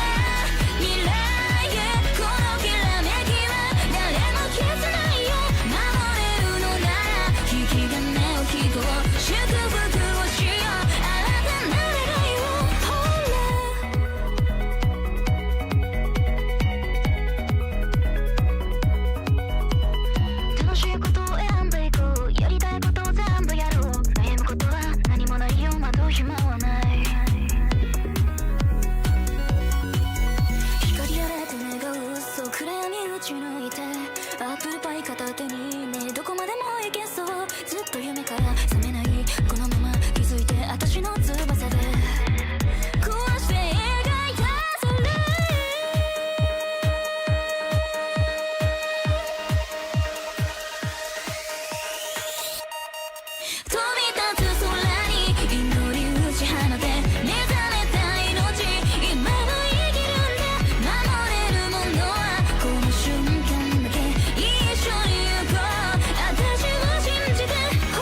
未来へこのきらめきは誰も消せないよ守れるのなら引き金を引こう祝福をしよう新たな願いをほら楽しいことを選んでいこうやりたいことを全部やろう悩むことは何もないよ惑う暇はない光やれと願うそう暗闇打ち抜いてアップルパイ片手にねどこまでも行けそうずっと夢から覚めないこのまま気づいて私の翼で壊して描いた空飛び立つ空に祈り打ち放て目覚めた命今も生きるんだ守れるものはこの瞬間だけ一緒に行こう私を信じてほ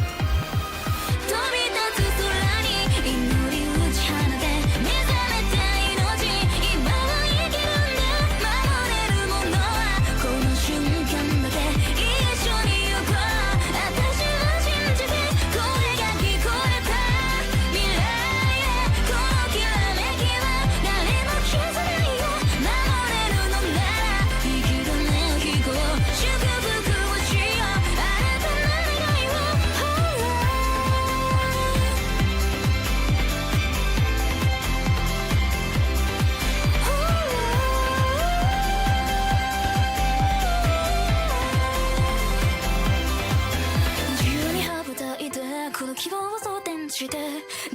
飛び立つ空に祈り打ち放て目覚めた命今も生きるんだ守れるものはこの瞬間だけ一緒に行こう私を信じて声が聞こえた未来へこのきらめきは誰も消せないよ守れるのなら引き金を引こう祝福をしよう新たな願いをほら自由に羽ばたいてこの希望を装填して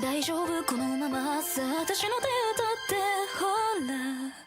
大丈夫このままさあ私の手を取ってほら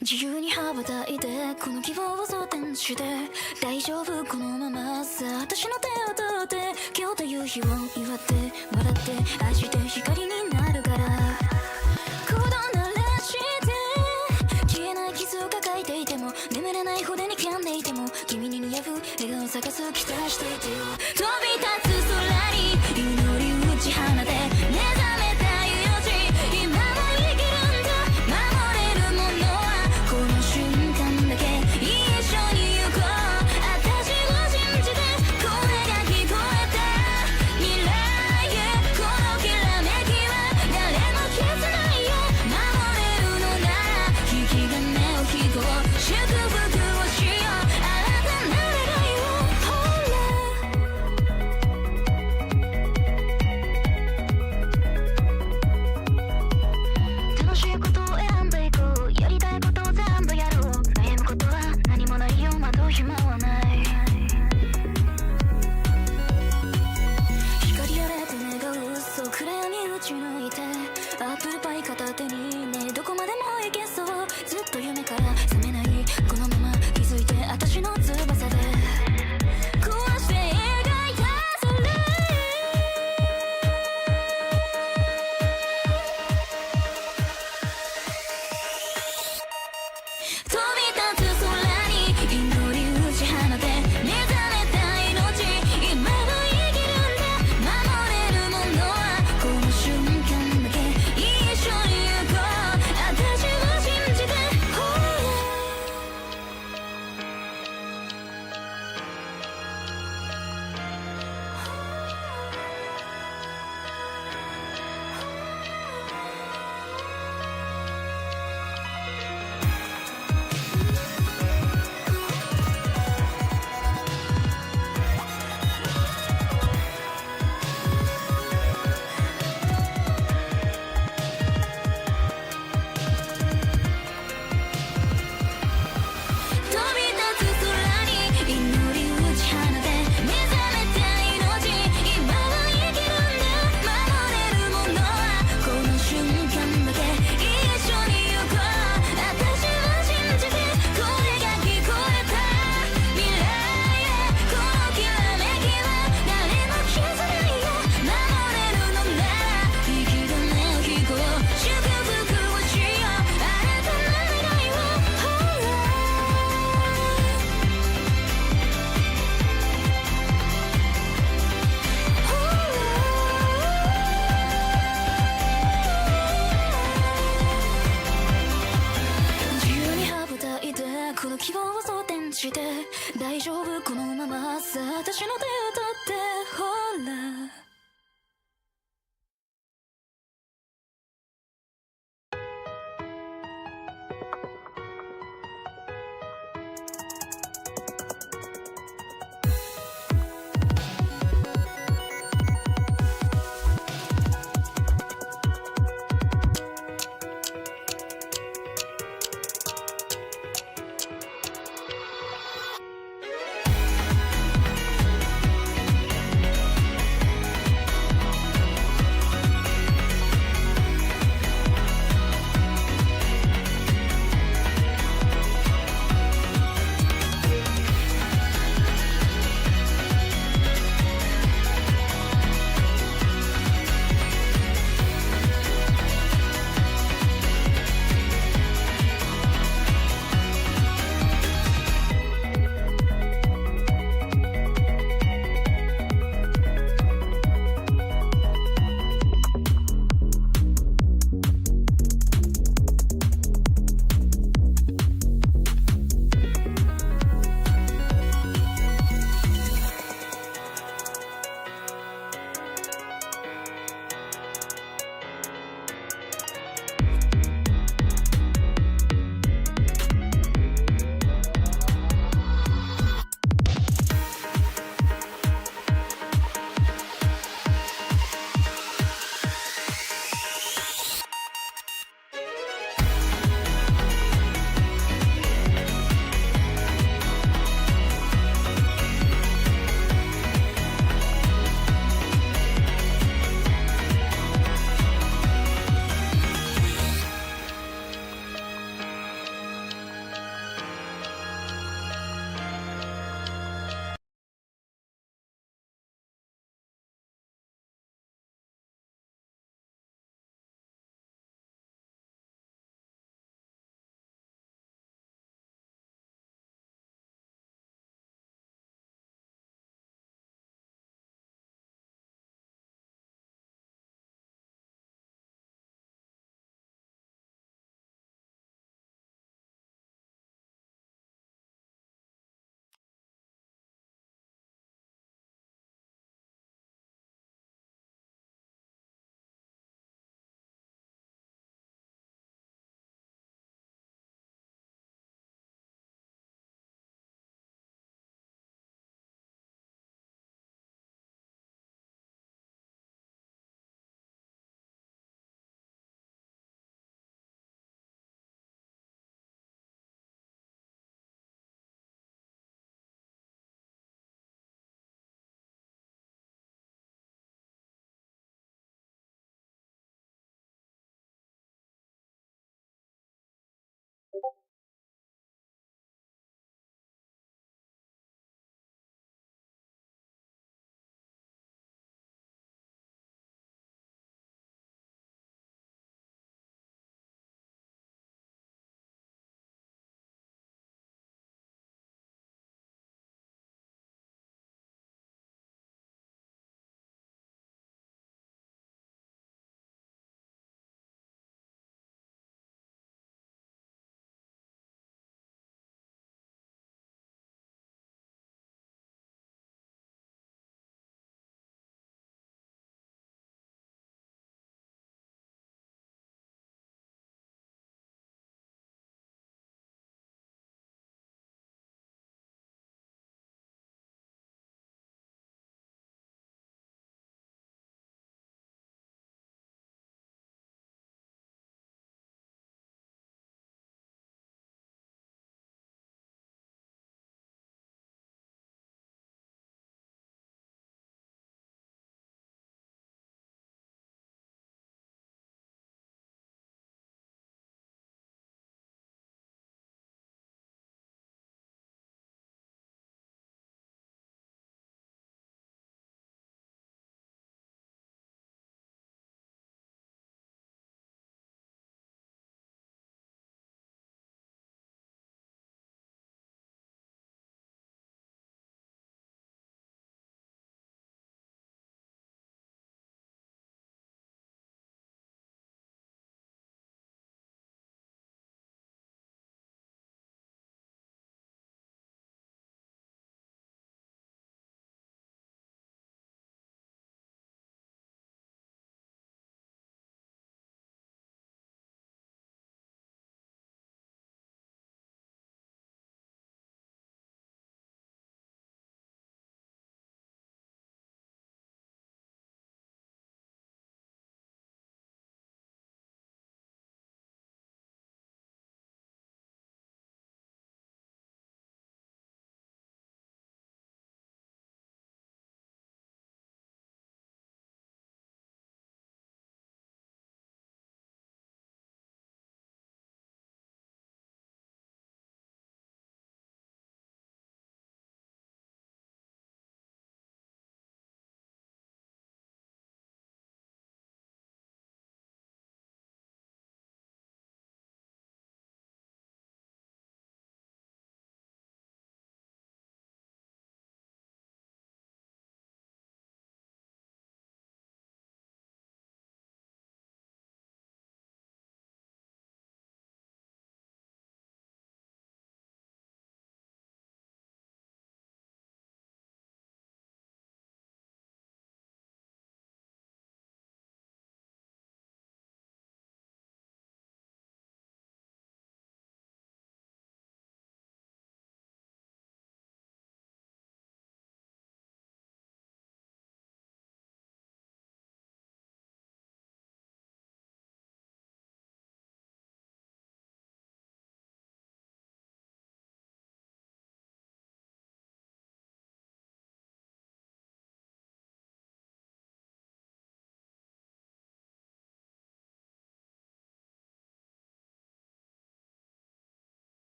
自由に羽ばたいてこの希望を装填して大丈夫このままさ私の手を取って今日という日を祝って笑って愛して光になるから鼓動鳴らして消えない傷を抱えていても眠れない骨に噛んでいても君に似合う笑顔を探す期待していてよ飛び立つ空に祈り打ち放て目覚めた命今も生きるんだ守れるものはこの瞬間だけ一緒に行こう私を信じて声が聞こえた未来へこのきらめきは誰も消せないよ守れるのなら引き金を引こう祝福をしよう新たな願いを楽しいことを選んでいこうやりたいことを全部やろう悩むことは何もないよ惑う暇はない光あれと願う嘘暗闇打ち抜いてアップルパイ片手にねどこまでも行けそうずっと夢から覚めないこのまま気づいて私の翼で壊して描いたそれ飛び立つ空に祈り打ち放て目覚めた命今も生きるんだ守れるものはこの瞬間だけ一緒に行こう私を信じてほら飛び立つ空に祈り打ち放て目覚めた命今も生きるんだ守れるものはこの瞬間だけ一緒に行こう私を信じて声が聞こえた未来へこのきらめきは誰も消せないよ守れるのなら引き金を引こう祝福をしよう新たな願いをほら自由に羽ばたいてこの希望を装填して大丈夫このままさ私の手を取ってほら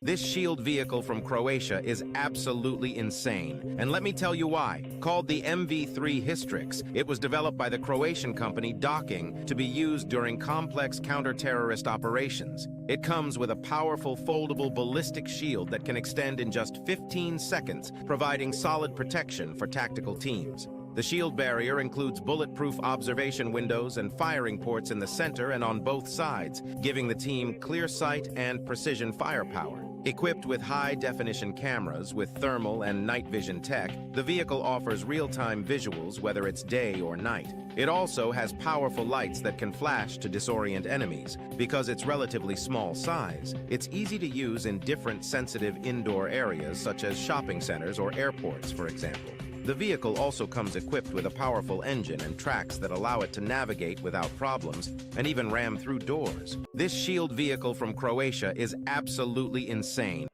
This shield vehicle from Croatia is absolutely insane, and let me tell you why. Called the MV3 Hystrix, it was developed by the Croatian company Docking to be used during complex counter-terrorist operations. It comes with a powerful foldable ballistic shield that can extend in just 15 seconds, providing solid protection for tactical teams. The shield barrier includes bulletproof observation windows and firing ports in the center and on both sides, giving the team clear sight and precision firepower. Equipped with high-definition cameras with thermal and night vision tech, the vehicle offers real-time visuals whether it's day or night. It also has powerful lights that can flash to disorient enemies. Because it's relatively small size, it's easy to use in different sensitive indoor areas such as shopping centers or airports, for example. The vehicle also comes equipped with a powerful engine and tracks that allow it to navigate without problems and even ram through doors. This shield vehicle from Croatia is absolutely insane.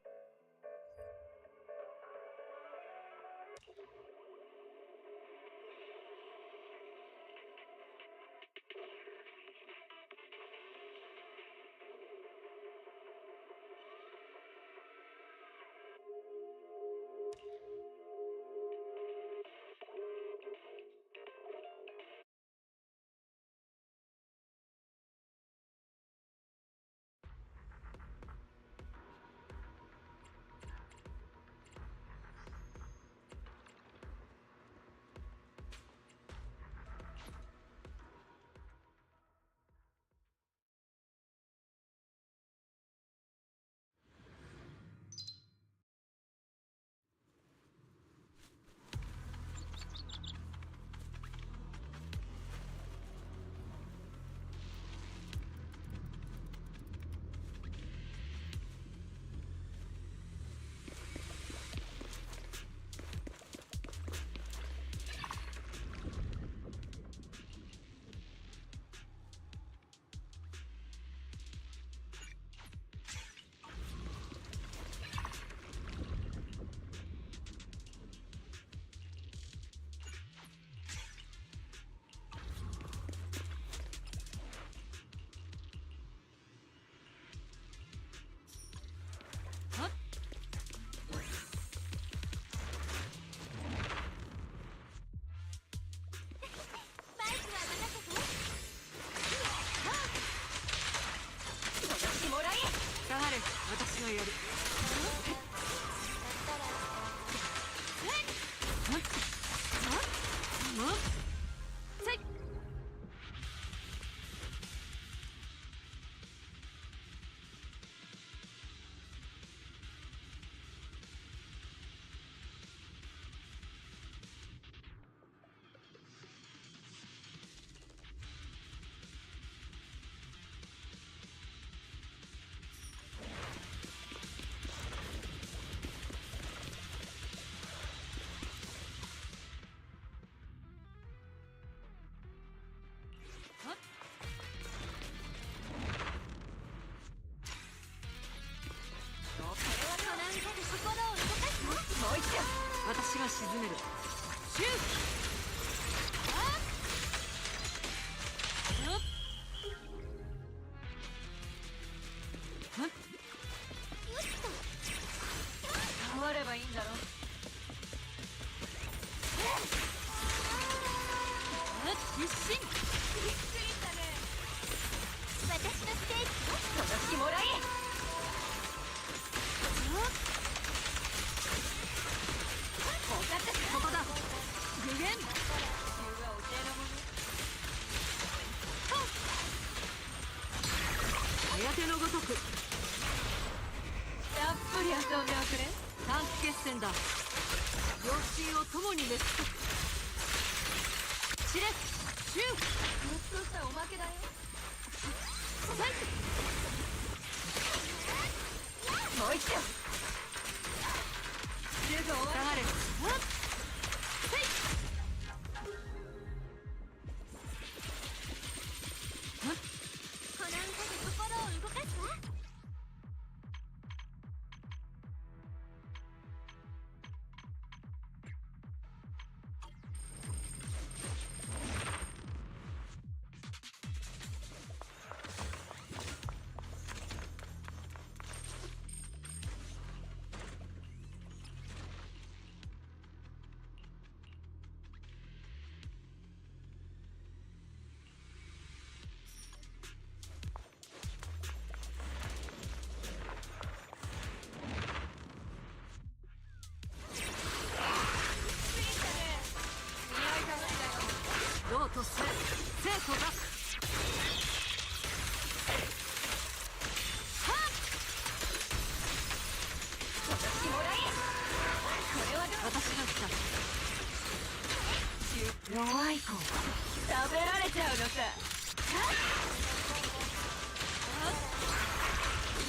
うのさ。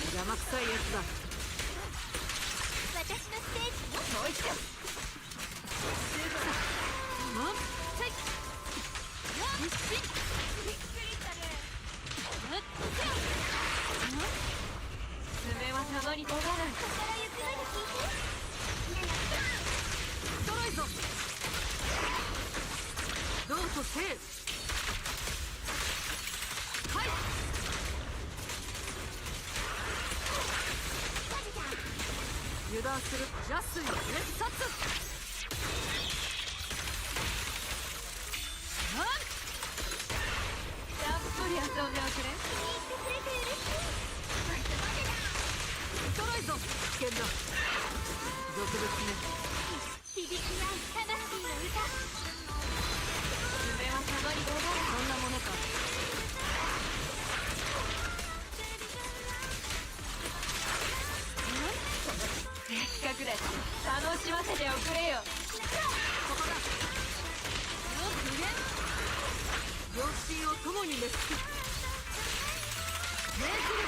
邪魔くさいやつだ。私のステージよ。もう一度。爪はたまに尖らない。力ゆっくり聞いて。ストロイゾ。どうぞせい。はい。油断する。邪水熱殺。たっぷり遊んでおくれ。気に入ってくれて嬉しい。ストロイゾ危険だ。俗物ね。響き合う魂の歌。爪はたまに尖る。そんなものか。せっかくだし楽しませておくれよ。ここだ。無限両親を共に滅す。命ずる。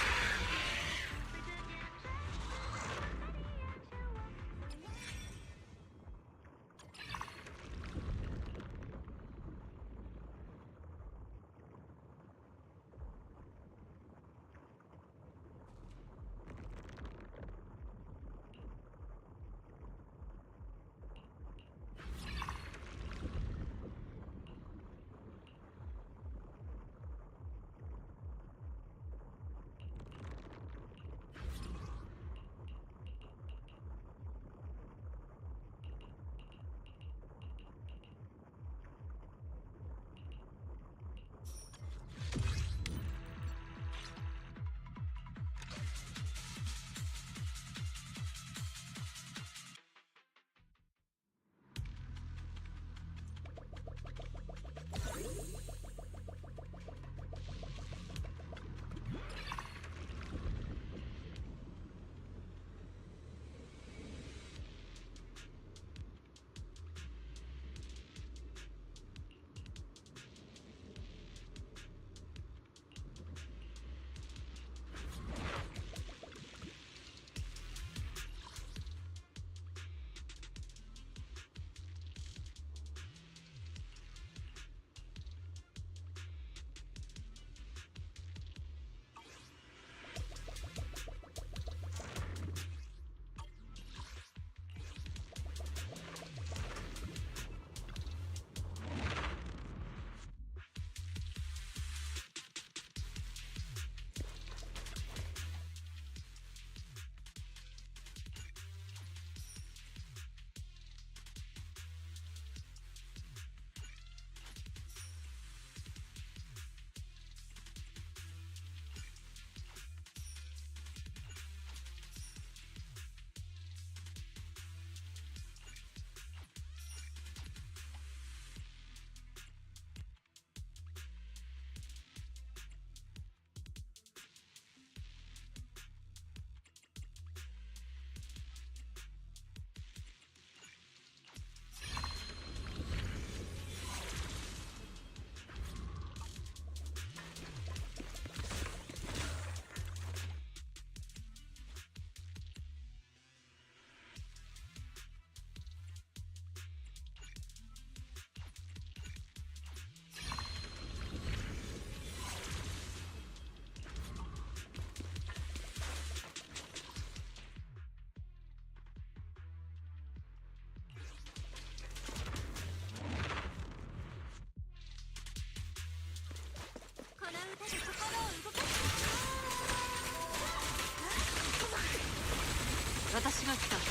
私が来た。シ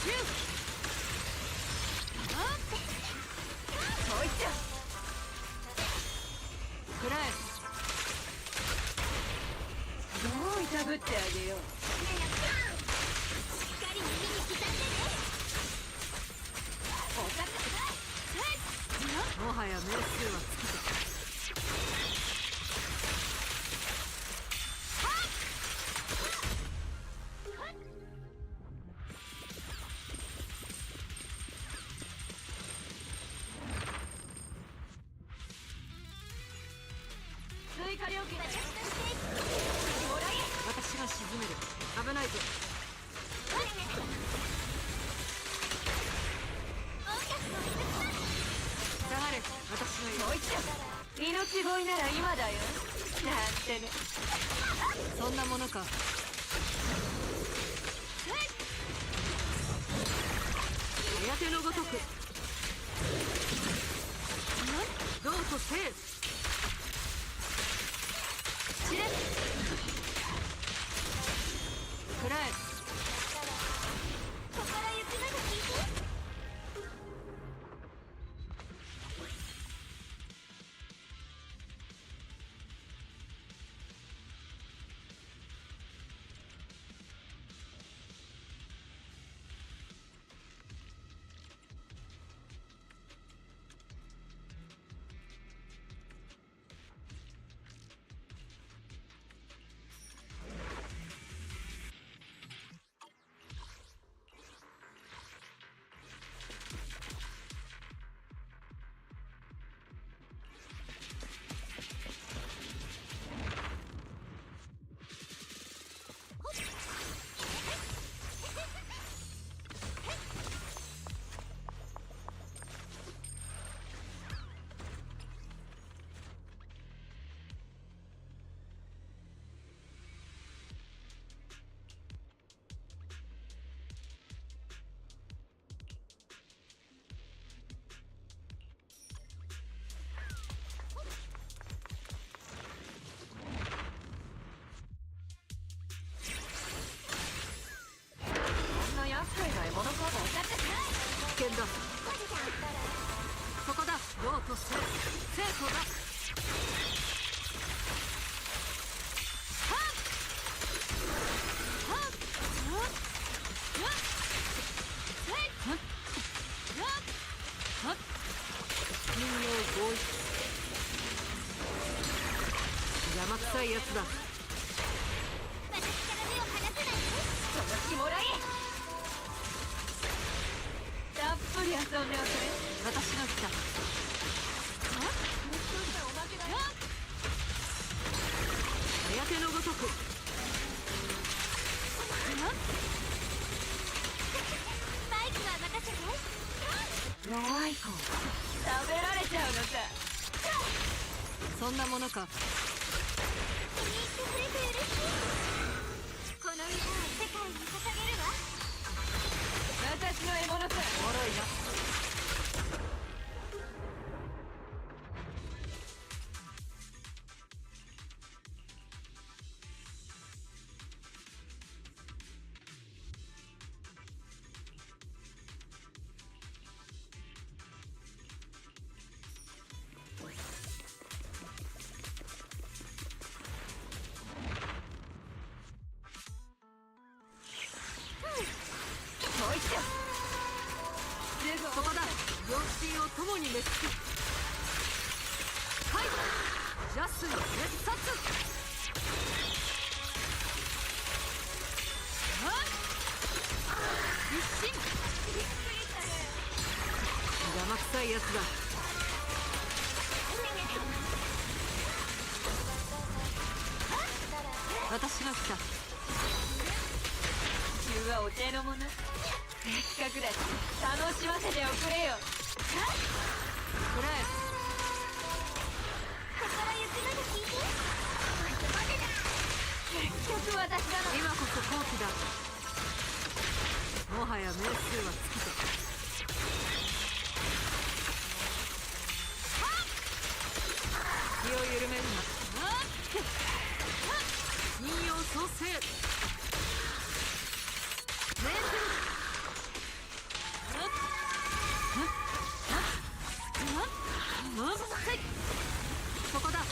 ューこいつくらえ。どういたぶってあげよう。しっかり耳に刻んでね。おかっもはや名数は尽きた。車両機だ。私が沈める。危ないぞ。下がれ。私のもう一度。命乞いなら今だよ。なんてね。そんなものか。手のごとく。どうとせえ。散れ。くらえ。ここから行くのが聞いて。危険だ。そこだ。どうとせ。成功だ。人形合意。邪魔くさいやつだ。私から目を離さないで。その気もらえ。たっぷり遊んでおくれ。私が来た。早手のごとく。マイクは任せて。弱い子。食べられちゃうのさ。そんなものか。気に入ってくれて嬉しい。この歌を世界に捧げるわ。私の獲物さ。おもろいな。そこだ。両親を共に滅す。はいジャスの滅殺。一心。邪魔くさいやつだ。私が来た。中はお手のもの。せっかくだし楽しませておくれよ。くらえ。ここから行くのが聞いて。結局私だの。今こそ好機だ。もはや名数は尽きた。気を緩めるな。人形創生。命ずる。そこだ。も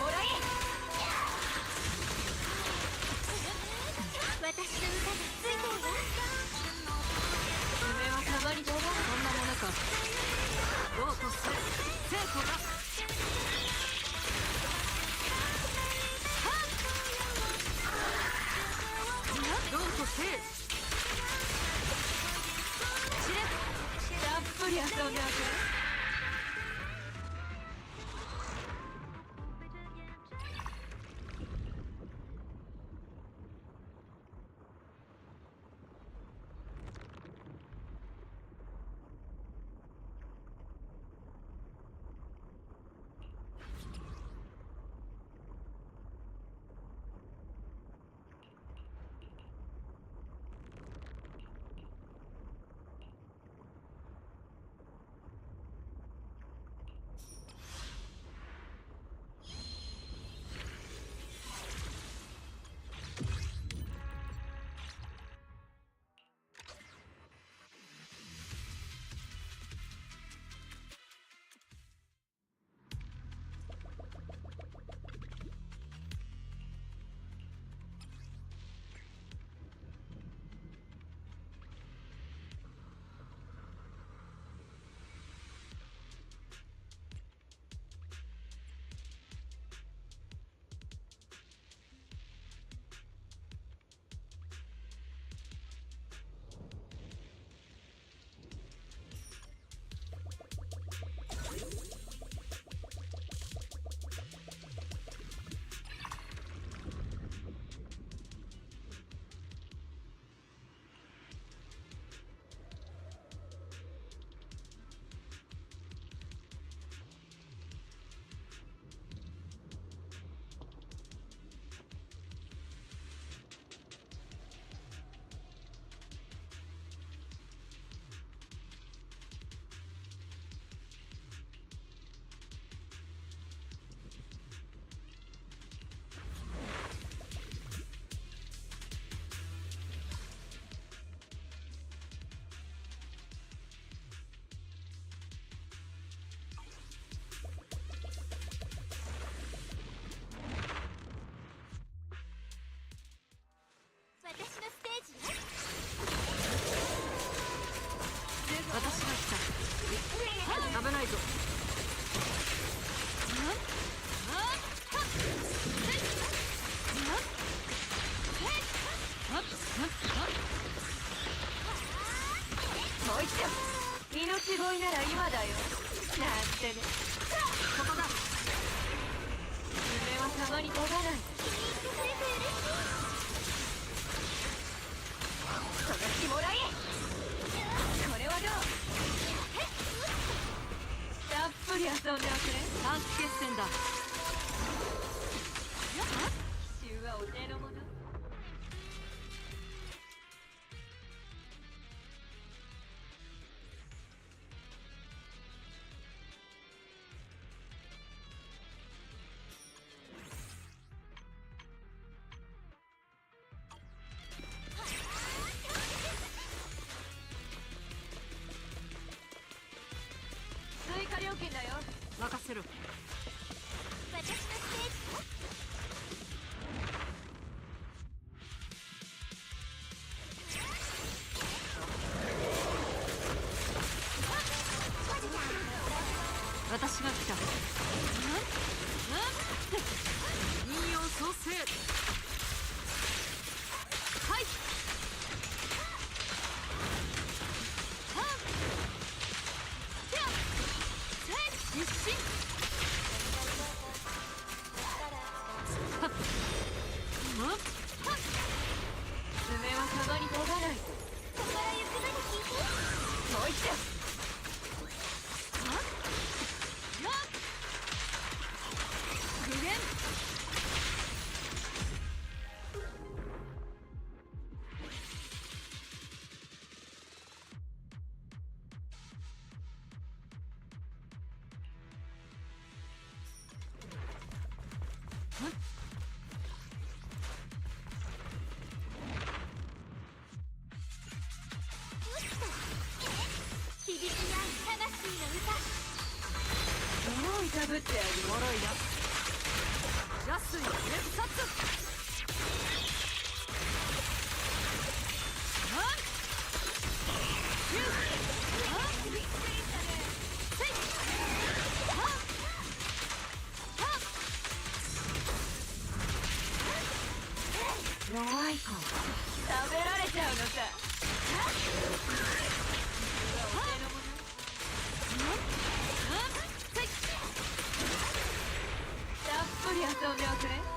らえ。私の歌がせえ。たっぷり遊んでおくれ。危ないぞ。もう一度命乞いなら今だよ。なんてね。ここだ。夢はたまに飛ばない。その気もらえ。これはどう？たっぷり遊んでおくれ。短期決戦だ。奇襲はお手の物。追加料金だよ。任せろ。私のステージ。私が来た。引用創生。はい。実進。爪はカバに飛ばない。ここから行くのに聞いて。もう一度。無限。響き合う魂の歌。物をいたぶってある脆いな。安い熱殺。弱いか食べられちゃうのさたっぷり遊んでおくれ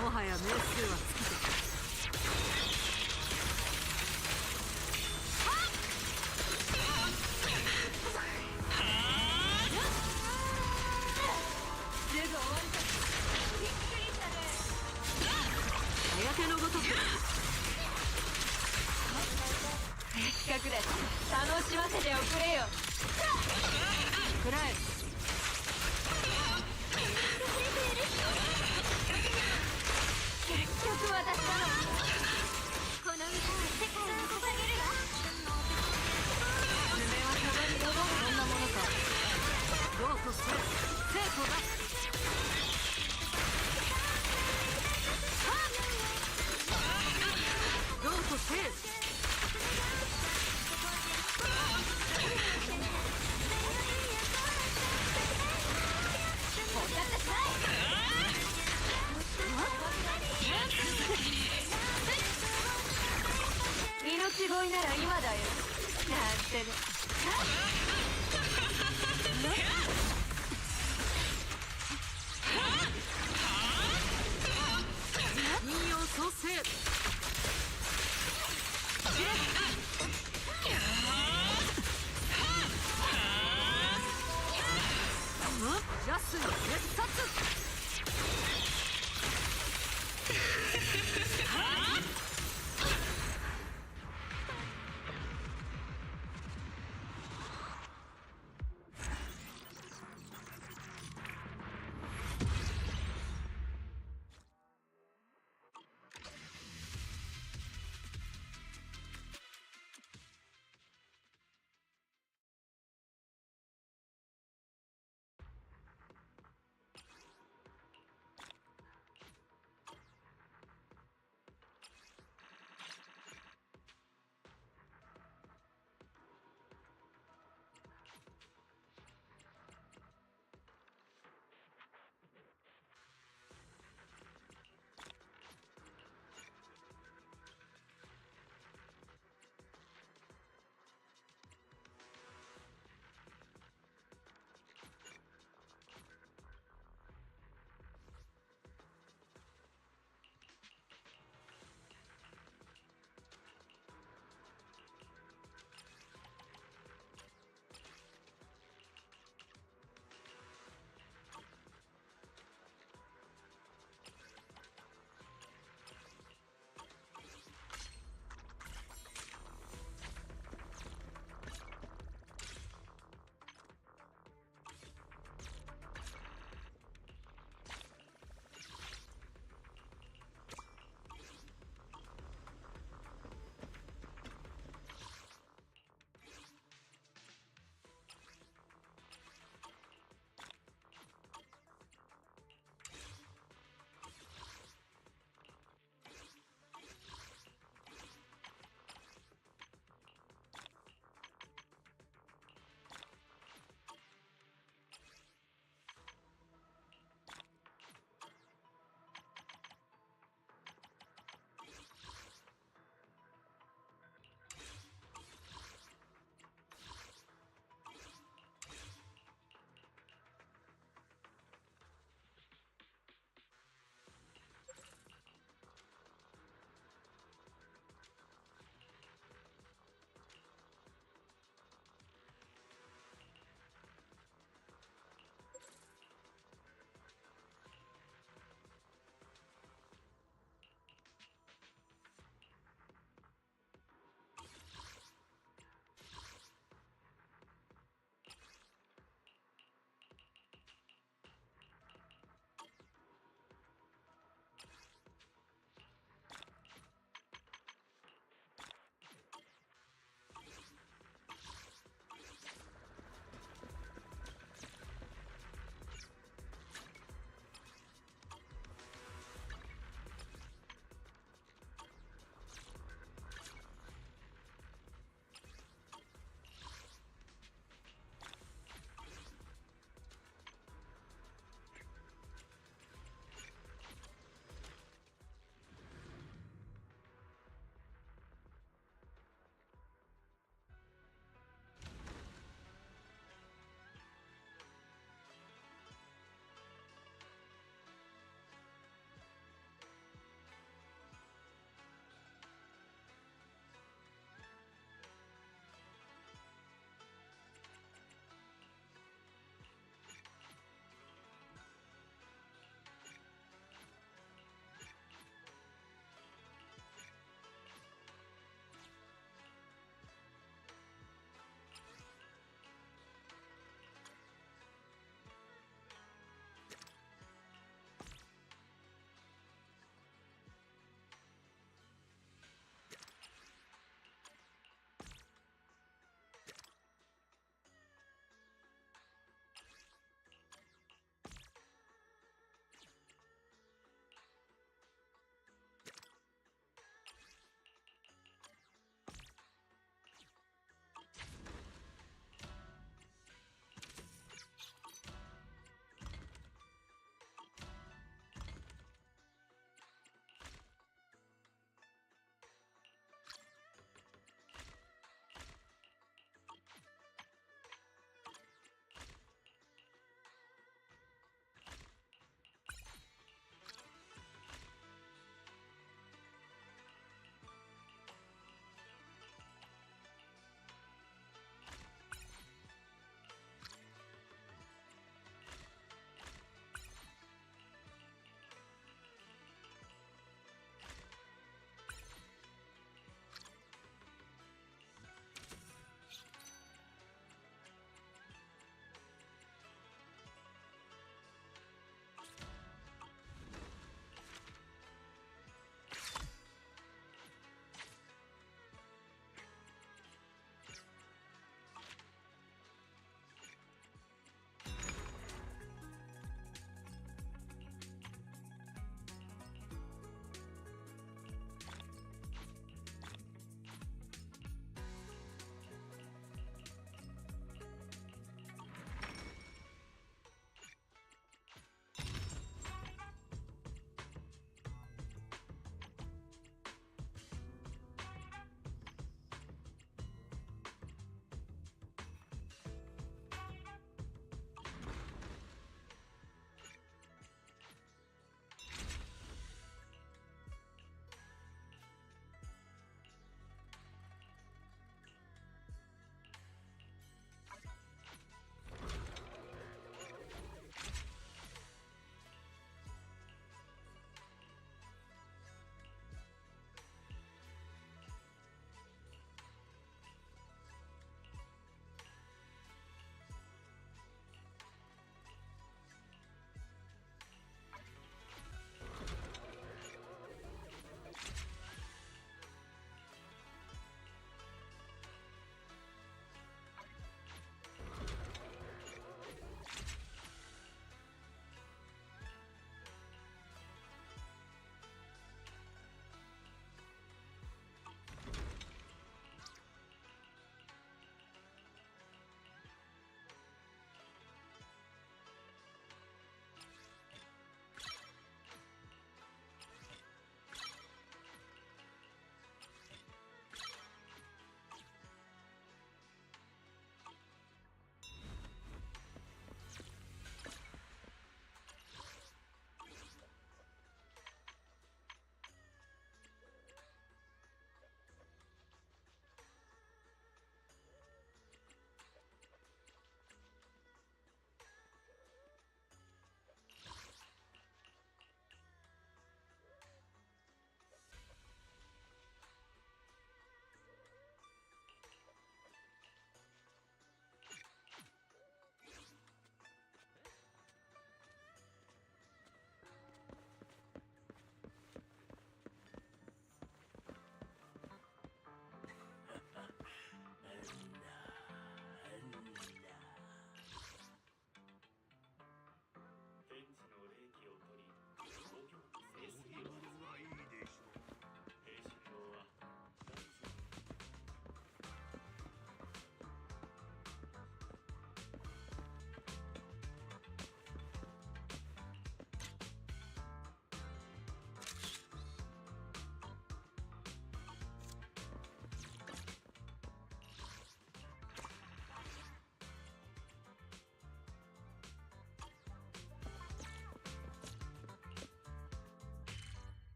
もはや名数は尽きて早手のごとくせっかくだし楽しませておくれよくらえ結局私だのこの歌は世界に捧げるわ爪はそばにどんなものかどうとする生徒だどうとせえ命乞いなら今だよなんてね引用創生ジャスの絶殺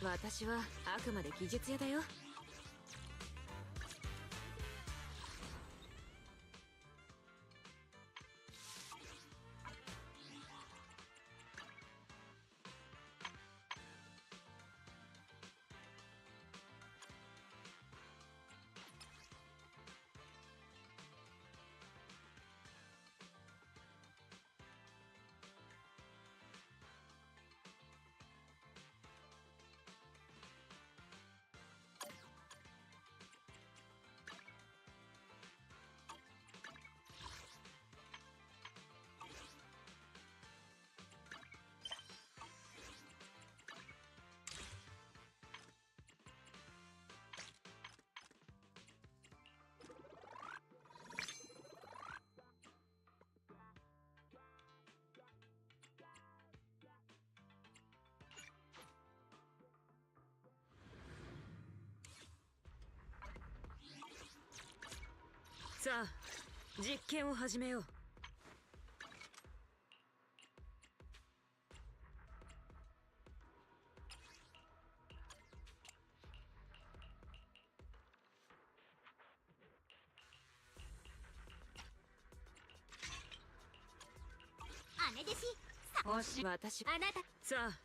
私はあくまで技術屋だよ。さあ、実験を始めよう。姉弟子、私、あなた。さあ、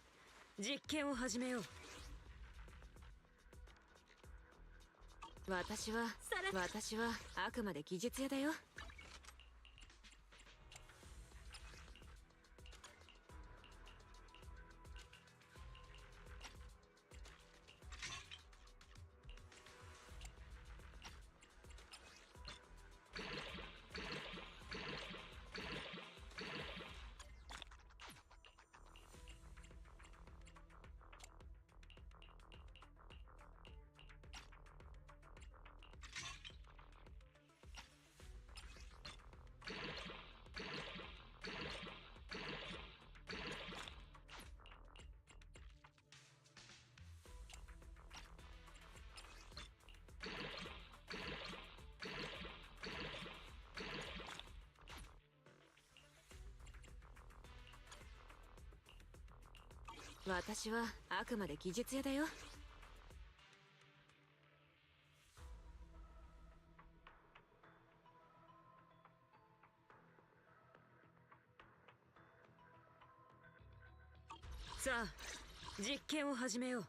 実験を始めよう。私はあくまで技術屋だよ。私はあくまで技術屋だよ。さあ、実験を始めよう。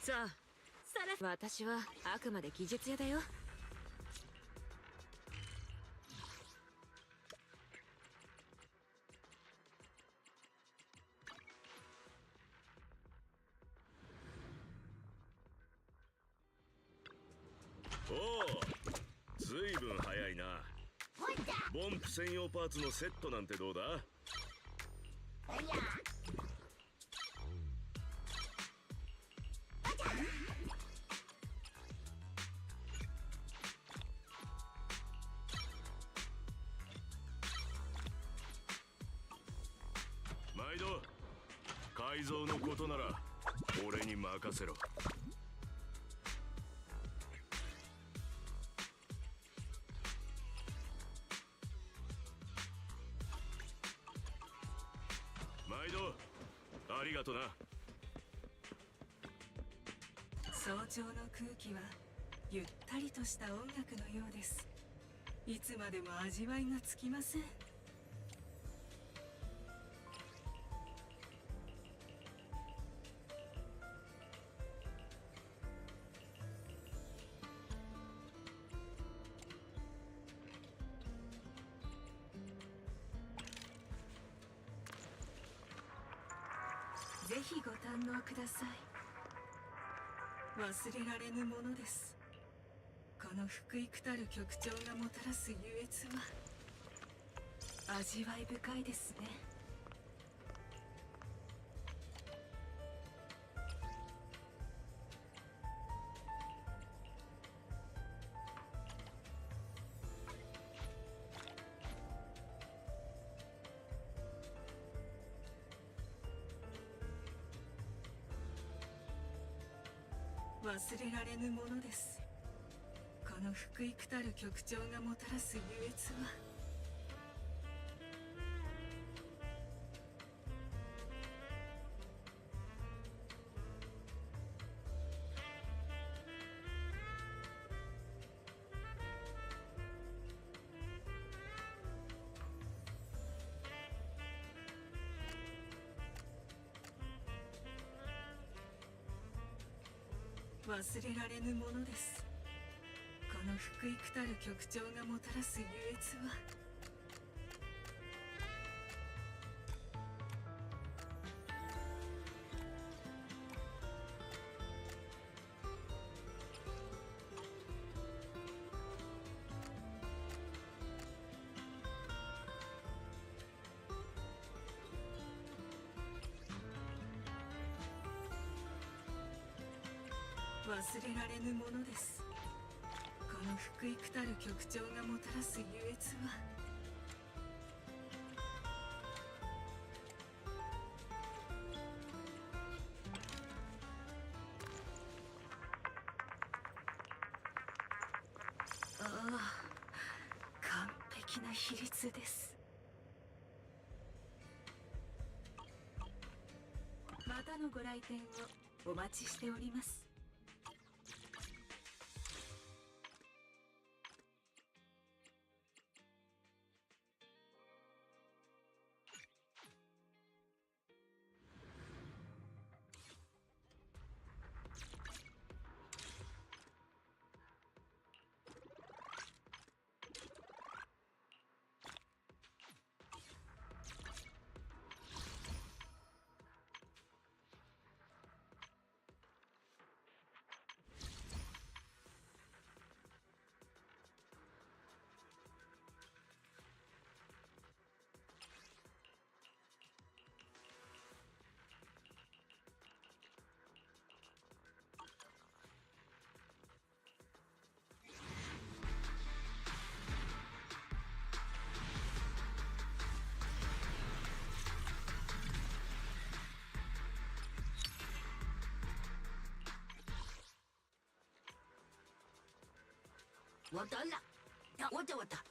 さあ、私はあくまで技術屋だよ。おお、ずいぶん早いな。ボンプ専用パーツのセットなんてどうだ？毎度、改造のことなら俺に任せろ。毎度ありがとな。早朝の空気はゆったりとした音楽のようです。いつまでも味わいがつきません。ぜひご堪能ください。忘れられぬものです。ここの福育たる局長がもたらす優越は味わい深いですね。忘れられぬものです。この福育たる局長がもたらす優越は忘れられぬものです。この福育たる局長がもたらす優越は忘れられぬものです。この福育たる局長がもたらす優越はああ、完璧な比率です。またのご来店をお待ちしております。わたらわたわた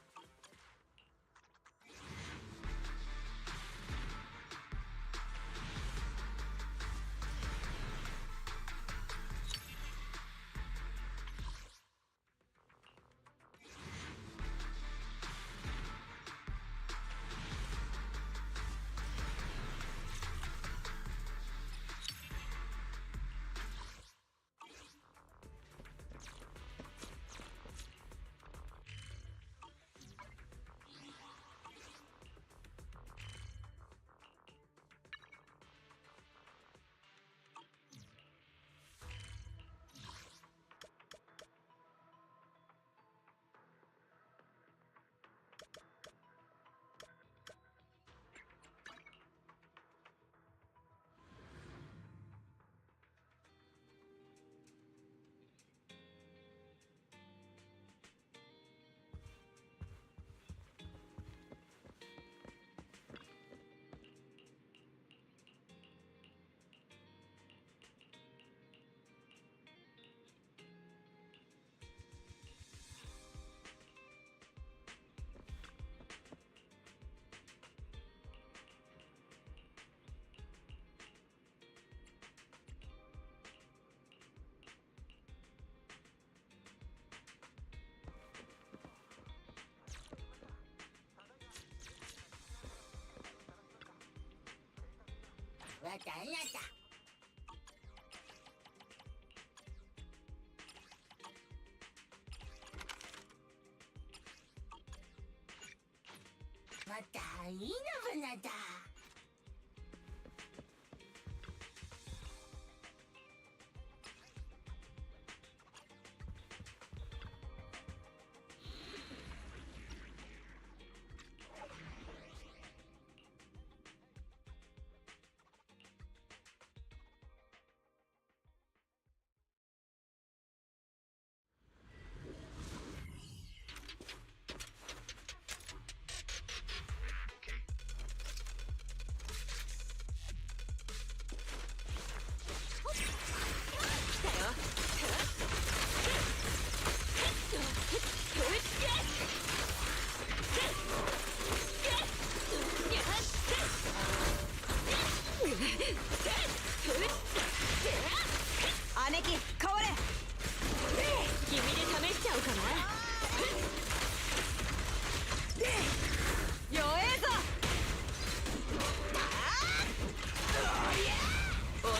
わたらたまたいいのぶなだ。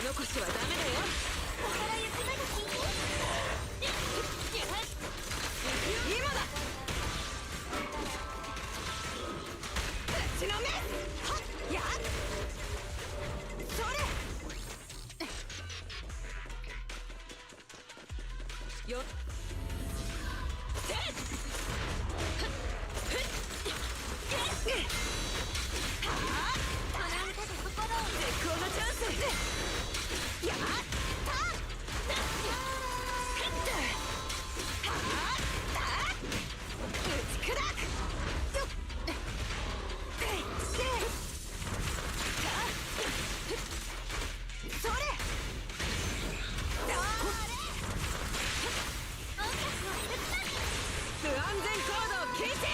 残しはダメだよ。心ゆくまで聞いて。今だ。ぶちのめ。はっやっ。それ。よっ。せっ。絶好のチャンス。やった打ち砕く。それ。不安全行動禁止。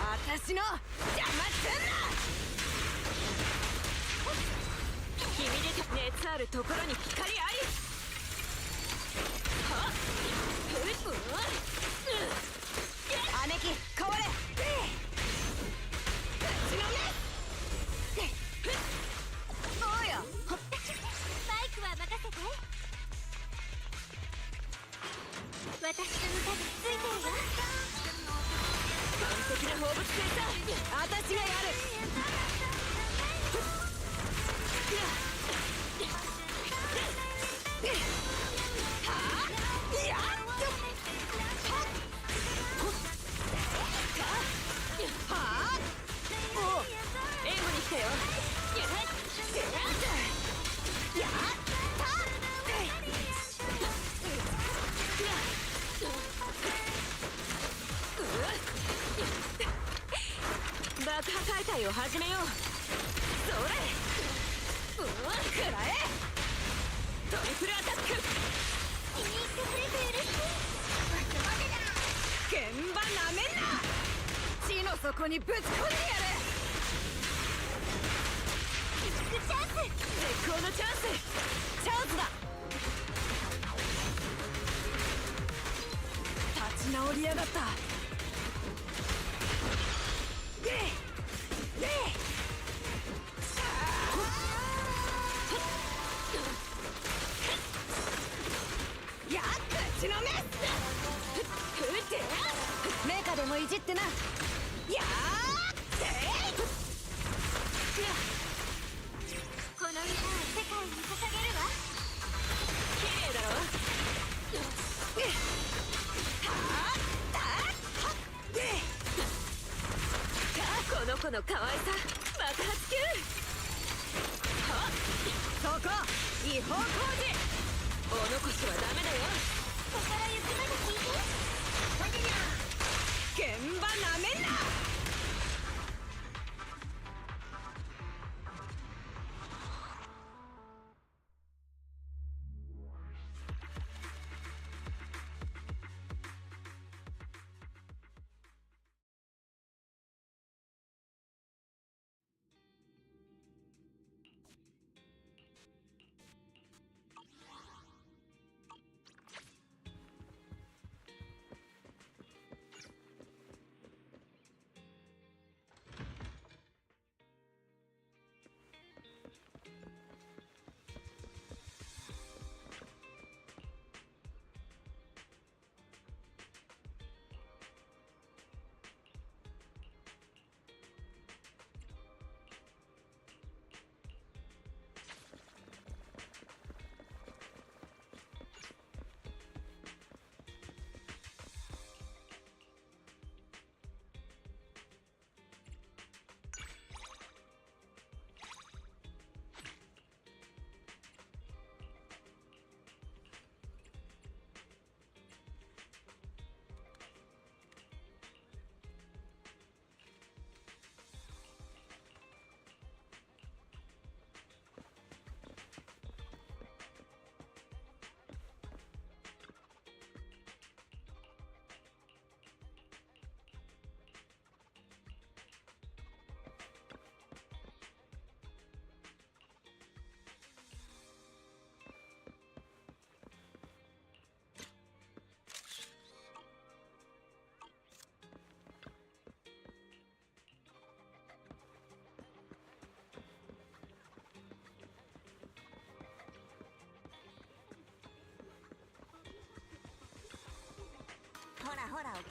私の邪魔すんな。君で熱あるところに光あり。はっ姉貴変われ。ぶちのめ。そうよ。バイクは任せて。私の歌がついてるわ。完璧な放物線だ。私がやる。援護に来たよ。やった爆破解体を始めよう。それ。食らえ。トリプルアタック。気に入ってくれて嬉しい。現場なめんな。地の底にぶち込んでやる。チャンス。絶好のチャンス。チャンスだ。立ち直りやがった。やっぶちのめ。メカでもいじってな。やーってこの歌を世界に捧げるわ。綺麗だろ。この子の可愛さ爆発級。はっそこ違法工事。お残しはダメだよ。心ゆくまで聞いて。現場なめんな。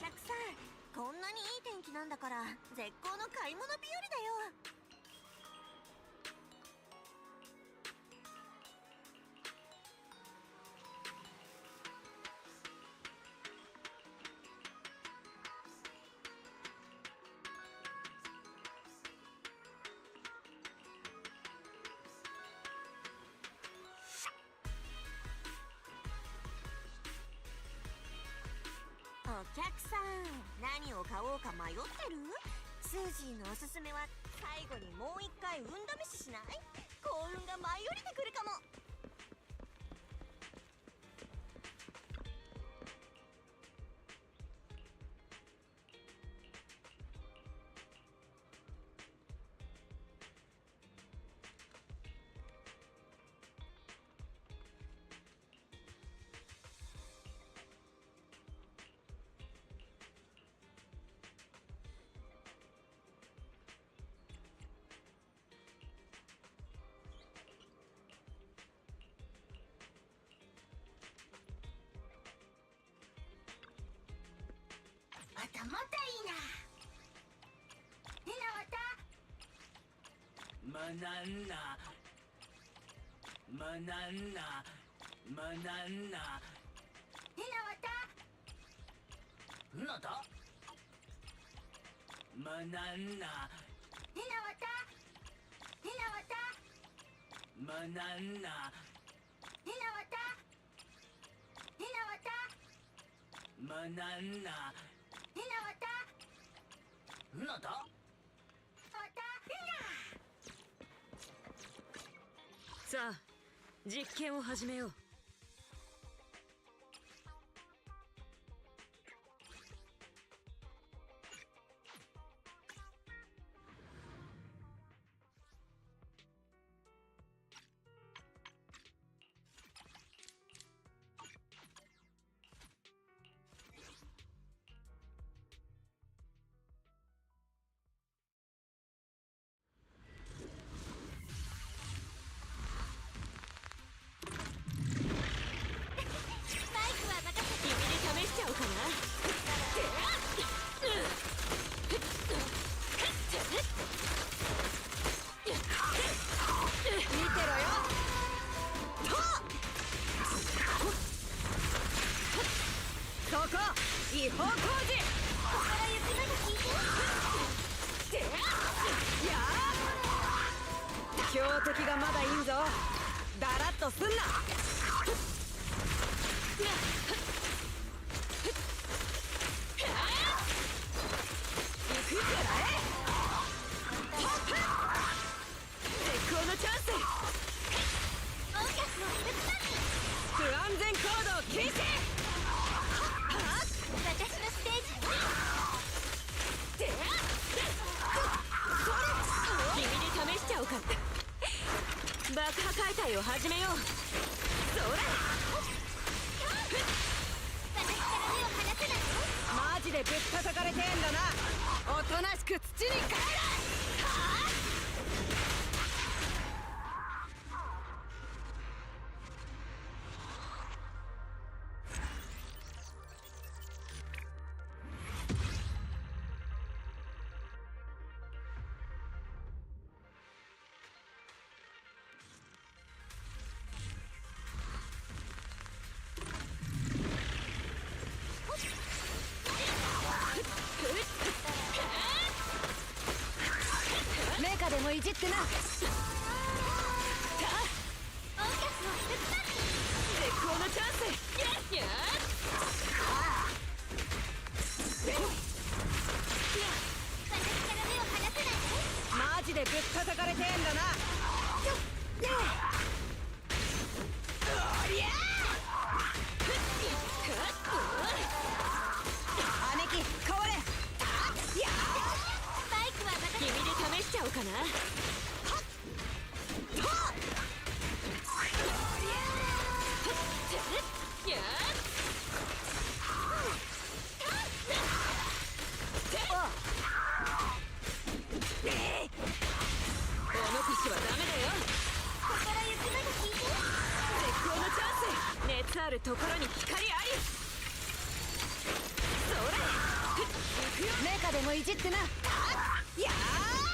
客さん、こんなにいい天気なんだから絶好の買い物日和だよ。お客さん、何を買おうか迷ってる？スージーのおすすめは最後にもう一回運試ししない？幸運が舞い降りてくるかも。またまたいいな。ひなわた。マナンナ。マナンナ。マナンナ。ひなわた。なんだ。マナンナ。ひなわた。ひなわた。マナンナ。ひなわた。ひなわた。マナンナ。ひなわた。なんだ。さあ、実験を始めよう。違法工事。ここから雪なが聞いて。やあ、標的がまだいいぞ。だらっとすんな。行くから絶好のチャンス。不安全行動禁止。私のステージ君に試しちゃおうか。爆破解体を始めよう。それ私から目を離せない。マジでぶったたかれてんだな。おとなしく土に帰れ。メカでもいじってな。絶好のチャンス。やっ私から目を離せない。マジでぶったたかれてんだな。おりゃ姉貴変われ。やスパイクはまた君で試しちゃおうかな。やお残しはダメだよ。ここから雪なが聞いて。絶好のチャンス。熱あるところに光あり。それメカでもいじってな。やーっ。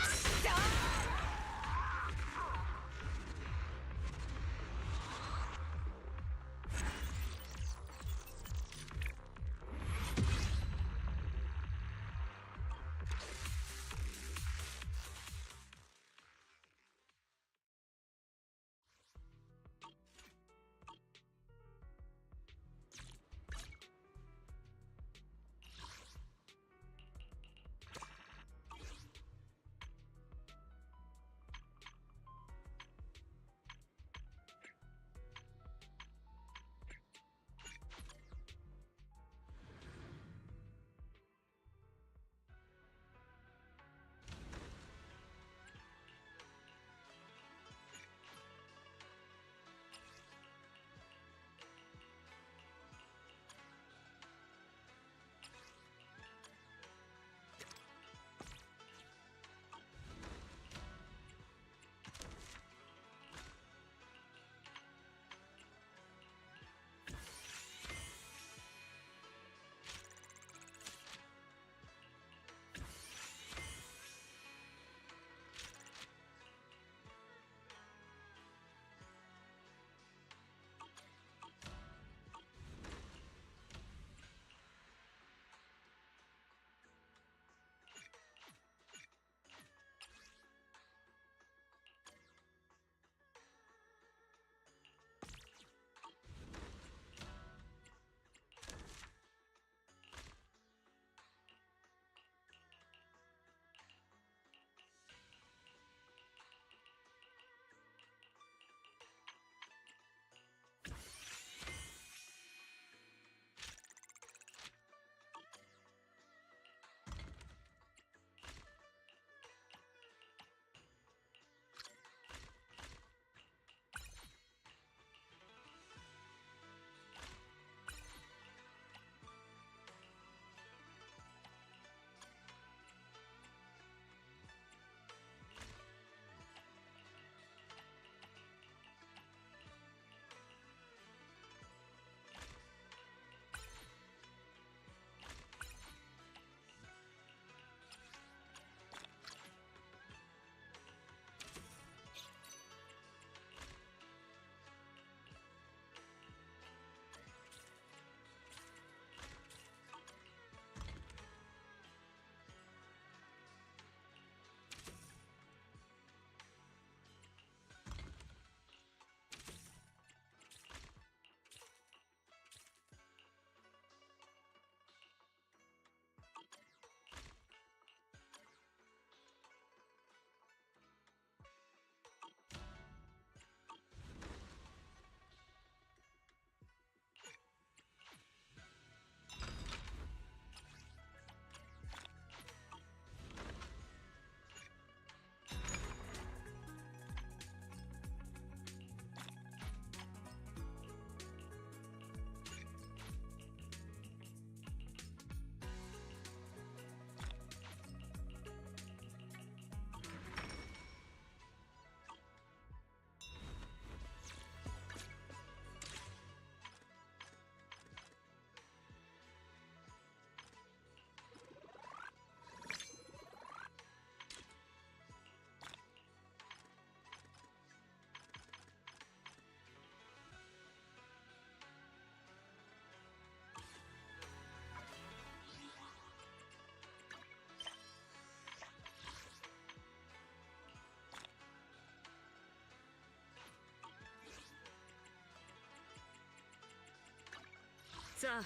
さあ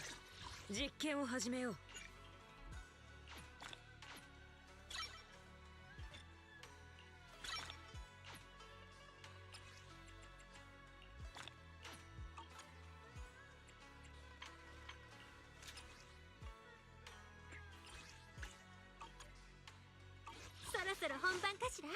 実験を始めよう。そろそろ本番かしら。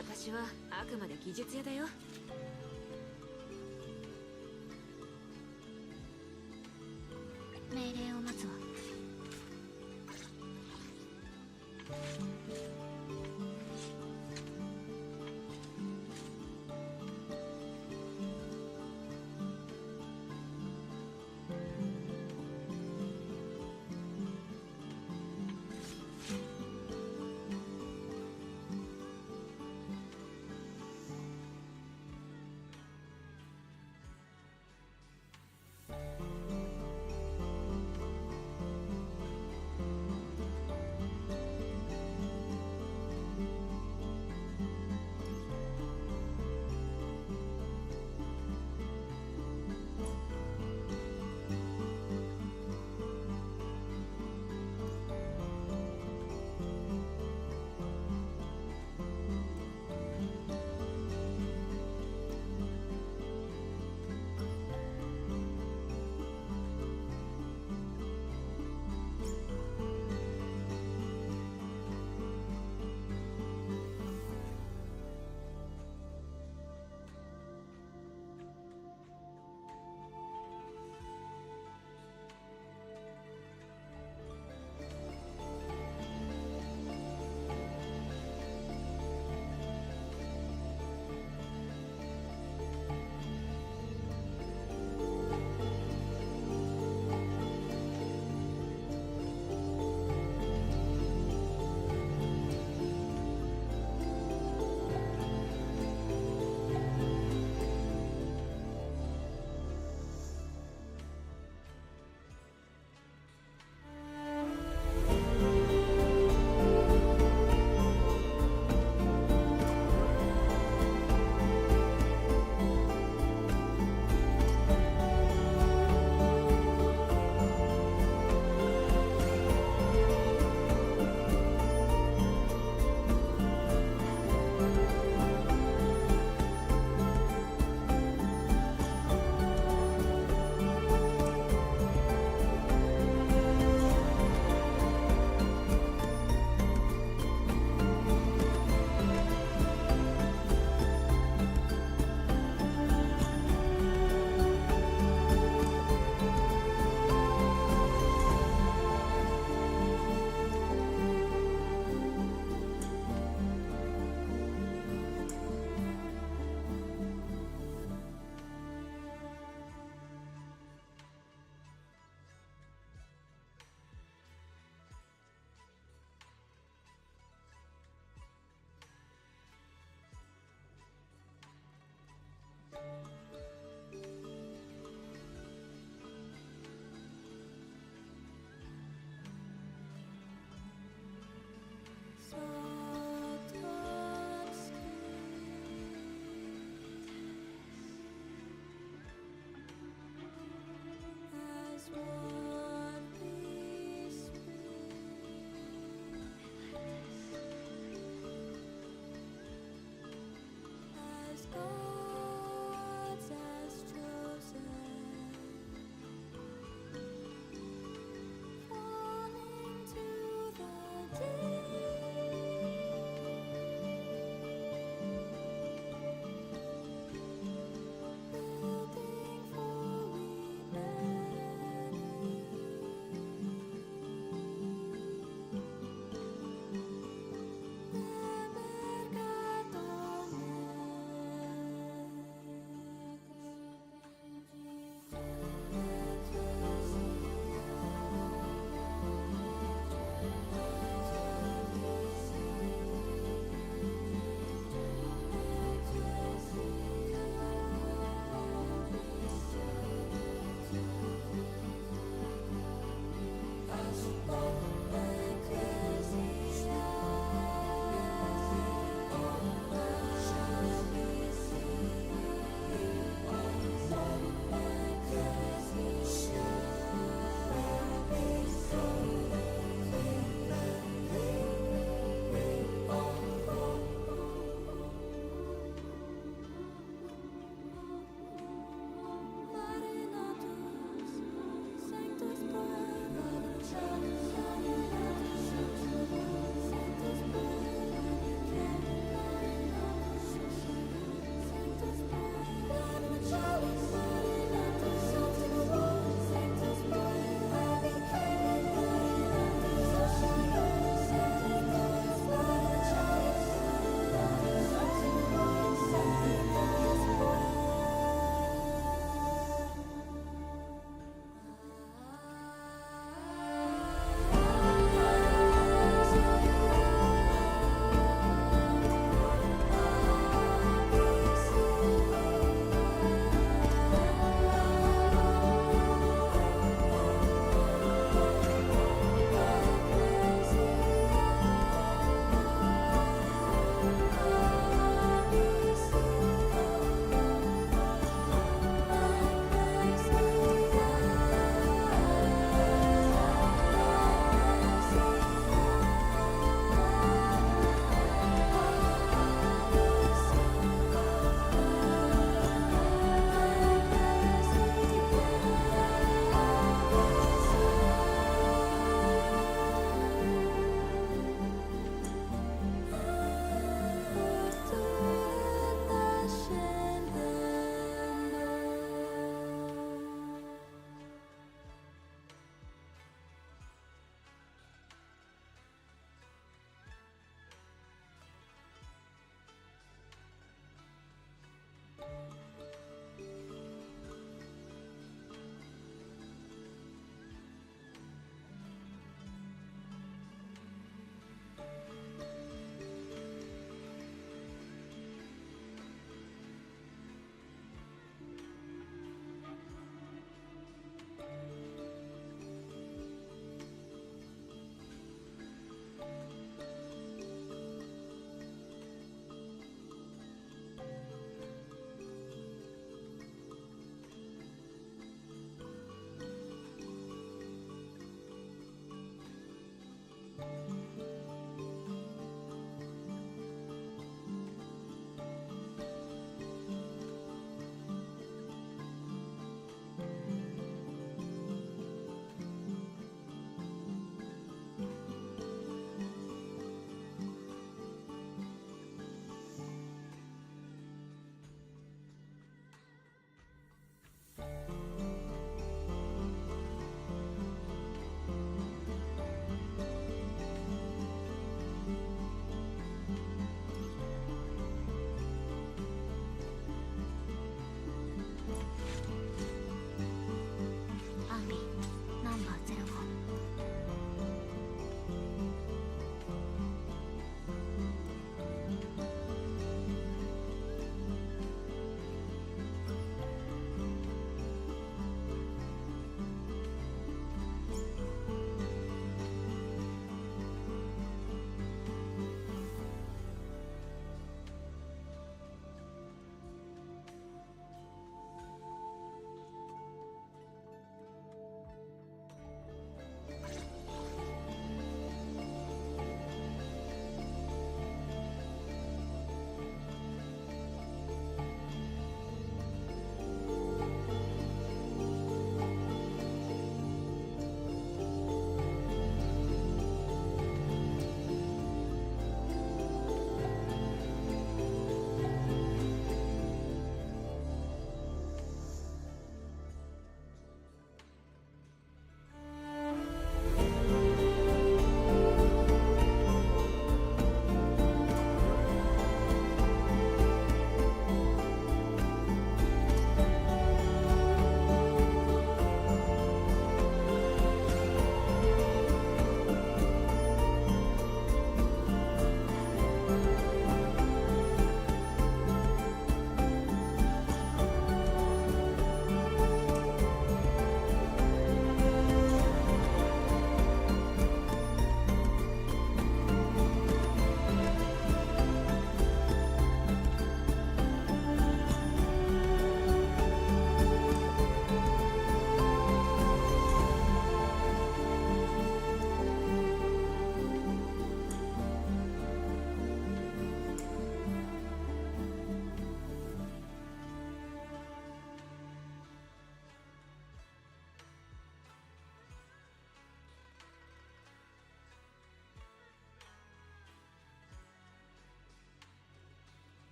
私はあくまで技術屋だよ。命令を待つわ。